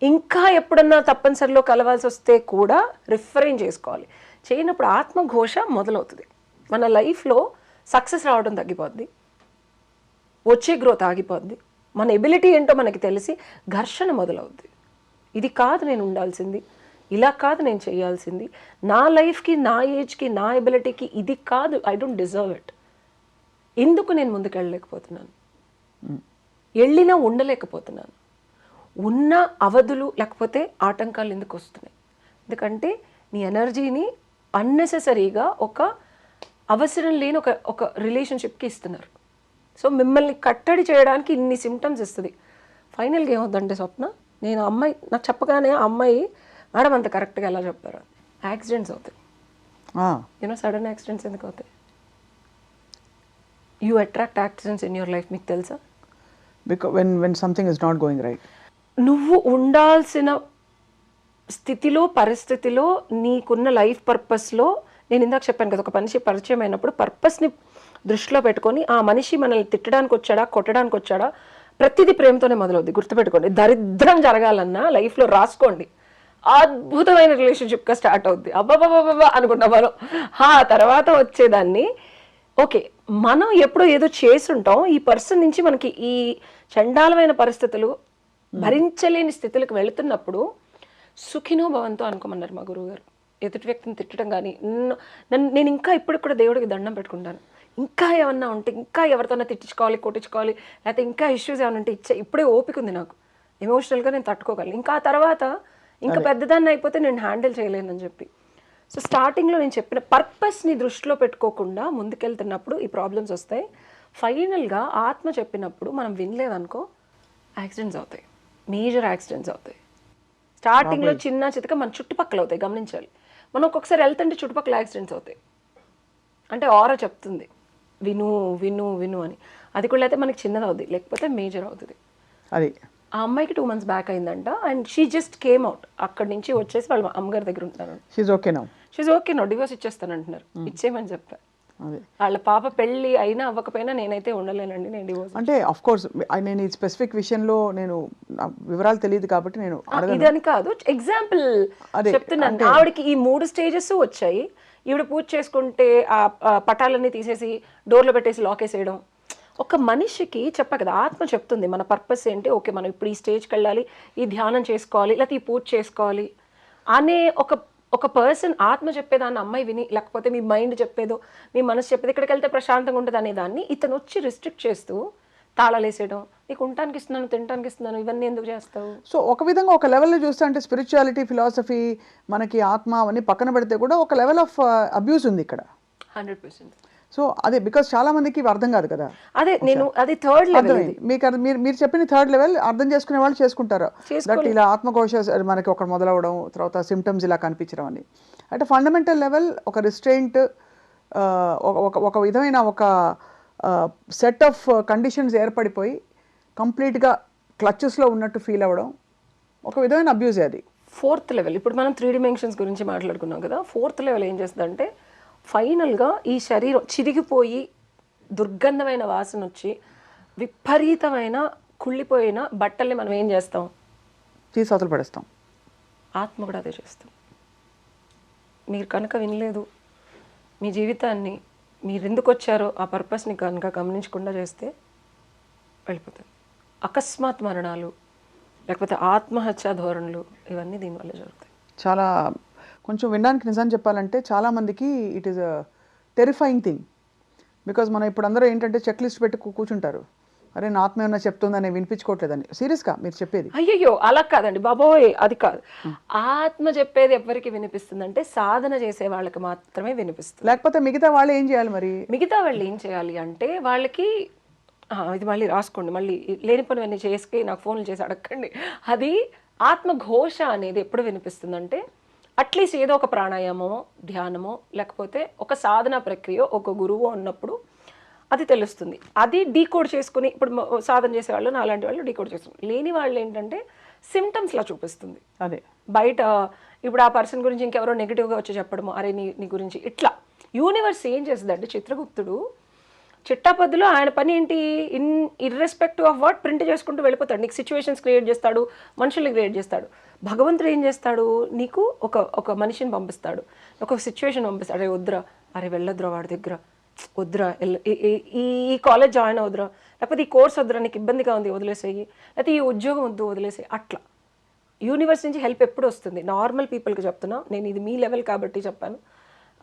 ఇంకా ఎప్పుడన్నా తప్పనిసరిలో కలవాల్సి వస్తే కూడా రిఫరెన్ చేసుకోవాలి. చేయనప్పుడు ఆత్మఘోష మొదలవుతుంది. మన లైఫ్లో సక్సెస్ రావడం తగ్గిపోద్ది, వచ్చే గ్రోత్ ఆగిపోద్ది, మన ఎబిలిటీ ఏంటో మనకి తెలిసి ఘర్షణ మొదలవుద్ది. ఇది కాదు నేను ఉండాల్సింది, ఇలా కాదు నేను చేయాల్సింది, నా లైఫ్కి, నా ఏజ్కి, నా ఎబిలిటీకి ఇది కాదు, ఐ డోంట్ డిజర్వ్ ఇట్. ఎందుకు నేను ముందుకు వెళ్ళలేకపోతున్నాను, వెళ్ళినా ఉండలేకపోతున్నాను, ఉన్న అవధులు లేకపోతే ఆటంకాలు ఎందుకు వస్తున్నాయి? ఎందుకంటే నీ ఎనర్జీని అన్నెసెసరీగా ఒక అవసరం లేని ఒక రిలేషన్షిప్కి ఇస్తున్నారు. సో మిమ్మల్ని కట్టడి చేయడానికి ఇన్ని సిమ్టమ్స్ ఇస్తుంది. ఫైనల్గా ఏమవుతుందంటే స్వప్న, నేను అమ్మాయి నాకు చెప్పగానే ఆ అమ్మాయి మేడం అంత కరెక్ట్గా ఎలా చెప్పారు, యాక్సిడెంట్స్ అవుతాయి. సడన్ యాక్సిడెంట్స్ ఎందుకు అవుతాయి? You attract accidents in your life. మీకు తెలుసా? Because when something is not going right, నువ్వు ఉండాల్సిన స్థితిలో, పరిస్థితిలో, నీకున్న లైఫ్ పర్పస్లో, నేను ఇందాక చెప్పాను కదా, ఒక మనిషి పరిచయం అయినప్పుడు పర్పస్ని దృష్టిలో పెట్టుకొని ఆ మనిషి మనల్ని తిట్టడానికి వచ్చాడా, కొట్టడానికి వచ్చాడా, ప్రతిదీ ప్రేమతోనే మొదలవుద్ది. గుర్తుపెట్టుకోండి, దరిద్రం జరగాలన్నా లైఫ్లో రాసుకోండి, అద్భుతమైన రిలేషన్షిప్గా స్టార్ట్ అవుద్ది. అబ్బాబాబాబా అనుకుంటాం మనం. ఆ తర్వాత వచ్చేదాన్ని ఓకే, మనం ఎప్పుడో ఏదో చేసుంటాం, ఈ పర్సన్ నుంచి మనకి ఈ చండాలమైన పరిస్థితులు, భరించలేని స్థితులకు వెళుతున్నప్పుడు సుఖినో భవంతో అనుకోమన్నారు మా గురువు గారు. ఎదుటి వ్యక్తిని తిట్టడం కానీ, నేను ఇంకా ఇప్పుడు కూడా దేవుడికి దండం పెట్టుకుంటాను. ఇంకా ఏమన్నా ఉంటే, ఇంకా ఎవరితోన్నా తిట్టించుకోవాలి, కొట్టించుకోవాలి, లేకపోతే ఇంకా ఇష్యూస్ ఏమైనా ఉంటే ఇప్పుడే ఓపిక ఉంది నాకు, ఎమోషనల్గా నేను తట్టుకోగలను. ఇంకా ఆ తర్వాత ఇంకా పెద్దదాన్ని అయిపోతే నేను హ్యాండిల్ చేయలేనని చెప్పి. సో స్టార్టింగ్లో నేను చెప్పిన పర్పస్ని దృష్టిలో పెట్టుకోకుండా ముందుకెళ్తున్నప్పుడు ఈ ప్రాబ్లమ్స్ వస్తాయి. ఫైనల్గా ఆత్మ చెప్పినప్పుడు మనం వినలేదనుకో, యాక్సిడెంట్స్ అవుతాయి, మేజర్ యాక్సిడెంట్స్ అవుతాయి. స్టార్టింగ్లో చిన్న చితక మన చుట్టుపక్కల అవుతాయి, గమనించాలి. మనం ఒక్కొక్కసారి వెళ్తుంటే చుట్టుపక్కల యాక్సిడెంట్స్ అవుతాయి అంటే ఆరా చెప్తుంది. విను విను విను అని. అది కూడా అయితే మనకి చిన్నది అవుతుంది, లేకపోతే మేజర్ అవుతుంది. అది ఆ అమ్మాయికి 2 months బ్యాక్ అయిందంట. And she just came out. అక్కడి నుంచి వచ్చేసి వాళ్ళ అమ్మగారి దగ్గర ఉంటారు. She's okay now. She's okay no, divorce ఇచ్చేస్తానంటున్నారు. ఇచ్చేయమని చెప్పా. అదే వాళ్ళ పాప పెళ్ళి అయినా అవ్వకపోయినా నేనైతే ఉండలేనండి, నేను డివోర్స్. అంటే ఆఫ్ కోర్స్ నేను ఈ స్పెసిఫిక్ విషయంలో నేను వివరాలు తెలియదు కాబట్టి నేను ఇదని కాదు, ఎగ్జాంపుల్ చెప్తున్నాను. ఆవిడకి ఈ 3 స్టేజెస్ వచ్చాయి. ఈవిడ పూజ చేసుకుంటే ఆ పటాలన్నీ తీసేసి డోర్లో పెట్టేసి లాక్ వేసేయడం. ఒక మనిషికి చెప్పా కదా, ఆత్మ చెప్తుంది మన పర్పస్ ఏంటి, ఓకే మనం ఇప్పుడు ఈ స్టేజ్కి వెళ్ళాలి, ఈ ధ్యానం చేసుకోవాలి, లేకపోతే ఈ పూజ చేసుకోవాలి అనే ఒక పర్సన్ ఆత్మ చెప్పేదాన్ని అమ్మాయి విని, లేకపోతే మీ మైండ్ చెప్పేదో మీ మనసు చెప్పేది ఇక్కడికి వెళ్తే ప్రశాంతంగా ఉంటుంది అనేదాన్ని ఇతను వచ్చి రిస్ట్రిక్ట్ చేస్తూ తాళాలు వేసేయడం. నీకు ఉండటానికి ఇస్తున్నాను, తినడానికి ఇస్తున్నాను, ఇవన్నీ ఎందుకు చేస్తావు? సో ఒక విధంగా ఒక లెవెల్లో చూస్తే అంటే స్పిరిచువాలిటీ, ఫిలాసఫీ, మనకి ఆత్మ అవన్నీ పక్కన పెడితే కూడా ఒక లెవెల్ ఆఫ్ అబ్యూస్ ఉంది ఇక్కడ. 100%. సో అదే బికాస్ చాలా మందికి ఇవి అర్థం కాదు కదా. అదే నేను అది థర్డ్ లెవెల్. మీకు మీరు చెప్పిన థర్డ్ లెవెల్ అర్థం చేసుకునే వాళ్ళు చేసుకుంటారు. దట్ ఇలా ఆత్మకోశ మనకి ఒక మొదలవడం, తర్వాత సిమ్టమ్స్ ఇలా కనిపించడం అని. అంటే ఫండమెంటల్ లెవెల్ ఒక రిస్ట్రెయింట్, ఒక విధమైన ఒక సెట్ ఆఫ్ కండిషన్స్ ఏర్పడిపోయి కంప్లీట్గా క్లచెస్లో ఉన్నట్టు ఫీల్ అవ్వడం ఒక విధమైన అబ్యూజ్ అది. 4th level. ఇప్పుడు మనం 3 dimensions గురించి మాట్లాడుకున్నాం కదా. 4th లెవెల్ ఏం చేస్తుందంటే ఫైనల్గా ఈ శరీరం చిరిగిపోయి దుర్గంధమైన వాసన వచ్చి విపరీతమైన కుళ్ళిపోయిన బట్టల్ని మనం ఏం చేస్తాం? తీసి అవతల పడేస్తాం. ఆత్మ కూడా అదే చేస్తాం. మీరు కనుక వినలేదు, మీ జీవితాన్ని మీరు ఎందుకు వచ్చారో ఆ పర్పస్ని కనుక గమనించకుండా చేస్తే వెళ్ళిపోతుంది. అకస్మాత్ మరణాలు, లేకపోతే ఆత్మహత్యా ధోరణులు, ఇవన్నీ దీనివల్ల జరుగుతాయి. చాలా కొంచెం వినడానికి నిజం చెప్పాలంటే చాలామందికి it is a terrifying thing. Because మనం ఇప్పుడు అందరూ ఏంటంటే చెక్ లిస్ట్ పెట్టి కూర్చుంటారు, అరే నా ఆత్మ ఏమన్నా చెప్తుందని, వినిపించుకోవట్లేదని. సీరియస్గా మీరు చెప్పేది? అయ్యయ్యో అలా కాదండి బాబోయ్, అది కాదు. ఆత్మ చెప్పేది ఎవరికి వినిపిస్తుంది అంటే సాధన చేసే వాళ్ళకి మాత్రమే వినిపిస్తుంది. లేకపోతే మిగతా వాళ్ళు ఏం చేయాలి మరి? మిగతా వాళ్ళు ఏం చేయాలి అంటే వాళ్ళకి ఇది మళ్ళీ రాసుకోండి, మళ్ళీ లేని పనులన్నీ చేసుకుని నాకు ఫోన్లు చేసి అడగండి. అది ఆత్మఘోష అనేది ఎప్పుడు వినిపిస్తుందంటే అట్లీస్ట్ ఏదో ఒక ప్రాణాయామమో, ధ్యానమో, లేకపోతే ఒక సాధన ప్రక్రియ, ఒక గురువు ఉన్నప్పుడు అది తెలుస్తుంది. అది డీకోడ్ చేసుకుని ఇప్పుడు సాధన చేసేవాళ్ళు నాలాంటి వాళ్ళు డీకోడ్ చేసుకుని, లేని వాళ్ళు ఏంటంటే సిమ్టమ్స్లా చూపిస్తుంది. అదే బయట ఇప్పుడు ఆ పర్సన్ గురించి ఇంకెవరో నెగిటివ్గా వచ్చి చెప్పడము, అరే నీ గురించి ఇట్లా. యూనివర్స్ ఏం చేస్తుందంటే చిత్రగుప్తుడు చిట్టాపద్దులో ఆయన పని ఏంటి, ఇర్రెస్పెక్టివ్ ఆఫ్ వాట్ ప్రింట్ చేసుకుంటూ వెళ్ళిపోతాడు. నీకు సిచ్యువేషన్స్ క్రియేట్ చేస్తాడు, మనుషుల్ని క్రియేట్ చేస్తాడు. భగవంతుడు ఏం చేస్తాడు, నీకు ఒక మనిషిని పంపిస్తాడు, ఒక సిచ్యువేషన్ పంపిస్తాడు. అరే వద్దురా, అరే వెళ్ళొద్దురా వాడి దగ్గర, వద్దురా ఈ కాలేజ్ జాయిన్ అవుదురా, లేకపోతే ఈ కోర్స్ వద్దురా, నీకు ఇబ్బందిగా ఉంది వదిలేసేయి, లేకపోతే ఈ ఉద్యోగం వద్దు వదిలేసేయి. అట్లా యూనివర్స్ నుంచి హెల్ప్ ఎప్పుడు వస్తుంది? నార్మల్ పీపుల్కి చెప్తున్నా నేను, ఇది మీ లెవెల్ కాబట్టి చెప్పాను.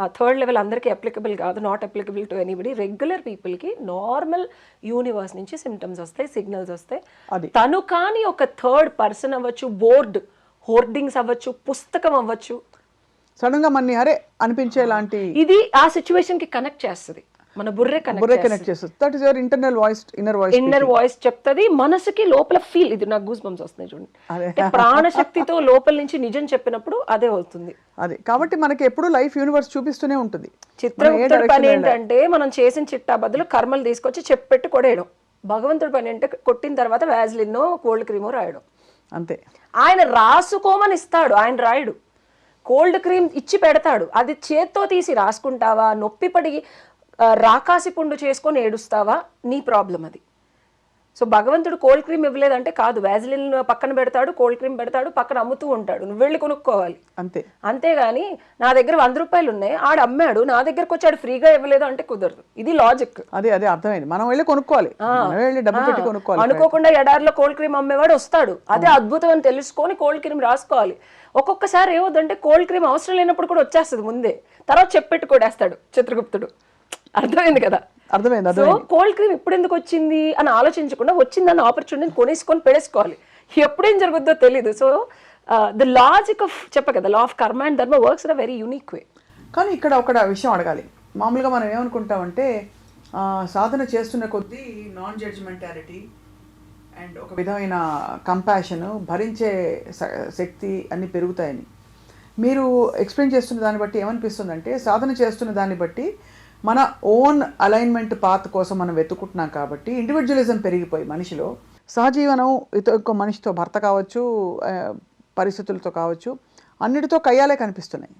ఆ 3rd లెవెల్ అందరికీ అప్లికబుల్ కాదు, not applicable to anybody. Regular పీపుల్కి నార్మల్ యూనివర్స్ నుంచి సిమ్టమ్స్ వస్తాయి, సిగ్నల్స్ వస్తాయి. తను కానీ ఒక 3rd పర్సన్ అవ్వచ్చు, బోర్డ్ హోర్డింగ్స్ అవ్వచ్చు, పుస్తకం అవ్వచ్చు, సడన్ గా మన అరే అనిపించేలాంటి ఇది ఆ సిచ్యువేషన్ కి కనెక్ట్ చేస్తుంది. మన బుర్రే కనెక్ట్ చేస్తుంది. That is your internal voice, inner voice చెప్తుంది. మనసుకి లోపల ఫీల్, ఇది నాకు గూస్ బంప్స్ వస్తున్నాయి చూడండి. ప్రాణశక్తితో లోపల నుంచి నిజం చెప్పినప్పుడు అదే అవుతుంది. అది కాబట్టి మనకి ఎప్పుడు లైఫ్ యూనివర్స్ చూపిస్తూనే ఉంటుంది. చిత్రగుప్తుడి పని ఏంటంటే మనం చేసిన చిట్టా బదులు కర్మలు తీసుకొచ్చి చెప్పెట్టు కొడేయడం. భగవంతుడి పని అంటే కొట్టిన తర్వాత వ్యాజ్లిన్నో కోల్డ్ క్రీమో రాయడం అంతే. ఆయన రాసుకోమని ఇస్తాడు, ఆయన రాయడు. కోల్డ్ క్రీమ్ ఇచ్చి పెడతాడు, అది చేత్తో తీసి రాసుకుంటావా, నొప్పి పడి రాకాసి పుండు చేసుకొని ఏడుస్తావా, నీ ప్రాబ్లం అది. సో భగవంతుడు కోల్డ్ క్రీమ్ ఇవ్వలేదంటే కాదు, వ్యాజిలిన్ పక్కన పెడతాడు, కోల్డ్ క్రీమ్ పెడతాడు, పక్కన అమ్ముతూ ఉంటాడు, నువ్వు వెళ్ళి కొనుక్కోవాలి అంతే. అంతేగాని నా దగ్గర 100 రూపాయలు ఉన్నాయి, ఆడు అమ్మాడు, నా దగ్గరకు వచ్చాడు ఫ్రీగా ఇవ్వలేదు అంటే కుదరదు. ఇది లాజిక్. అదే అర్థమైంది. మనం వెళ్ళి కొనుక్కోవాలి, డబ్బు పెట్టి కొనుక్కోవాలి. అనుకోకుండా ఎడారిలో కోల్డ్ క్రీమ్ అమ్మేవాడు వస్తాడు, అదే అద్భుతం అని తెలుసుకొని కోల్డ్ క్రీమ్ రాసుకోవాలి. ఒక్కొక్కసారి ఏమవుతుందంటే కోల్డ్ క్రీమ్ అవసరం లేనప్పుడు కూడా వచ్చేస్తుంది ముందే, తర్వాత చెప్పెట్టు కొడేస్తాడు చిత్రగుప్తుడు. అర్థమైంది కదా? అర్థమైంది. సో కోల్డ్ క్రీమ్ ఇప్పుడు ఎందుకు వచ్చింది అని ఆలోచించకుండా వచ్చిందన్న ఆపర్చునిటీని కొనేసుకొని పెడేసుకోవాలి. ఎప్పుడేం జరుగుద్దో తెలీదు. సో ద లాజిక్ ఆఫ్ చెప్ప కదా, లా ఆఫ్ కర్మ అండ్ ధర్మ works in a very unique way. కానీ ఇక్కడ ఒక విషయం అడగాలి. మామూలుగా మనం ఏమనుకుంటామంటే సాధన చేస్తున్న కొద్దీ నాన్ జడ్జిమెంటాలిటీ అండ్ ఒక విధమైన కంపాషన్, భరించే శక్తి అన్నీ పెరుగుతాయని. మీరు ఎక్స్ప్లెయిన్ చేస్తున్న దాన్ని బట్టి ఏమనిపిస్తుందంటే సాధన చేస్తున్న దాన్ని బట్టి మన ఓన్ అలైన్మెంట్ పాత్ కోసం మనం వెతుకుంటున్నాం కాబట్టి ఇండివిజువలిజం పెరిగిపోయి మనిషిలో సహజీవనం ఇంకో మనిషితో భర్త కావచ్చు, పరిస్థితులతో కావచ్చు, అన్నిటితో కయ్యాలే కనిపిస్తున్నాయి.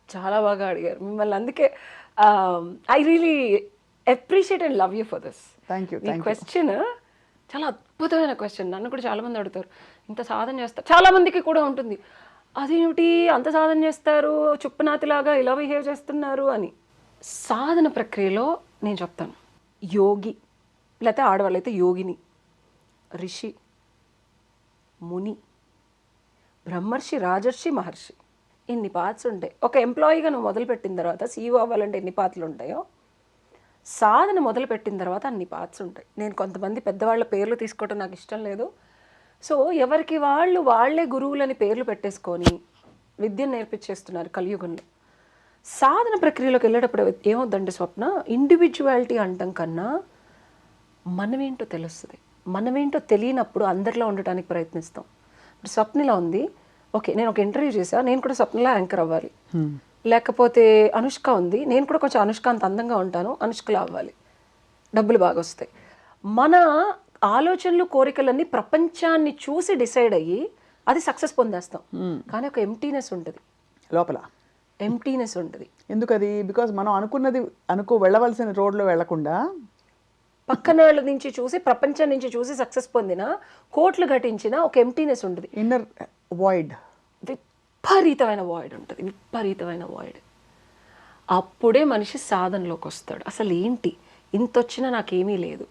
చాలా బాగా అడిగారు మిమ్మల్ని, అందుకే I really appreciate and love you for this. Thank you. ఈ క్వశ్చన్ చాలా అద్భుతమైన క్వశ్చన్. నన్ను కూడా చాలా మంది అడుగుతారు, ఇంత సాధన చేస్తారు, చాలా మందికి కూడా ఉంటుంది, అదేమిటి అంత సాధన చేస్తారు, చుప్పనాతిలాగా ఇలా బిహేవ్ చేస్తున్నారు అని. సాధన ప్రక్రియలో నేను చెప్తాను, యోగి లేకపోతే ఆడవాళ్ళైతే యోగిని, ఋషి, ముని, బ్రహ్మర్షి, రాజర్షి, మహర్షి, ఇన్ని పాత్స్ ఉంటాయి. ఒక ఎంప్లాయీగా నువ్వు మొదలుపెట్టిన తర్వాత సీఈఓ అవ్వాలంటే ఎన్ని పాత్రలు ఉంటాయో, సాధన మొదలుపెట్టిన తర్వాత అన్ని పాత్స్ ఉంటాయి. నేను కొంతమంది పెద్దవాళ్ళ పేర్లు తీసుకోవడం నాకు ఇష్టం లేదు. సో ఎవరికి వాళ్ళే గురువులని పేర్లు పెట్టేసుకొని విద్యను నేర్పించేస్తున్నారు కలియుగంలో. సాధన ప్రక్రియలోకి వెళ్ళేటప్పుడు ఏమవుద్దంటే స్వప్న, ఇండివిజువాలిటీ అంటాం కన్నా మనమేంటో తెలుస్తుంది. మనమేంటో తెలియనప్పుడు అందరిలో ఉండటానికి ప్రయత్నిస్తాం. ఇప్పుడు స్వప్నలా ఉంది, ఓకే నేను ఒక ఇంటర్వ్యూ చేసా, నేను కూడా స్వప్నలా యాంకర్ అవ్వాలి. లేకపోతే అనుష్క ఉంది, నేను కూడా కొంచెం అనుష్క అంత అందంగా ఉంటాను, అనుష్కలా అవ్వాలి, డబ్బులు బాగా వస్తాయి. మన ఆలోచనలు కోరికలన్నీ ప్రపంచాన్ని చూసి డిసైడ్ అయ్యి అది సక్సెస్ పొందేస్తాం. కానీ ఒక ఎంటీనెస్ ఉంటుంది లోపల, ఎంటీనెస్ ఉంటుంది. ఎందుకది? బికాజ్ మనం అనుకున్నది వెళ్ళవలసిన రోడ్లో వెళ్లకుండా పక్కన వాళ్ళ నుంచి చూసి, ప్రపంచం నుంచి చూసి సక్సెస్ పొందిన, కోట్లు ఘటించిన ఒక ఎంటీనెస్ ఉంటుంది, ఇన్నర్ వాయిడ్, విపరీతమైన వాయిడ్ ఉంటుంది, విపరీతమైన వాయిడ్. అప్పుడే మనిషి సాధనలోకి వస్తాడు. అసలు ఏంటి ఇంత వచ్చినా నాకేమీ లేదు.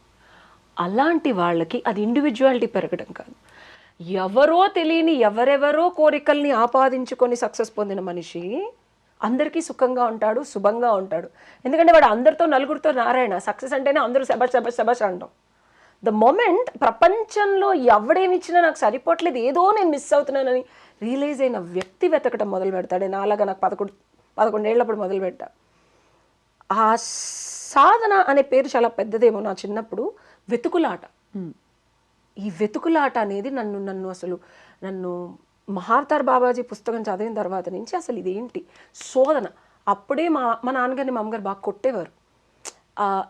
అలాంటి వాళ్ళకి అది ఇండివిజువాలిటీ పెరగడం కాదు, ఎవరో తెలియని ఎవరెవరో కోరికల్ని ఆపాదించుకొని సక్సెస్ పొందిన మనిషి అందరికీ సుఖంగా ఉంటాడు, శుభంగా ఉంటాడు. ఎందుకంటే వాడు అందరితో, నలుగురితో నారాయణ. సక్సెస్ అంటేనే అందరూ శబాష్ శబాష్ శబాష్ అంటాం. ద మొమెంట్ ప్రపంచంలో ఎవడేమిచ్చినా నాకు సరిపోవట్లేదు, ఏదో నేను మిస్ అవుతున్నానని రియలైజ్ అయిన వ్యక్తి వెతకటం మొదలు పెడతాడు. నాలాగా నాకు 11 ఏళ్ళప్పుడు మొదలు పెట్టా. ఆ సాధన అనే పేరు చాలా పెద్దదేమో. నా చిన్నప్పుడు వెతుకులాట, ఈ వెతుకులాట అనేది నన్ను మహావతార్ బాబాజీ పుస్తకం చదివిన తర్వాత నుంచి అసలు ఇదేంటి శోధన. అప్పుడే మా నాన్నగారిని మా అమ్మగారు బాగా కొట్టేవారు.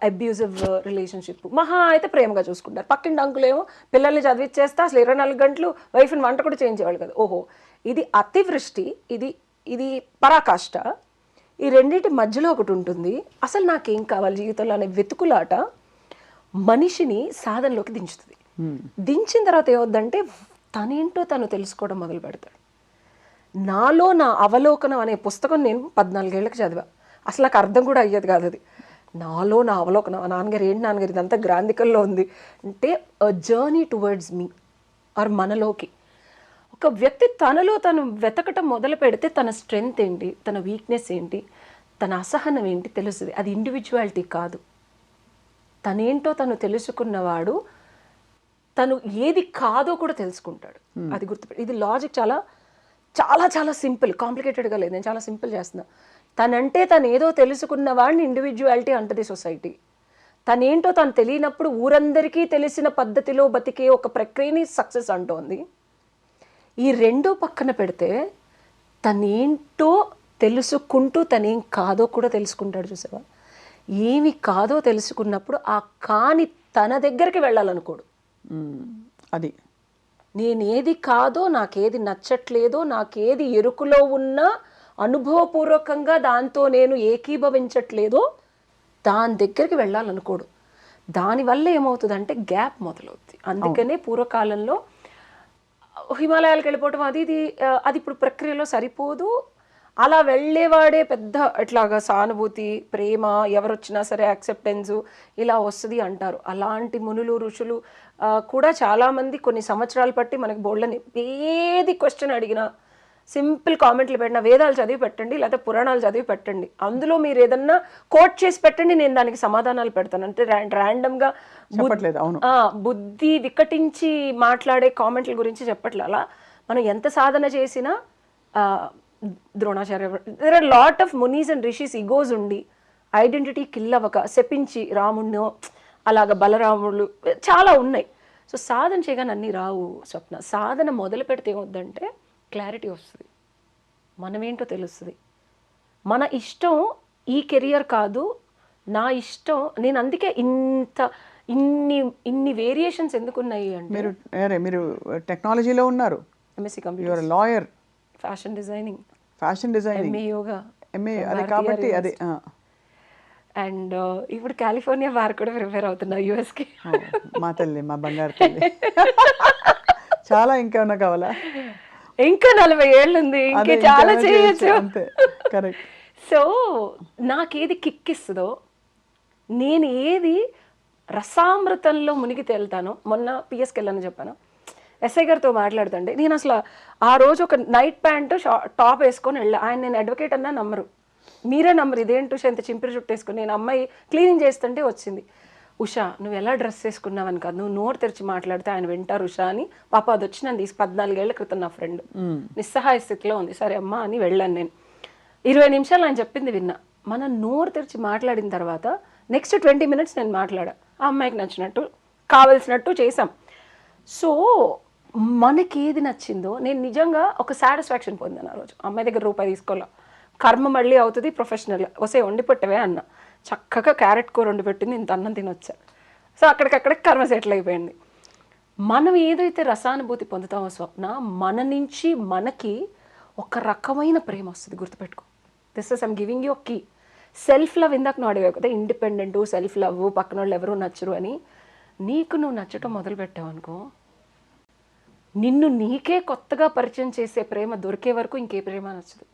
అబ్యూజివ్ రిలేషన్షిప్, మహా అయితే ప్రేమగా చూసుకుంటారు. పక్కింటి అంకులేమో పిల్లల్ని చదివిచ్చేస్తే అసలు 24 గంటలు వైఫ్ని వంట కూడా చేయించేవాళ్ళు కదా. ఓహో, ఇది అతివృష్టి, ఇది పరాకాష్ట. ఈ రెండింటి మధ్యలో ఒకటి ఉంటుంది, అసలు నాకేం కావాలి జీవితంలో అనే వెతుకులాట మనిషిని సాధనలోకి దించుతుంది. దించిన తర్వాత ఏమవుద్దంటే తనేంటో తను తెలుసుకోవడం మొదలు పెడతాడు. నాలో నా అవలోకనం అనే పుస్తకం నేను 14 ఏళ్ళకి చదివా. అసలు నాకు అర్థం కూడా అయ్యేది కాదు అది. నాలో నా అవలోకనం, నాన్నగారు ఏంటి నాన్నగారు ఇదంతా గ్రాంధికల్లో ఉంది అంటే, a journey towards me or మనలోకి. ఒక వ్యక్తి తనలో తను వెతకటం మొదలు పెడితే తన స్ట్రెంగ్త్ ఏంటి, తన వీక్నెస్ ఏంటి, తన అసహనం ఏంటి తెలుస్తుంది. అది ఇండివిజువాలిటీ కాదు. తనేంటో తను తెలుసుకున్నవాడు తను ఏది కాదో కూడా తెలుసుకుంటాడు. అది గుర్తుపెట్టి, ఇది లాజిక్ చాలా చాలా చాలా సింపుల్, కాంప్లికేటెడ్గా లేదు. నేను చాలా సింపుల్ చేస్తున్నా. తనంటే తను ఏదో తెలుసుకున్న వాడిని ఇండివిజువాలిటీ అంటది సొసైటీ. తనేంటో తను తెలియనప్పుడు ఊరందరికీ తెలిసిన పద్ధతిలో బతికే ఒక ప్రక్రియని సక్సెస్ అంటోంది. ఈ రెండో పక్కన పెడితే తనేంటో తెలుసుకుంటూ తనేం కాదో కూడా తెలుసుకుంటాడు. చూసావా, ఏమి కాదో తెలుసుకున్నప్పుడు ఆ కాని తన దగ్గరికి వెళ్ళాలనుకోడు. అది నేనేది కాదో, నాకేది నచ్చట్లేదో, నాకేది ఎరుకులో ఉన్నా అనుభవపూర్వకంగా దాంతో నేను ఏకీభవించట్లేదో దాని దగ్గరికి వెళ్ళాలనుకోడు. దానివల్ల ఏమవుతుందంటే గ్యాప్ మొదలవుతుంది. అందుకనే పూర్వకాలంలో హిమాలయాలకు వెళ్ళిపోవటం అది ఇప్పుడు ప్రక్రియలో సరిపోదు. అలా వెళ్ళేవాడే పెద్ద ఇట్లాగా సానుభూతి, ప్రేమ, ఎవరొచ్చినా సరే యాక్సెప్టెన్సు ఇలా వస్తుంది అంటారు. అలాంటి మునులు ఋషులు కూడా చాలామంది కొన్ని సంవత్సరాలు బట్టి మనకి బోల్డని ఏది క్వశ్చన్ అడిగినా సింపుల్ కామెంట్లు పెట్టిన, వేదాలు చదివి పెట్టండి లేకపోతే పురాణాలు చదివి పెట్టండి, అందులో మీరు ఏదన్నా కోట్ చేసి పెట్టండి, నేను దానికి సమాధానాలు పెడతాను. అంటే ర్యాండమ్గా బుద్ధి వికటించి మాట్లాడే కామెంట్ల గురించి చెప్పట్లే. అలా మనం ఎంత సాధన చేసినా Dronacharya, there are lot of munis and rishis egos ఉండి ఐడెంటిటీ కిల్ అవ్వక శపించి రాముడినో అలాగ బలరాముడు చాలా ఉన్నాయి. సో సాధన చేయగానే అన్నీ రావు స్వప్న. సాధన మొదలు పెడితే ఏమవుద్దంటే క్లారిటీ వస్తుంది, మనమేంటో తెలుస్తుంది. మన ఇష్టం ఈ కెరియర్ కాదు, నా ఇష్టం. నేను అందుకే ఇన్ని ఇన్ని వేరియేషన్స్ ఎందుకు ఉన్నాయి అంటే, మీరు టెక్నాలజీలో ఉన్నారు, MSc your computer, lawyer, fashion designing, fashion designing, MA yoga, MA, అది కాబట్టి అది అండ్ ఇప్పుడు కాలిఫోర్నియా బార్ కూడా ప్రిపేర్ అవుతున్నా యూఎస్కి. మా తల్లి, మా బంగారు తల్లి. చాలా ఇంకేమన్నా కావాలా? ఇంకా 40 ఏళ్ళు ఉంది, ఇంకా చాలా చేయొచ్చు. అంతే, కరెక్ట్. సో నాకేది కిక్ ఇస్తుందో, నేను ఏది రసామృతంలో మునిగి తేలుతానో, మొన్న పిఎస్కి వెళ్ళని చెప్పాను, ఎస్ఐ గారితో మాట్లాడుతుంటే నేను అసలు ఆ రోజు ఒక నైట్ ప్యాంట్ టాప్ వేసుకొని వెళ్ళా. ఆయన నేను అడ్వకేట్ అన్నా నమ్మరు, మీరే నమ్మరు, ఇదేంటి ఉషా ఇంత చింపిరి జుట్టు వేసుకుని. నేను అమ్మాయి క్లీనింగ్ చేస్తుంటే వచ్చింది, ఉషా నువ్వు ఎలా డ్రెస్ వేసుకున్నావని కాదు, నువ్వు నోరు తెరిచి మాట్లాడితే ఆయన వింటారు ఉషా అని. పాప అది వచ్చి నన్ను 14 ఏళ్ల క్రితం నా ఫ్రెండ్ నిస్సహాయ స్థితిలో ఉంది, సరే అమ్మా అని వెళ్ళాను నేను. 20 నిమిషాలు ఆయన చెప్పింది విన్నా. మనం నోరు తెరిచి మాట్లాడిన తర్వాత నెక్స్ట్ 20 మినిట్స్ నేను మాట్లాడా, ఆ అమ్మాయికి నచ్చినట్టు కావలసినట్టు చేసాం. సో మనకి ఏది నచ్చిందో, నేను నిజంగా ఒక సాటిస్ఫాక్షన్ పొందాను ఆ రోజు. అమ్మాయి దగ్గర రూపాయి తీసుకోవాలా, కర్మ మళ్ళీ అవుతుంది ప్రొఫెషనల్. వసే వండి పెట్టవే అన్న, చక్కగా క్యారెట్ కూర వండి పెట్టింది, ఇంత అన్నం తినొచ్చా. సో అక్కడికక్కడికి కర్మ సెటిల్ అయిపోయింది. మనం ఏదైతే రసానుభూతి పొందుతామో స్వప్న, మన నుంచి మనకి ఒక రకమైన ప్రేమ వస్తుంది, గుర్తుపెట్టుకో. This is I'm giving you key. Self love ఇందాక నువ్వు అడిగావు కదా, ఇండిపెండెంట్, సెల్ఫ్ లవ్, పక్కన వాళ్ళు ఎవరు నచ్చరు అని. నీకు నువ్వు నచ్చటం మొదలు పెట్టావు అనుకో, నిన్ను నీకే కొత్తగా పరిచయం చేసే ప్రేమ దొరికే వరకు ఇంకే ప్రేమ నచ్చదు.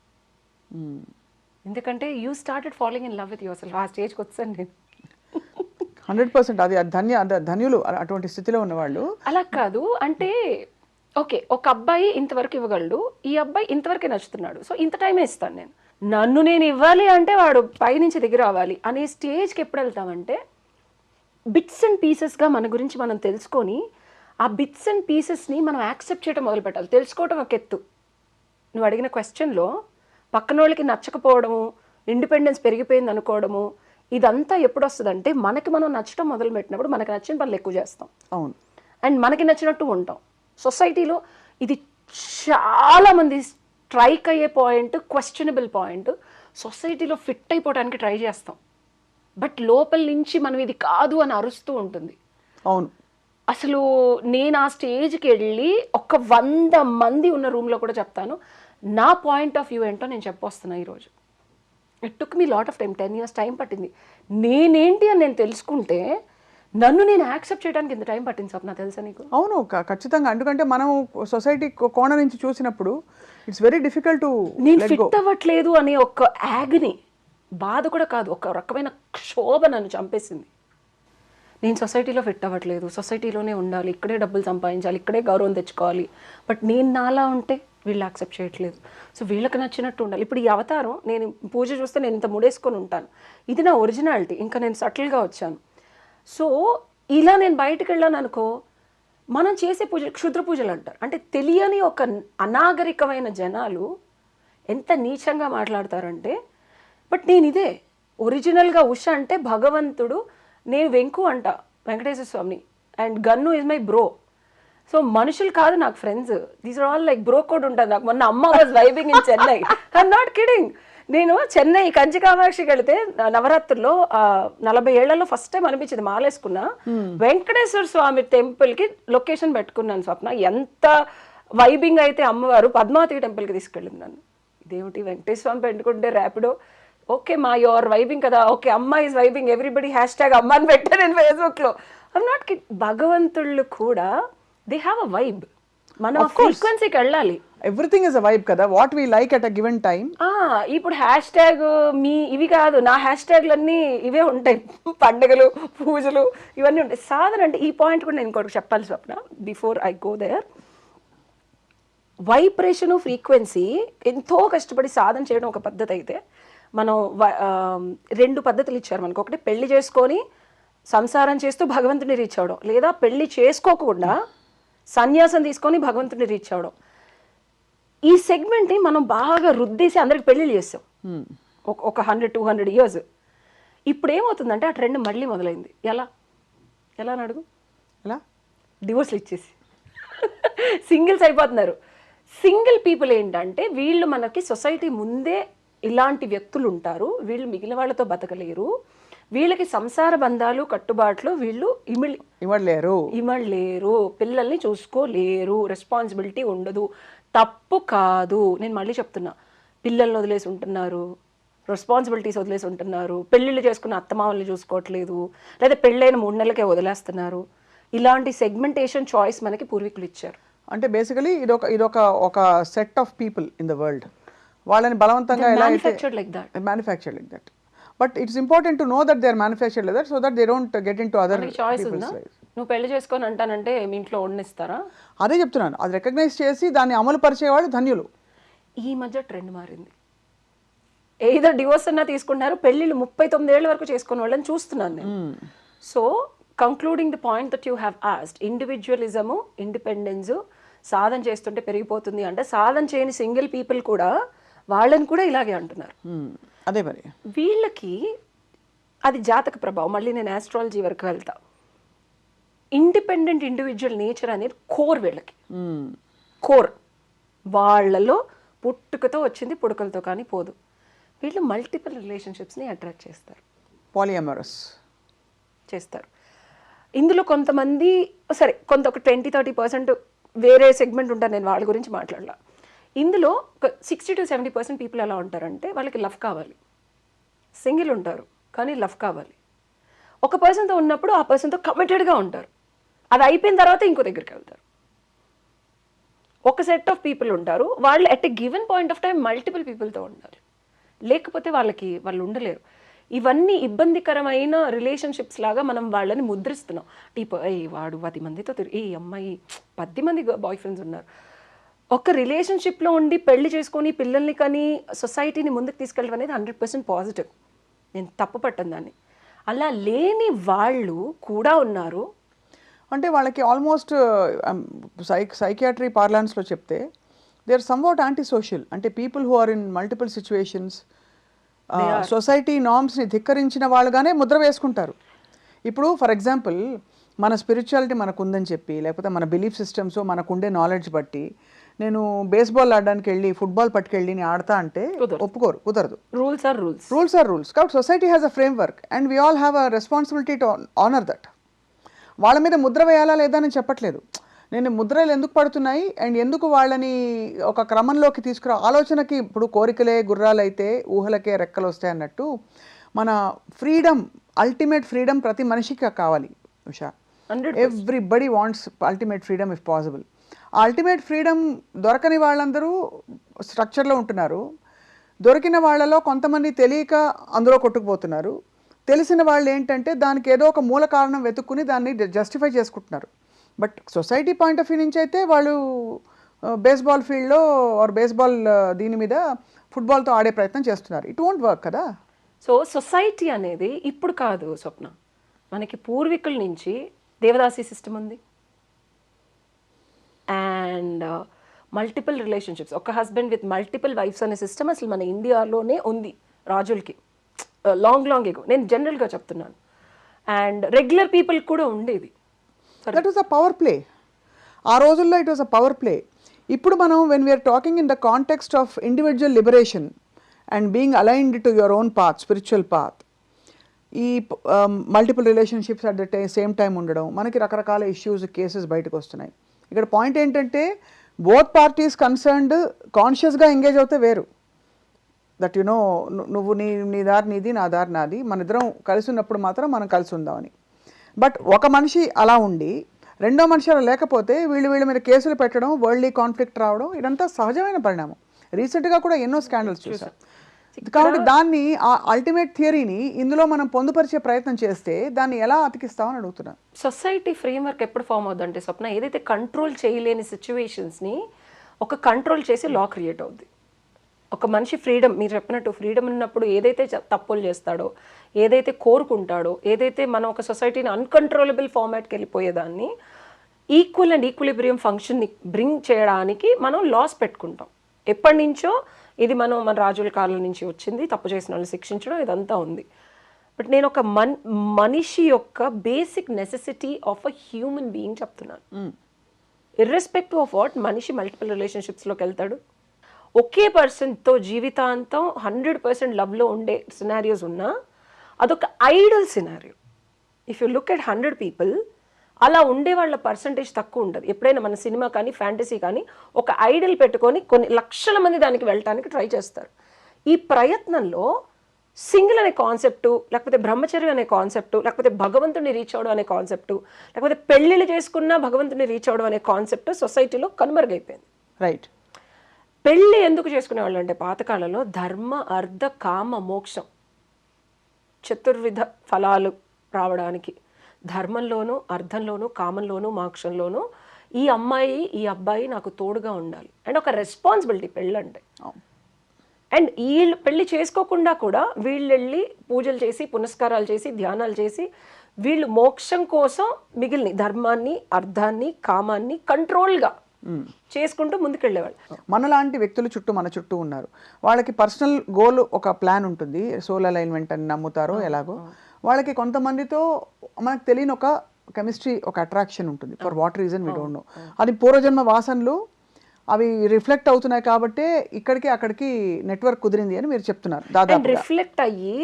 ఎందుకంటే you started following in love with your self. ఆ స్టేజ్కి వచ్చాను నేను. 100%. అది ధన్యులు అటువంటి స్థితిలో ఉన్నవాళ్ళు. అలా కాదు అంటే, ఓకే ఒక అబ్బాయి ఇంతవరకు ఇవ్వగలడు, ఈ అబ్బాయి ఇంతవరకే నచ్చుతున్నాడు, సో ఇంత టైమే ఇస్తాను నేను. నన్ను నేను ఇవ్వాలి అంటే వాడు పైనుంచి దిగి రావాలి అనే స్టేజ్కి ఎప్పుడు వెళ్తామంటే, బిట్స్ అండ్ పీసెస్గా మన గురించి మనం తెలుసుకొని, ఆ బిట్స్ అండ్ పీసెస్ని మనం యాక్సెప్ట్ చేయడం మొదలు పెట్టాలి. తెలుసుకోవడం ఒక ఎత్తు. నువ్వు అడిగిన క్వశ్చన్లో పక్కన వాళ్ళకి నచ్చకపోవడము, ఇండిపెండెన్స్ పెరిగిపోయింది అనుకోవడము, ఇదంతా ఎప్పుడు వస్తుందంటే, మనకి మనం నచ్చడం మొదలు పెట్టినప్పుడు మనకి నచ్చిన పనులు ఎక్కువ చేస్తాం. అవును. అండ్ మనకి నచ్చినట్టు ఉంటాం. సొసైటీలో ఇది చాలామంది స్ట్రైక్ అయ్యే పాయింట్, క్వశ్చనబుల్ పాయింట్. సొసైటీలో ఫిట్ అయిపోవడానికి ట్రై చేస్తాం, బట్ లోపల నుంచి మనం ఇది కాదు అని అరుస్తూ ఉంటుంది. అవును. అసలు నేను ఆ స్టేజ్కి వెళ్ళి ఒక 100 మంది ఉన్న రూమ్లో కూడా చెప్తాను, నా పాయింట్ ఆఫ్ వ్యూ ఏంటో నేను చెప్పొస్తున్నా ఈరోజు. It took me lot of time, 10 years time పట్టింది. నేనేంటి అని నేను తెలుసుకుంటే, నన్ను నేను యాక్సెప్ట్ చేయడానికి ఇంత టైం పట్టింది స్వప్న, తెలుసా నీకు? అవును, ఖచ్చితంగా. ఎందుకంటే మనం సొసైటీ కోణం నుంచి చూసినప్పుడు ఇట్స్ వెరీ డిఫికల్ట్ టు నేను ఫిట్ అవ్వట్లేదు అనే ఒక యాగ్ని, బాధ కూడా కాదు, ఒక రకమైన క్షోభ నన్ను చంపేసింది. నేను సొసైటీలో ఫిట్ అవ్వట్లేదు, సొసైటీలోనే ఉండాలి, ఇక్కడే డబ్బులు సంపాదించాలి, ఇక్కడే గౌరవం తెచ్చుకోవాలి, బట్ నేను నాలా ఉంటే వీళ్ళు యాక్సెప్ట్ చేయట్లేదు. సో వీళ్ళకి నచ్చినట్టు ఉండాలి. ఇప్పుడు ఈ అవతారం, నేను పూజ చూస్తే నేను ఇంత ముడేసుకొని ఉంటాను, ఇది నా ఒరిజినాలిటీ, ఇంకా నేను సటిల్గా వచ్చాను. సో ఇలా నేను బయటకు వెళ్ళాను అనుకో, మనం చేసే పూజ క్షుద్ర పూజలు అంటారు. అంటే తెలియని ఒక అనాగరికమైన జనాలు ఎంత నీచంగా మాట్లాడతారంటే, బట్ నేను ఇదే ఒరిజినల్గా. ఉష అంటే భగవంతుడు, నేను వెంకు అంట, Venkateswara Swamy, and Gannu is my bro. So మనుషులు కాదు నాకు friends, these are all like bro code ఉంటుంది నాకు. మొన్న Amma was vibing in Chennai, I'm not kidding. నేను చెన్నై కంచి కామాక్షికి వెళితే నవరాత్రుల్లో 40 ఏళ్లలో ఫస్ట్ టైం అనిపించింది, మాలేసుకున్నా, వెంకటేశ్వర స్వామి టెంపుల్కి లొకేషన్ పెట్టుకున్నాను స్వప్న. ఎంత వైబింగ్ అయితే అమ్మవారు పద్మావతి టెంపుల్కి తీసుకెళ్ళింది నన్ను. ఇదేమిటి వెంకటేశ్వర స్వామి పెట్టుకుంటే ర్యాపిడో, ఓకే మా యువర్ వైబింగ్ కదా, ఓకే అమ్మ ఈజ్ వైబింగ్, ఎవ్రీబడి #, అమ్మ అని పెట్టాను నేను ఫేస్బుక్లో. I'm not kid. భగవంతుళ్ళు కూడా దే హ్యావ్ అ వైబ్, మనం ఫ్రీక్వెన్సీకి వెళ్ళాలి. ఎవ్రీథింగ్ ఇస్ అ వైబ్ కదా, what we like at a given time. ఇప్పుడు #, మీ ఇవి కాదు, నా #లన్నీ ఇవే ఉంటాయి, పండుగలు, పూజలు ఇవన్నీ ఉంటాయి. సాధన అంటే ఈ పాయింట్ కూడా నేను ఇంకోటి చెప్పాలి Swapna, before I go there. Vibration, frequency ఎంతో కష్టపడి సాధన చేయడం ఒక పద్ధతి అయితే, మనం 2 పద్ధతులు ఇచ్చారు మనకు. ఒకటి పెళ్లి చేసుకొని సంసారం చేస్తూ భగవంతుని రీచ్ అవడం, లేదా పెళ్లి చేసుకోకుండా సన్యాసం తీసుకొని భగవంతుని రీచ్ అవడం. ఈ సెగ్మెంట్ని మనం బాగా రుద్దేసి అందరికి పెళ్ళిళ్ళు చేస్తాం ఒక 100-200 years. ఇప్పుడు ఏమవుతుందంటే ఆ ట్రెండ్ మళ్ళీ మొదలైంది. ఎలా అని అడుగు? ఎలా? డివోర్స్లు ఇచ్చేసి సింగిల్స్ అయిపోతున్నారు. సింగిల్ పీపుల్ ఏంటంటే, వీళ్ళు మనకి సొసైటీ ముందే ఇలాంటి వ్యక్తులు ఉంటారు, వీళ్ళు మిగిలిన వాళ్ళతో బతకలేరు, వీళ్ళకి సంసార బంధాలు కట్టుబాట్లు వీళ్ళు ఇవ్వలేరు. ఇమడలేరు, పిల్లల్ని చూసుకోలేరు, రెస్పాన్సిబిలిటీ ఉండదు. తప్పు కాదు, నేను మళ్ళీ చెప్తున్నా, పిల్లల్ని వదిలేసి ఉంటున్నారు, రెస్పాన్సిబిలిటీస్ వదిలేసి ఉంటున్నారు, పెళ్ళిళ్ళు చేసుకున్న అత్తమామల్ని చూసుకోవట్లేదు, లేదా పెళ్ళైన 3 నెలలకే వదిలేస్తున్నారు. ఇలాంటి సెగ్మెంటేషన్ చాయిస్ మనకి పూర్వీకులు ఇచ్చారు. అంటే బేసికలీ ఇదొక ఒక set of people in the world. వాళ్ళని బలవంతంగా ఎలా manufactured like that. Manufactured like that. But it's important to know that they are manufactured like that so that they don't get in to other choice ఉందా? నువ్వు పెళ్లి చేసుకొని అంటానంటే మీ ఇంట్లో వండిస్తారా? అదే చెప్తున్నాను, అది రికగ్నైజ్ చేసి దాన్ని అమలు పరిచేవాళ్ళు ధన్యులు. ఈ మధ్య ట్రెండ్ మారింది. ఏదో డివోర్స్ అన్నా తీసుకుంటున్నారు, పెళ్ళిళ్ళు 39 ఏళ్ళ వరకు చేసుకునే వాళ్ళని చూస్తున్నాను నేను. So concluding the point that you have asked, individualism, independence సాధన చేస్తుంటే పెరిగిపోతుంది అంటే, సాధన చేయని సింగిల్ పీపుల్ కూడా వాళ్ళని కూడా ఇలాగే అంటున్నారు. అదే మరి వీళ్ళకి అది జాతక ప్రభావం. మళ్ళీ నేను ఆస్ట్రాలజీ వరకు వెళ్తా. ఇండిపెండెంట్ ఇండివిజువల్ నేచర్ అనేది కోర్ వీళ్ళకి, కోర్. వాళ్ళలో పుట్టుకతో వచ్చింది, పుడకలతో కానీ పోదు. వీళ్ళు మల్టిపుల్ రిలేషన్షిప్స్ని అట్రాక్ట్ చేస్తారు, పాలియమరస్ చేస్తారు. ఇందులో కొంతమంది సరే, ఒక 20-30% వేరే సెగ్మెంట్ ఉంటారు, నేను వాళ్ళ గురించి మాట్లాడలా. ఇందులో ఒక 60-70% పీపుల్ ఎలా ఉంటారంటే, వాళ్ళకి లవ్ కావాలి, సింగిల్ ఉంటారు కానీ లవ్ కావాలి. ఒక పర్సన్తో ఉన్నప్పుడు ఆ పర్సన్తో కమిటెడ్గా ఉంటారు, అది అయిపోయిన తర్వాత ఇంకో దగ్గరికి వెళ్తారు. ఒక సెట్ ఆఫ్ పీపుల్ ఉంటారు, వాళ్ళు at a given point of time multiple పీపుల్తో ఉండాలి, లేకపోతే వాళ్ళు ఉండలేరు. ఇవన్నీ ఇబ్బందికరమైన రిలేషన్షిప్స్ లాగా మనం వాళ్ళని ముద్రిస్తున్నాం. వాడు 10 మందితో ఈ అమ్మాయి 10 మంది బాయ్ ఫ్రెండ్స్ ఉన్నారు. ఒక రిలేషన్షిప్లో ఉండి పెళ్లి చేసుకొని పిల్లల్ని కానీ సొసైటీని ముందుకు తీసుకెళ్ళడం అనేది 100% పాజిటివ్, నేను తప్పు పట్టను దాన్ని. అలా లేని వాళ్ళు కూడా ఉన్నారు. అంటే వాళ్ళకి ఆల్మోస్ట్ సైకియాట్రీ పార్లాన్స్లో చెప్తే they are somewhat anti social. అంటే people who are in multiple situations, society నార్మ్స్ని ధిక్కరించిన వాళ్ళుగానే ముద్ర వేసుకుంటారు. ఇప్పుడు ఫర్ ఎగ్జాంపుల్, మన స్పిరిచువాలిటీ మనకు ఉందని చెప్పి, లేకపోతే మన బిలీఫ్ సిస్టమ్స్ మనకుండే నాలెడ్జ్ బట్టి నేను బేస్బాల్ ఆడడానికి వెళ్ళి ఫుట్బాల్ పట్టుకెళ్ళి నేను ఆడతా అంటే ఒప్పుకోరు, కుదరదు. Rules are rules. కాబట్టి society has a framework and we all have a responsibility to honour that. వాళ్ళ మీద ముద్ర వేయాలా లేదా అని చెప్పట్లేదు. నేను ముద్రలు ఎందుకు పడుతున్నాయి అండ్ ఎందుకు వాళ్ళని ఒక క్రమంలోకి తీసుకురా ఆలోచనకి. ఇప్పుడు కోరికలే గుర్రాలైతే ఊహలకే రెక్కలు వస్తాయి అన్నట్టు, మన ఫ్రీడమ్, అల్టిమేట్ ఫ్రీడమ్ ప్రతి మనిషికి కావాలి Usha. Everybody wants ultimate freedom if possible. ఆ అల్టిమేట్ ఫ్రీడమ్ దొరకని వాళ్ళందరూ స్ట్రక్చర్లో ఉంటున్నారు. దొరికిన వాళ్ళలో కొంతమంది తెలియక అందులో కొట్టుకుపోతున్నారు. తెలిసిన వాళ్ళు ఏంటంటే దానికి ఏదో ఒక మూల కారణం వెతుక్కుని దాన్ని జస్టిఫై చేసుకుంటున్నారు. But society point of view నుంచి అయితే వాళ్ళు బేస్బాల్ ఫీల్డ్లో ఆర్ బేస్బాల్ దీని మీద ఫుట్బాల్తో ఆడే ప్రయత్నం చేస్తున్నారు. ఇట్ వోంట్ వర్క్ కదా. సో సొసైటీ అనేది ఇప్పుడు కాదు స్వప్న, మనకి పూర్వీకుల నుంచి దేవదాసి సిస్టమ్ ఉంది అండ్ మల్టిపుల్ రిలేషన్షిప్స్, ఒక హస్బెండ్ విత్ మల్టిపుల్ వైఫ్స్ అనే సిస్టమ్ అసలు మన ఇండియాలోనే ఉంది రాజులకి లాంగ్ ఎగో. నేను జనరల్గా చెప్తున్నాను. అండ్ రెగ్యులర్ పీపుల్ కూడా ఉండేది. That was a power play. ఆ రోజుల్లో it was a power play. ఇప్పుడు మనం when we are talking in the context of individual liberation and being aligned to your own path, spiritual path, ఈ multiple relationships at the same time ఉండడం, మనకి రకరకాల ఇష్యూస్, కేసెస్ బయటకు వస్తున్నాయి. ఇక్కడ పాయింట్ ఏంటంటే బోత్ పార్టీస్ కన్సర్న్డ్ కాన్షియస్గా ఎంగేజ్ అవుతే వేరు. దట్ యు నో, నువ్వు నీ దారి నీది, నా దారి నాది, మన ఇద్దరం కలిసి ఉన్నప్పుడు మాత్రం మనం కలిసి ఉందామని. బట్ ఒక మనిషి అలా ఉండి రెండో మనిషి అలా లేకపోతే వీళ్ళ మీద కేసులు పెట్టడం, వరల్డ్లీ కాన్ఫ్లిక్ట్ రావడం, ఇదంతా సహజమైన పరిణామం. రీసెంట్గా కూడా ఎన్నో స్కాండల్స్ చూసాం. కాబట్టి దాన్ని, ఆ అల్టిమేట్ థియరీని ఇందులో మనం పొందుపరిచే ప్రయత్నం చేస్తే దాన్ని ఎలా అతికిస్తామని అడుగుతున్నాను. సొసైటీ ఫ్రేమ్వర్క్ ఎప్పుడు ఫామ్ అవుతుందంటే స్వప్న, ఏదైతే కంట్రోల్ చేయలేని సిచ్యువేషన్స్ని ఒక కంట్రోల్ చేసి లా క్రియేట్ అవుద్ది. ఒక మనిషి ఫ్రీడమ్, మీరు చెప్పినట్టు ఫ్రీడమ్ ఉన్నప్పుడు ఏదైతే తప్పులు చేస్తాడో, ఏదైతే కోరుకుంటాడో, ఏదైతే మనం ఒక సొసైటీని అన్కంట్రోలబుల్ ఫార్మాట్కి వెళ్ళిపోయేదాన్ని ఈక్వల్ అండ్ ఈక్విలిబ్రియం ఫంక్షన్ని బ్రింగ్ చేయడానికి మనం లాస్ పెట్టుకుంటాం. ఎప్పటి నుంచో ఇది మన రాజుల కాలం నుంచి వచ్చింది, తప్పు చేసిన వాళ్ళని శిక్షించడం ఇదంతా ఉంది. బట్ నేను ఒక మనిషి యొక్క basic necessity of a human being చెప్తున్నాను. ఇర్రెస్పెక్టివ్ ఆఫ్ వాట్, మనిషి మల్టిపుల్ రిలేషన్షిప్స్లోకి వెళ్తాడు. ఒకే పర్సన్తో జీవితాంతం 100% లవ్లో ఉండే సినారియోస్ ఉన్నా అదొక Idol scenario. If you look at 100 people, అలా ఉండే వాళ్ళ పర్సంటేజ్ తక్కువ ఉండదు. ఎప్పుడైనా మన సినిమా కానీ ఫ్యాంటసీ కానీ ఒక ఐడల్ పెట్టుకొని కొన్ని లక్షల మంది దానికి వెళ్ళటానికి ట్రై చేస్తారు. ఈ ప్రయత్నంలో సింగిల్ అనే కాన్సెప్టు, లేకపోతే బ్రహ్మచర్యం అనే కాన్సెప్టు, లేకపోతే భగవంతుడిని రీచ్ అవడం అనే కాన్సెప్టు, లేకపోతే పెళ్ళిళ్ళు చేసుకున్నా భగవంతుడిని రీచ్ అవడం అనే కాన్సెప్ట్ సొసైటీలో కనుమరుగైపోయింది. రైట్. పెళ్ళి ఎందుకు చేసుకునేవాళ్ళు అంటే పాతకాలంలో ధర్మ అర్థ కామ మోక్షం చతుర్విధ ఫలాలు రావడానికి, ధర్మంలోనూ అర్థంలోనూ కామంలోనూ మోక్షంలోనూ ఈ అమ్మాయి ఈ అబ్బాయి నాకు తోడుగా ఉండాలి అండ్ ఒక రెస్పాన్సిబిలిటీ పెళ్ళంటే. అండ్ వీళ్ళు పెళ్లి చేసుకోకుండా కూడా వీళ్ళు వెళ్ళి పూజలు చేసి పునస్కారాలు చేసి ధ్యానాలు చేసి వీళ్ళు మోక్షం కోసం మిగిలిన ధర్మాన్ని అర్థాన్ని కామాన్ని కంట్రోల్గా చేసుకుంటూ ముందుకెళ్ళేవాళ్ళు. మనలాంటి వ్యక్తులు మన చుట్టూ ఉన్నారు. వాళ్ళకి పర్సనల్ గోల్, ఒక ప్లాన్ ఉంటుంది, సోల్ అలైన్మెంట్ అని నమ్ముతారో ఎలాగో. వాళ్ళకి కొంతమందితో మనకు తెలియని ఒక కెమిస్ట్రీ, ఒక అట్రాక్షన్ ఉంటుంది. For what reason we don't know. అది పూర్వజన్మ వాసనలు అవి రిఫ్లెక్ట్ అవుతున్నాయి కాబట్టి ఇక్కడికి అక్కడికి నెట్వర్క్ కుదిరింది అని మీరు చెప్తున్నారు. దాదాపు రిఫ్లెక్ట్ అయ్యి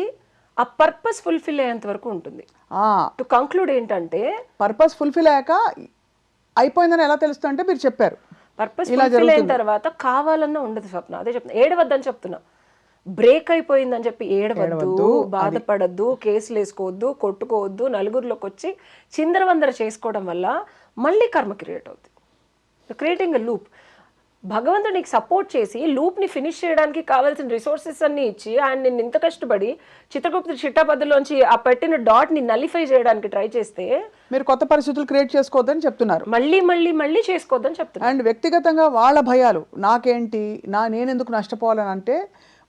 ఆ పర్పస్ ఫుల్ఫిల్ అయ్యేంత వరకు ఉంటుంది. టు కంక్లూడ్ ఏంటంటే, పర్పస్ ఫుల్ఫిల్ అయ్యాక అయిపోయిందని ఎలా తెలుస్తుంది అంటే మీరు చెప్పారు పర్పస్ ఫుల్ఫిల్ అయిన తర్వాత కావాలన్నా ఉండదు స్వప్న. అదే చెప్తున్నా, ఏడవద్దని చెప్తున్నా. బ్రేక్ అయిపోయిందని చెప్పి ఏడవద్దు, బాధపడద్దు, కేసులు వేసుకోవద్దు, కొట్టుకోవద్దు, నలుగురిలోకి వచ్చి చిందరవందర చేసుకోవడం వల్ల మళ్ళీ కర్మ క్రియేట్ అవుతుంది. Creating a loop. భగవంతుడు నీకు సపోర్ట్ చేసి లూప్ని ఫినిష్ చేయడానికి కావాల్సిన రిసోర్సెస్ అన్ని ఇచ్చి ఆయన నిన్ను ఇంత కష్టపడి చిత్రగుప్త చిట్టాపద్దులోంచి ఆ పెట్టిన డాట్ని నలిఫై చేయడానికి ట్రై చేస్తే మీరు కొత్త పరిస్థితులు క్రియేట్ చేసుకోవద్దని చెప్తున్నారు. మళ్ళీ మళ్ళీ మళ్ళీ చేసుకోవద్దని చెప్తున్నారు. అండ్ వ్యక్తిగతంగా వాళ్ళ భయాలు, నాకేంటి, నేనెందుకు నష్టపోవాలని అంటే,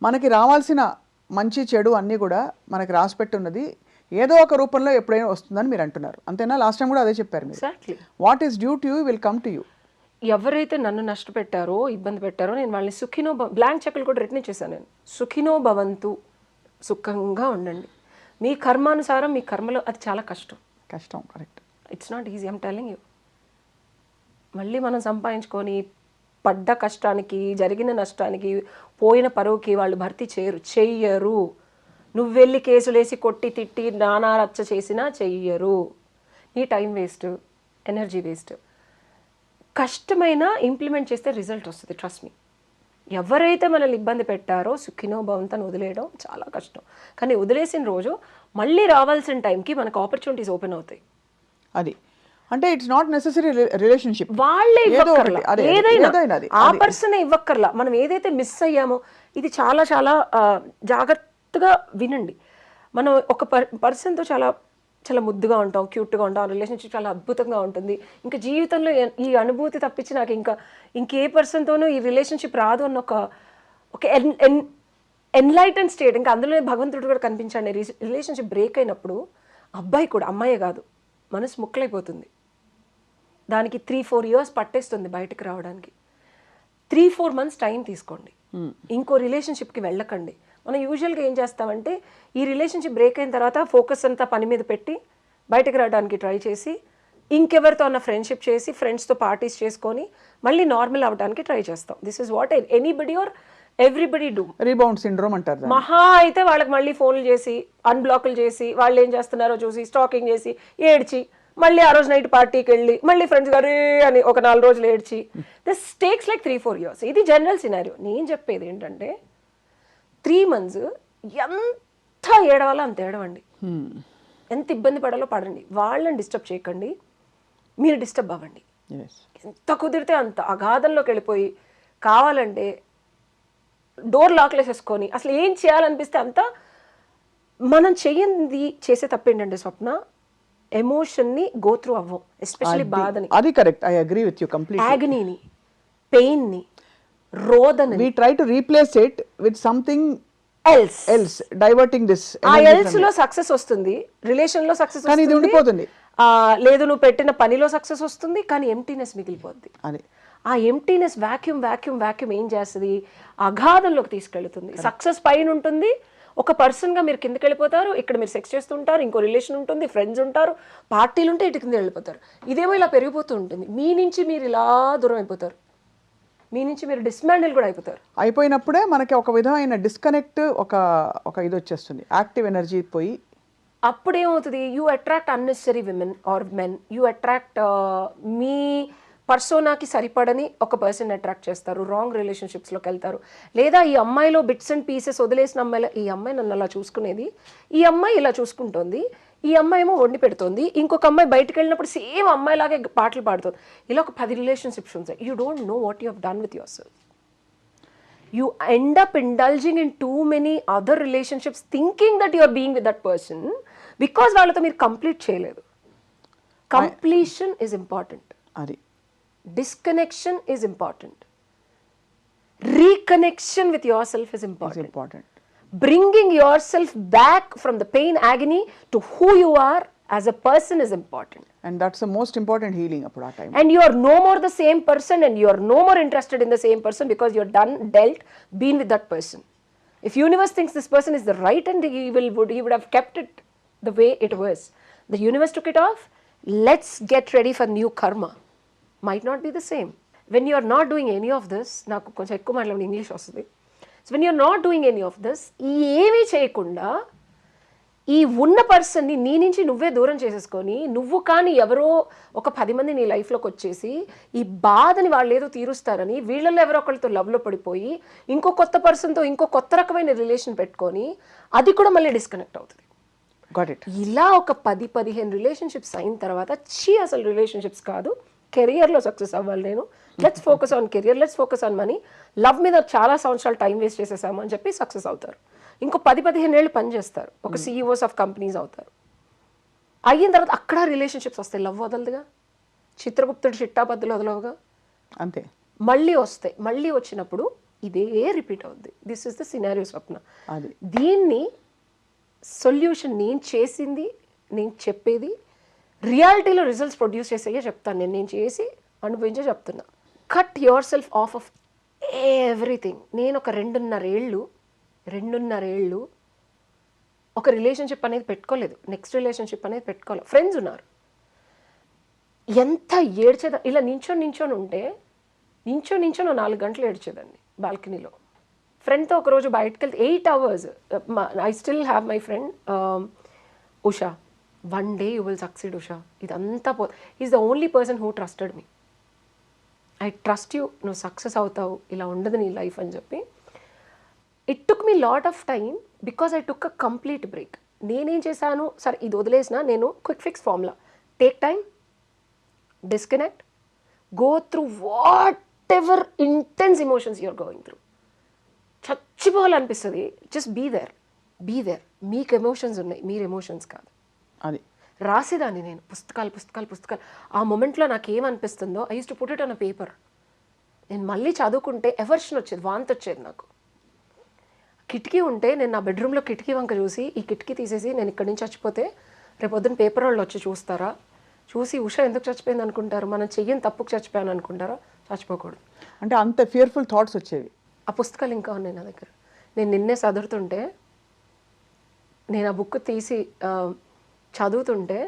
మనకి రావాల్సిన మంచి చెడు అన్నీ కూడా మనకి రాసిపెట్టి ఉన్నది ఏదో ఒక రూపంలో ఎప్పుడైనా వస్తుందని మీరు అంటున్నారు. అంతేనా? లాస్ట్ టైం కూడా అదే చెప్పారు మీరు. Exactly. What is due to you will come to you. ఎవరైతే నన్ను నష్టపెట్టారో, ఇబ్బంది పెట్టారో, నేను వాళ్ళని సుఖినో బ్లాంక్ చెక్లు కూడా రిటర్న్ ఇచ్చేసాను నేను. సుఖినో భవంతు, సుఖంగా ఉండండి. మీ కర్మానుసారం మీ కర్మలో అది చాలా కష్టం. Correct. It's not easy, I'm telling you. మళ్ళీ మనం సంపాదించుకొని పడ్డ కష్టానికి, జరిగిన నష్టానికి, పోయిన పరువుకి వాళ్ళు భర్తీ చెయ్యరు. నువ్వు వెళ్ళి కేసులేసి కొట్టి తిట్టి నానా రచ్చ చేసినా చెయ్యరు. నీ టైం వేస్ట్, ఎనర్జీ వేస్ట్. కష్టమైన ఇంప్లిమెంట్ చేస్తే రిజల్ట్ వస్తుంది, ట్రస్ట్ మీ. ఎవరైతే మనల్ని ఇబ్బంది పెట్టారో సుఖినో భవంతని వదిలేయడం చాలా కష్టం. కానీ వదిలేసిన రోజు మళ్ళీ రావాల్సిన టైంకి మనకు ఆపర్చునిటీస్ ఓపెన్ అవుతాయి. అది అంటే ఇట్స్ నాట్ నెసెసరీ రిలేషన్షిప్. వాళ్ళే ఇవ్వక్కర్లా, ఏదైనా ఆ పర్సన్ ఇవ్వక్కర్లా. మనం ఏదైతే మిస్ అయ్యామో, ఇది చాలా చాలా జాగ్రత్తగా వినండి. మనం ఒక పర్సన్తో చాలా చాలా ముద్దుగా ఉంటాం, క్యూట్గా ఉంటాం, రిలేషన్షిప్ చాలా అద్భుతంగా ఉంటుంది. ఇంకా జీవితంలో ఈ అనుభూతి తప్పించి నాకు ఇంకే పర్సన్తోనూ ఈ రిలేషన్షిప్ రాదు అన్న ఒక ఎన్లైటెన్ స్టేట్. ఇంకా అందులోనే భగవంతుడు కూడా కనిపించండి. రిలేషన్షిప్ బ్రేక్ అయినప్పుడు అబ్బాయి కూడా, అమ్మాయే కాదు, మనసు ముక్కలైపోతుంది. దానికి 3-4 years పట్టేస్తుంది బయటకు రావడానికి. 3-4 months టైం తీసుకోండి. ఇంకో రిలేషన్షిప్కి వెళ్ళకండి. మనం యూజువల్గా ఏం చేస్తామంటే, ఈ రిలేషన్షిప్ బ్రేక్ అయిన తర్వాత ఫోకస్ అంతా పని మీద పెట్టి బయటకు రావడానికి ట్రై చేసి, ఇంకెవరితో అన్న ఫ్రెండ్షిప్ చేసి, ఫ్రెండ్స్తో పార్టీస్ చేసుకొని మళ్ళీ నార్మల్ అవ్వడానికి ట్రై చేస్తాం. This is what anybody or everybody do. Rebound syndrome అంటారు. మహా అయితే వాళ్ళకి మళ్ళీ ఫోన్లు చేసి, అన్బ్లాక్లు చేసి, వాళ్ళు ఏం చేస్తున్నారో చూసి, స్టాకింగ్ చేసి, ఏడ్చి, మళ్ళీ ఆ రోజు నైట్ పార్టీకి వెళ్ళి, మళ్ళీ ఫ్రెండ్స్ గారే అని ఒక 4 రోజులు ఏడ్చి, దిస్ టేక్స్ లైక్ 3-4 years. ఇది జనరల్ సినారియో. నేను చెప్పేది ఏంటంటే, 3 months ఎంత ఏడవాలో అంత ఏడవండి, ఎంత ఇబ్బంది పడాలో పడండి. వాళ్ళని డిస్టర్బ్ చేయకండి, మీరు డిస్టర్బ్ అవ్వండి. ఎంత కుదిరితే అంత అగాధంలోకి వెళ్ళిపోయి, కావాలంటే డోర్ లాక్లు వేసేసుకొని అసలు ఏం చేయాలనిపిస్తే అంతా. మనం చెయ్యింది చేసే తప్పేంటంటే స్వప్న, ఎమోషన్ని గో త్రూ అవ్వం, ఎస్పెషల్లీ బాధని. అది correct, I agree with you completely. యాగనీని, పెయిన్ని, రోదన we try to replace it with something else diverting this ఆ ఎల్స్ లో సక్సెస్ వస్తుంది, రిలేషన్ లో సక్సెస్ కానీ ఇది ఉండిపోతుంది. లేదు నువ్వు పెట్టిన పనిలో సక్సెస్ వస్తుంది, కానీ ఎంప్టీనెస్ మిగిలిపోద్ది. అది ఆ ఎంప్టీనెస్ వాక్యూమ్ ఏం చేస్తుంది, అగాధంలోకి తీసుకెళ్తుంది. సక్సెస్ పైన ఉంటుంది, ఒక పర్సన్గా మీరు కిందకి వెళ్ళిపోతారు. ఇక్కడ మీరు సెక్స్ చేస్తుంటారు, ఇంకో రిలేషన్ ఉంటుంది, ఫ్రెండ్స్ ఉంటారు, పార్టీలు ఉంటే ఇటు కింద వెళ్ళిపోతారు. ఇదేమో ఇలా పెరిగిపోతూ ఉంటుంది. మీ నుంచి మీరు ఇలా దూరం అయిపోతారు, మీ నుంచి మీరు డిస్మాండిల్ కూడా అయిపోతారు. అయిపోయినప్పుడే మనకి ఒక విధమైన డిస్కనెక్ట్, ఒక ఇది వచ్చేస్తుంది. యాక్టివ్ ఎనర్జీ పోయి అప్పుడేమవుతుంది, you attract unnecessary women or men, you attract మీ పర్సోనాకి సరిపడని ఒక పర్సన్ అట్రాక్ట్ చేస్తారు, రాంగ్ రిలేషన్షిప్స్లోకి వెళ్తారు. లేదా ఈ అమ్మాయిలో బిట్స్ అండ్ పీసెస్ వదిలేసిన అమ్మాయిలో, ఈ అమ్మాయి నన్ను అలా చూసుకునేది, ఈ అమ్మాయి ఇలా చూసుకుంటోంది, ఈ అమ్మాయి ఏమో వండి పెడుతోంది, ఇంకొక అమ్మాయి బయటకు వెళ్ళినప్పుడు సేమ్ అమ్మాయిలాగే పాటలు పాడుతుంది. ఇలా ఒక 10 రిలేషన్షిప్స్ ఉంటాయి. You don't know what you have done with your self. You end up indulging in too many other relationships thinking that you are being with that person because వాళ్ళతో మీరు కంప్లీట్ చేయలేదు. Completion is important. అది Disconnection is important. Reconnection with yourself is important. Important. Bringing yourself back from the pain, agony to who you are as a person is important. And that's the most important healing అప్పుడు ఆ time. And you are no more the same person and you are no more interested in the same person because you're been with that person. If universe thinks this person is the right and he would have kept it the way it was. The universe took it off. Let's get ready for new karma. Might not be the same. When you are not doing any of this, నాకు కొంచెం ఎక్కువ మాట్లాడే ఇంగ్లీష్ వస్తుంది. So when you are not doing any of this, ఏమీ చేయకుండా ఈ ఉన్న పర్సన్ని నీ నుంచి నువ్వే దూరం చేసేసుకొని, నువ్వు కానీ ఎవరో ఒక 10 మంది నీ లైఫ్లోకి వచ్చేసి ఈ బాధని వాళ్ళు ఏదో తీరుస్తారని వీళ్ళల్లో ఎవరో ఒకరితో లవ్లో పడిపోయి ఇంకో కొత్త పర్సన్తో ఇంకో కొత్త రకమైన రిలేషన్ పెట్టుకొని అది కూడా మళ్ళీ డిస్కనెక్ట్ అవుతుంది. Got it. ఇలా ఒక 10-15 రిలేషన్షిప్స్ అయిన తర్వాత అసలు రిలేషన్షిప్స్ కాదు, కెరియర్లో సక్సెస్ అవ్వాలి నేను, let's focus on career, let's focus on money, love మీద చాలా సంవత్సరాలు టైం వేస్ట్ చేసేసాము అని చెప్పి సక్సెస్ అవుతారు. ఇంకో 10-15 ఏళ్ళు పని చేస్తారు, ఒక CEOs ఆఫ్ కంపెనీస్ అవుతారు. అయిన తర్వాత అక్కడ రిలేషన్షిప్స్ వస్తాయి, లవ్ వదలదుగా, చిత్రగుప్తుడు చిట్టాపద్దులు వదలవుగా, అంతే. మళ్ళీ వస్తాయి. మళ్ళీ వచ్చినప్పుడు ఇదే రిపీట్ అవుద్ది. దిస్ ఇస్ ద సినారియో స్వప్న. అది దీన్ని సొల్యూషన్ నేను చేసింది, నేను చెప్పేది రియాలిటీలో రిజల్ట్స్ ప్రొడ్యూస్ చేసేయే చెప్తాను. నేను చేసి అనుభవించే చెప్తున్నా. Cut your self of of everything. నేను ఒక 2.5 ఏళ్ళు ఒక రిలేషన్షిప్ అనేది పెట్టుకోలేదు, నెక్స్ట్ రిలేషన్షిప్ అనేది పెట్టుకోలేదు. ఫ్రెండ్స్ ఉన్నారు, ఎంత ఏడ్చేదా, ఇలా నించొని ఉంటే నించొని 4 గంటలు ఏడ్చేదాన్ని బాల్కనీలో. ఫ్రెండ్తో ఒకరోజు బయటకు వెళ్తే 8 hours. I still have my friend Usha. One day you will succeed Usha, ఇదంతా is the only person who trusted me. I trust you, నువ్వు సక్సెస్ అవుతావు, ఇలా ఉండదు నీ లైఫ్ అని చెప్పి. It took me lot of time because I took a complete break. నేనేం చేశాను, సరే ఇది వదిలేసిన, నేను quick fix formula, take time, disconnect, go through whatever intense emotions you're going through. చచ్చిపోవాలనిపిస్తుంది, just be there. మీకు ఎమోషన్స్ ఉన్నాయి, మీరు ఎమోషన్స్ కాదు. అది రాసేదాన్ని నేను, పుస్తకాలు. ఆ మూమెంట్లో నాకు ఏమనిపిస్తుందో I use to put it on a paper. నేను మళ్ళీ చదువుకుంటే ఎవర్షన్ వచ్చేది, వాంతి వచ్చేది నాకు. కిటికీ ఉంటే నేను నా బెడ్రూమ్లో కిటికీ వంక చూసి, ఈ కిటికీ తీసేసి నేను ఇక్కడి నుంచి చచ్చిపోతే రేపొద్దున పేపర్ వాళ్ళు వచ్చి చూస్తారా, చూసి ఉష ఎందుకు చచ్చిపోయింది అనుకుంటారు, మనం చెయ్యని తప్పుకు చచ్చిపోయాను అనుకుంటారా. చచ్చిపోకూడదు అంటే అంత ఫియర్ఫుల్ థాట్స్ వచ్చేవి. ఆ పుస్తకాలు ఇంకా ఉన్నాయి నా దగ్గర. నేను నిన్నే చదువుతుంటే, నేను ఆ బుక్ తీసి చదువుతుంటే,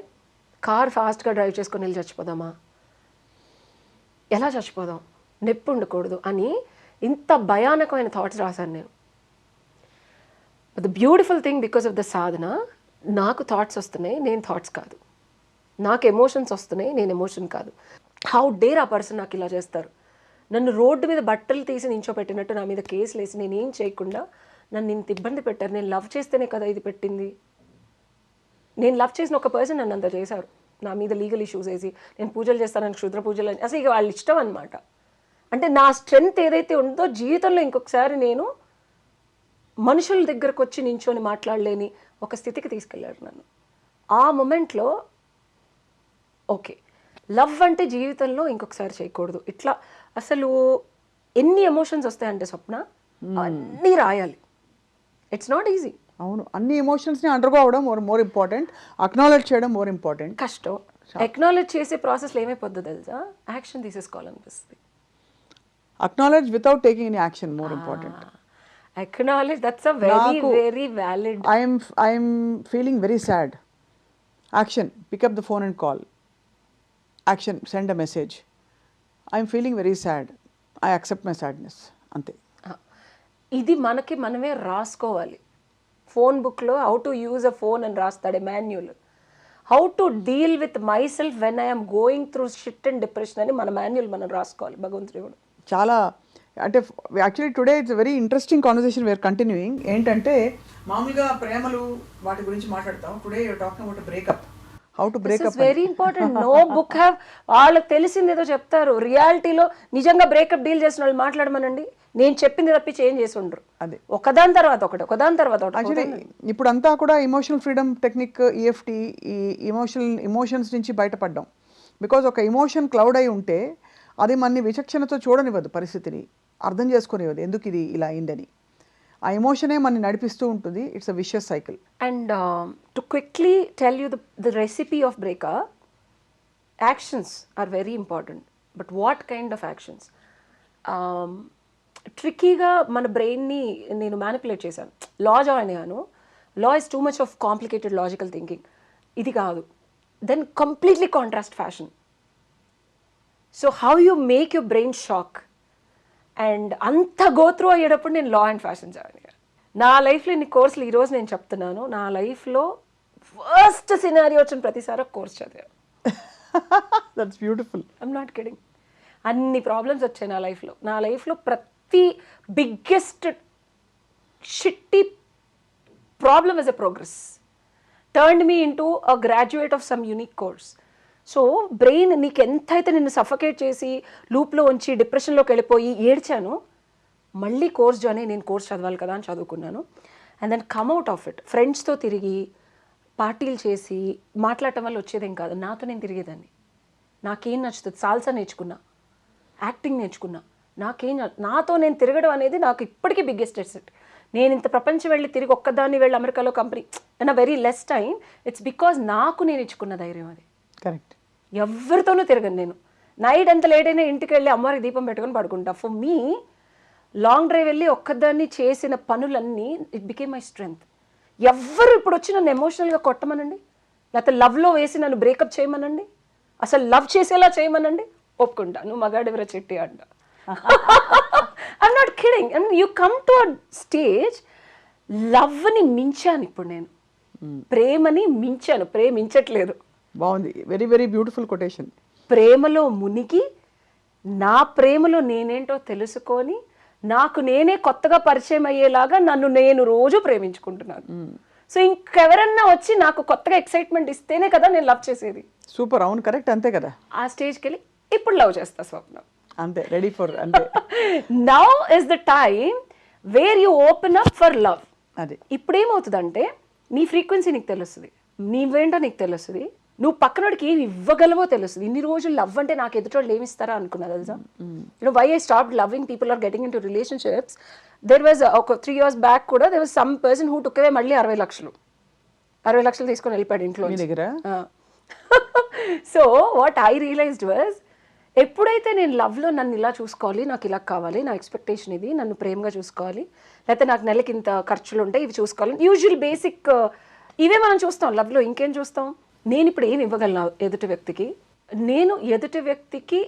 కార్ ఫాస్ట్గా డ్రైవ్ చేసుకొని వెళ్ళి చచ్చిపోదామా, ఎలా చచ్చిపోదాం, నొప్పి ఉండకూడదు అని ఇంత భయానకమైన థాట్స్ రాశాను నేను. But the beautiful thing, because of the sadhana, నాకు థాట్స్ వస్తున్నాయి, నేను థాట్స్ కాదు. నాకు ఎమోషన్స్ వస్తున్నాయి, నేను ఎమోషన్ కాదు. హౌ డేర్ ఆ పర్సన్ నాకు ఇలా చేస్తారు. నన్ను రోడ్డు మీద బట్టలు తీసి నించోపెట్టినట్టు నా మీద కేసులు వేసి నేనేం చేయకుండా నన్ను ఇంత ఇబ్బంది పెట్టారు. నేను లవ్ చేస్తేనే కదా ఇది పెట్టింది. నేను లవ్ చేసిన ఒక పర్సన్ నన్ను అంత చేశారు, నా మీద లీగల్ ఇష్యూస్ వేసి, నేను పూజలు చేస్తానని క్షుద్ర పూజలు అని, అసలు ఇక వాళ్ళ ఇష్టం అనమాట. అంటే నా స్ట్రెంగ్త్ ఏదైతే ఉందో జీవితంలో ఇంకొకసారి నేను మనుషుల దగ్గరకు వచ్చి నించొని మాట్లాడలేని ఒక స్థితికి తీసుకెళ్ళారు నన్ను. ఆ మూమెంట్లో ఓకే, లవ్ అంటే జీవితంలో ఇంకొకసారి చేయకూడదు. ఇట్లా అసలు ఎన్ని ఎమోషన్స్ వస్తాయంటే స్వప్న, అన్నీ రాయాలి. It's not easy. అవును, అన్ని ఎమోషన్స్ని అండర్గో అవ్వడం మోర్ ఇంపార్టెంట్, అక్నాలెడ్జ్ చేయడం మోర్ ఇంపార్టెంట్. కష్టం. అక్నాలెడ్జ్ చేసే ప్రాసెస్లో ఏమైపోద్దో తెలుసా, యాక్షన్ తీసేసుకోవాలనిపిస్తుంది. Acknowledge without taking any action more important. Acknowledge, that's a very valid. I'm feeling very sad. Action, pick up the phone and call. Action, send a message. I'm feeling very sad. I accept my sadness. అంతే. ఇది మనకి మనమే రాసుకోవాలి. ఫోన్ బుక్లో how to use a phone అని రాస్తాడు manual. How to deal with myself when I'm going through shit and depression అని మన మాన్యువల్ మనం రాసుకోవాలి భగవంతుడు కూడా. చాలా అంటే actually today it's very interesting conversation we're continuing. ఏంటంటే మామూలుగా ప్రేమలు వాటి గురించి మాట్లాడతాం. Today you're talking about breakup, how to breakup. Very important. No book have వాళ్ళకి తెలిసింది ఏదో చెప్తారు. రియాలిటీలో నిజంగా బ్రేకప్ డీల్ చేసిన వాళ్ళు మాట్లాడమనండి. నేను చెప్పింది తప్పి చేంజ్ చేసి ఉండరు. అదే ఒకదాని తర్వాత ఒకటి, ఒకదాని తర్వాత ఒకటి. యాక్చువల్లీ ఇప్పుడు అంతా కూడా ఇమోషనల్ ఫ్రీడమ్ టెక్నిక్, EFT, ఈ ఇమోషన్స్ నుంచి బయటపడ్డాం. బికాజ్ ఒక ఇమోషన్ క్లౌడ్ అయి ఉంటే అది మనని విచక్షణతో చూడనివ్వదు, పరిస్థితిని అర్థం చేసుకునివ్వదు ఎందుకు ఇది ఇలా అయిందని. ఆ ఎమోషనే మనని నడిపిస్తూ ఉంటుంది. It's a vicious cycle. And to quickly tell you the recipe of breakup, actions are very important. But what kind of actions? ట్రిక్కీగా మన బ్రెయిన్ని నేను మ్యానిపులేట్ చేశాను. లా జాయిన్ అయ్యాను. Law is too much of complicated logical thinking. ఇది కాదు. Then completely contrast fashion. So how you make your brain shock. And అంత గోత్రూ అయ్యేటప్పుడు నేను లా అండ్ ఫ్యాషన్ జాయిన్ అయ్యాను. నా లైఫ్లో ఇన్ని కోర్సులు ఈరోజు నేను చెప్తున్నాను. నా లైఫ్లో ఫస్ట్ సినారియో వచ్చిన ప్రతిసారి ఒక కోర్స్ చదివాను. That's beautiful. I'm not kidding. అన్ని ప్రాబ్లమ్స్ వచ్చాయి నా లైఫ్లో. నా లైఫ్లో ప్రతి biggest షిట్టి problem is a progress. Turned me into a graduate of some unique course. So brain నీకు ఎంతైతే నిన్ను సఫకేట్ చేసి లూప్లో ఉంచి డిప్రెషన్లోకి వెళ్ళిపోయి ఏడ్చాను, మళ్ళీ కోర్స్ జాయిన్ అయ్యి నేను కోర్స్ చదవాలి కదా అని చదువుకున్నాను. And then come out of it ఫ్రెండ్స్తో తిరిగి పార్టీలు చేసి మాట్లాడటం వల్ల వచ్చేదేం కాదు. నాతో నేను తిరిగేదాన్ని. నాకేం నచ్చుతుంది? సాల్సా నేర్చుకున్నా, యాక్టింగ్ నేర్చుకున్నా. నాతో నేను తిరగడం అనేది నాకు ఇప్పటికీ బిగ్గెస్ట్ అసెట్. నేను ఇంత ప్రపంచం వెళ్ళి తిరిగి ఒక్కదాన్ని వెళ్ళి అమెరికాలో కంపెనీ అన్న very less time. It's because నాకు నేను ఇచ్చుకున్న ధైర్యం అది. కరెక్ట్. ఎవరితోనూ తిరగను నేను. నైట్ ఎంత లేట్ అయినా ఇంటికి వెళ్ళి అమ్మవారికి దీపం పెట్టుకొని పడుకుంటా. ఫర్ మీ లాంగ్ డ్రైవ్ వెళ్ళి ఒక్కదాన్ని చేసిన పనులన్నీ ఇట్ బికేమ్ మై స్ట్రెంగ్త్. ఎవ్వరు ఇప్పుడు వచ్చి నన్ను ఎమోషనల్గా కొట్టమనండి, లేకపోతే లవ్లో వేసి నన్ను బ్రేకప్ చేయమనండి, అసలు లవ్ చేసేలా చేయమనండి, ఒప్పుకుంటా. నువ్వు మగాడివరా చెట్టి అంట. I'm not kidding. And you come to a stage, లవ్ని మించాను ఇప్పుడు నేను, ప్రేమని మించాను, ప్రేమించట్లేదు. బాగుంది. Very very beautiful quotation. ప్రేమలో మునిగి నా ప్రేమలో నేనేంటో తెలుసుకొని నాకు నేనే కొత్తగా పరిచయం అయ్యేలాగా నన్ను నేను రోజు ప్రేమించుకుంటున్నాను. సో ఇంకెవరన్నా వచ్చి నాకు కొత్తగా ఎక్సైట్మెంట్ ఇస్తేనే కదా నేను లవ్ చేసేది. సూపర్. అవును, కరెక్ట్. అంతే కదా. ఆ స్టేజ్కి వెళ్ళి ఇప్పుడు లవ్ చేస్తా స్వప్న. అంతే, రెడీ ఫర్. అంతే. Now is the time where you open up for love. అదే. ఇప్పుడు ఏమవుతుందంటే నీ ఫ్రీక్వెన్సీ నీకు తెలుస్తుంది, నీవేంటో నీకు తెలుస్తుంది, నువ్వు పక్కనోడికి ఏమి ఇవ్వగలవో తెలుస్తుంది. ఇన్ని రోజులు లవ్ అంటే నాకు ఎదుటోళ్ళు ఏమి ఇస్తారా అనుకున్నా తెలుసా. Why I stopped loving people or getting into relationships. There was ఒక 3 years బ్యాక్ కూడా there was some person who took away మళ్ళీ 60 లక్షలు తీసుకొని వెళ్ళిపోయాడు ఇంట్లో దగ్గర. So what I realised was, ఎప్పుడైతే నేను లవ్లో నన్ను ఇలా చూసుకోవాలి, నాకు ఇలా కావాలి, నా ఎక్స్పెక్టేషన్ ఇది, నన్ను ప్రేమగా చూసుకోవాలి, లేకపోతే నాకు నెలకి ఇంత ఖర్చులు ఉంటాయి ఇవి చూసుకోవాలి, యూజువల్ బేసిక్ ఇవే మనం చూస్తాం లవ్లో. ఇంకేం చూస్తాం? నేను ఇప్పుడు ఏమి ఇవ్వగలను ఎదుటి వ్యక్తికి, నేను ఎదుటి వ్యక్తికి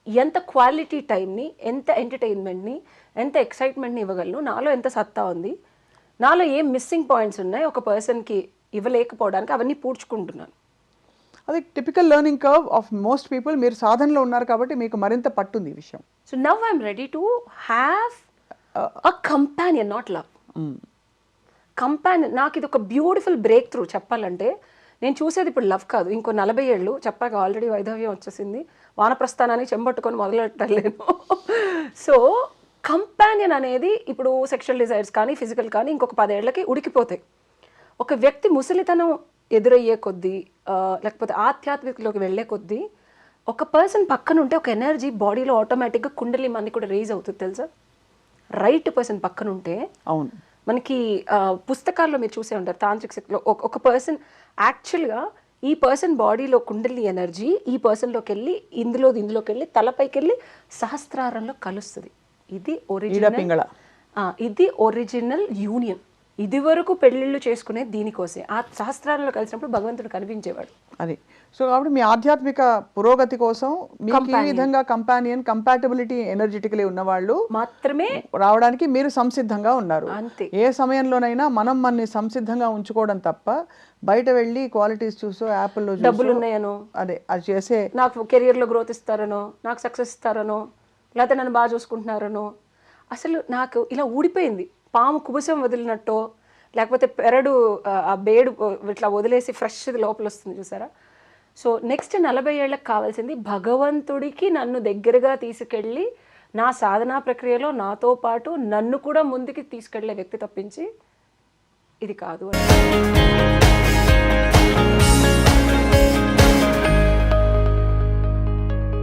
ఎంత క్వాలిటీ టైంని, ఎంత ఎంటర్టైన్మెంట్ని, ఎంత ఎక్సైట్మెంట్ని ఇవ్వగలను, నాలో ఎంత సత్తా ఉంది, నాలో ఏం మిస్సింగ్ పాయింట్స్ ఉన్నాయి ఒక పర్సన్కి ఇవ్వలేకపోవడానికి, అవన్నీ పూడ్చుకుంటున్నాను. అది typical learning curve of most people. మీరు సాధనలో ఉన్నారు కాబట్టి మీకు మరింత పట్టుంది ఈ విషయం. So now I'm ready to have a companion, not love. Companion. నాకు ఇది ఒక బ్యూటిఫుల్ బ్రేక్ త్రూ. చెప్పాలంటే నేను చూసేది ఇప్పుడు లవ్ కాదు. ఇంకో 40 ఏళ్ళు చెప్పాక ఆల్రెడీ వైధవ్యం వచ్చేసింది, వానప్రస్థానాన్ని చెంబట్టుకొని మొదలెట్టలేను. సో కంపానియన్ అనేది ఇప్పుడు సెక్షువల్ డిజైర్స్ కానీ ఫిజికల్ కానీ ఇంకొక 10 ఏళ్ళకి ఉడికిపోతాయి. ఒక వ్యక్తి ముసలితనం ఎదురయ్యే కొద్దీ, లేకపోతే ఆధ్యాత్మికలోకి వెళ్ళే కొద్దీ, ఒక పర్సన్ పక్కన ఉంటే ఒక ఎనర్జీ బాడీలో ఆటోమేటిక్గా కుండలి మనకి కూడా రేజ్ అవుతుంది తెలుసా. రైట్ పర్సన్ పక్కన ఉంటే, అవును, మనకి పుస్తకాల్లో మీరు చూసే ఉంటారు తాంత్రిక శక్తిలో ఒక పర్సన్ యాక్చువల్గా ఈ పర్సన్ బాడీలో కుండలి ఎనర్జీ ఈ పర్సన్లోకి వెళ్ళి ఇందులోకి వెళ్ళి తలపైకి వెళ్ళి సహస్రారంలో కలుస్తుంది. ఇది ఒరిజినల్ యూనియన్. ఇదివరకు పెళ్ళిళ్ళు చేసుకునే దీనికోసే ఆ శాస్త్రాలలో కలిసినప్పుడు భగవంతుడు కనిపించేవాడు. అది సో కాబట్టి మీ ఆధ్యాత్మిక పురోగతి కోసం మీకు ఈ విధంగా కంపాటబిలిటీ ఎనర్జెటికలీ ఉన్నవాళ్ళు మాత్రమే రావడానికి మీరు సంసిద్ధంగా ఉన్నారు. అంతే. ఏ సమయంలోనైనా మనం మనని సంసిద్ధంగా ఉంచుకోవడం తప్ప బయట వెళ్ళి క్వాలిటీస్ చూసో యాప్ల్లో డబ్బులు ఉన్నాయనో, అదే అది చేసే నాకు కెరియర్లో గ్రోత్ ఇస్తారనో, నాకు సక్సెస్ ఇస్తారనో, లేకపోతే నన్ను బాగా చూసుకుంటున్నారనో, అసలు నాకు ఇలా ఊడిపోయింది. పాము కుబుసం వదిలినట్టో, లేకపోతే పెరడు ఆ బేడు ఇట్లా వదిలేసి ఫ్రెష్ లోపల వస్తుంది చూసారా. సో నెక్స్ట్ 40 ఏళ్ళకి కావాల్సింది భగవంతుడికి నన్ను దగ్గరగా తీసుకెళ్ళి నా సాధనా ప్రక్రియలో నాతో పాటు నన్ను కూడా ముందుకి తీసుకెళ్లే వ్యక్తి తప్పించి ఇది కాదు అని.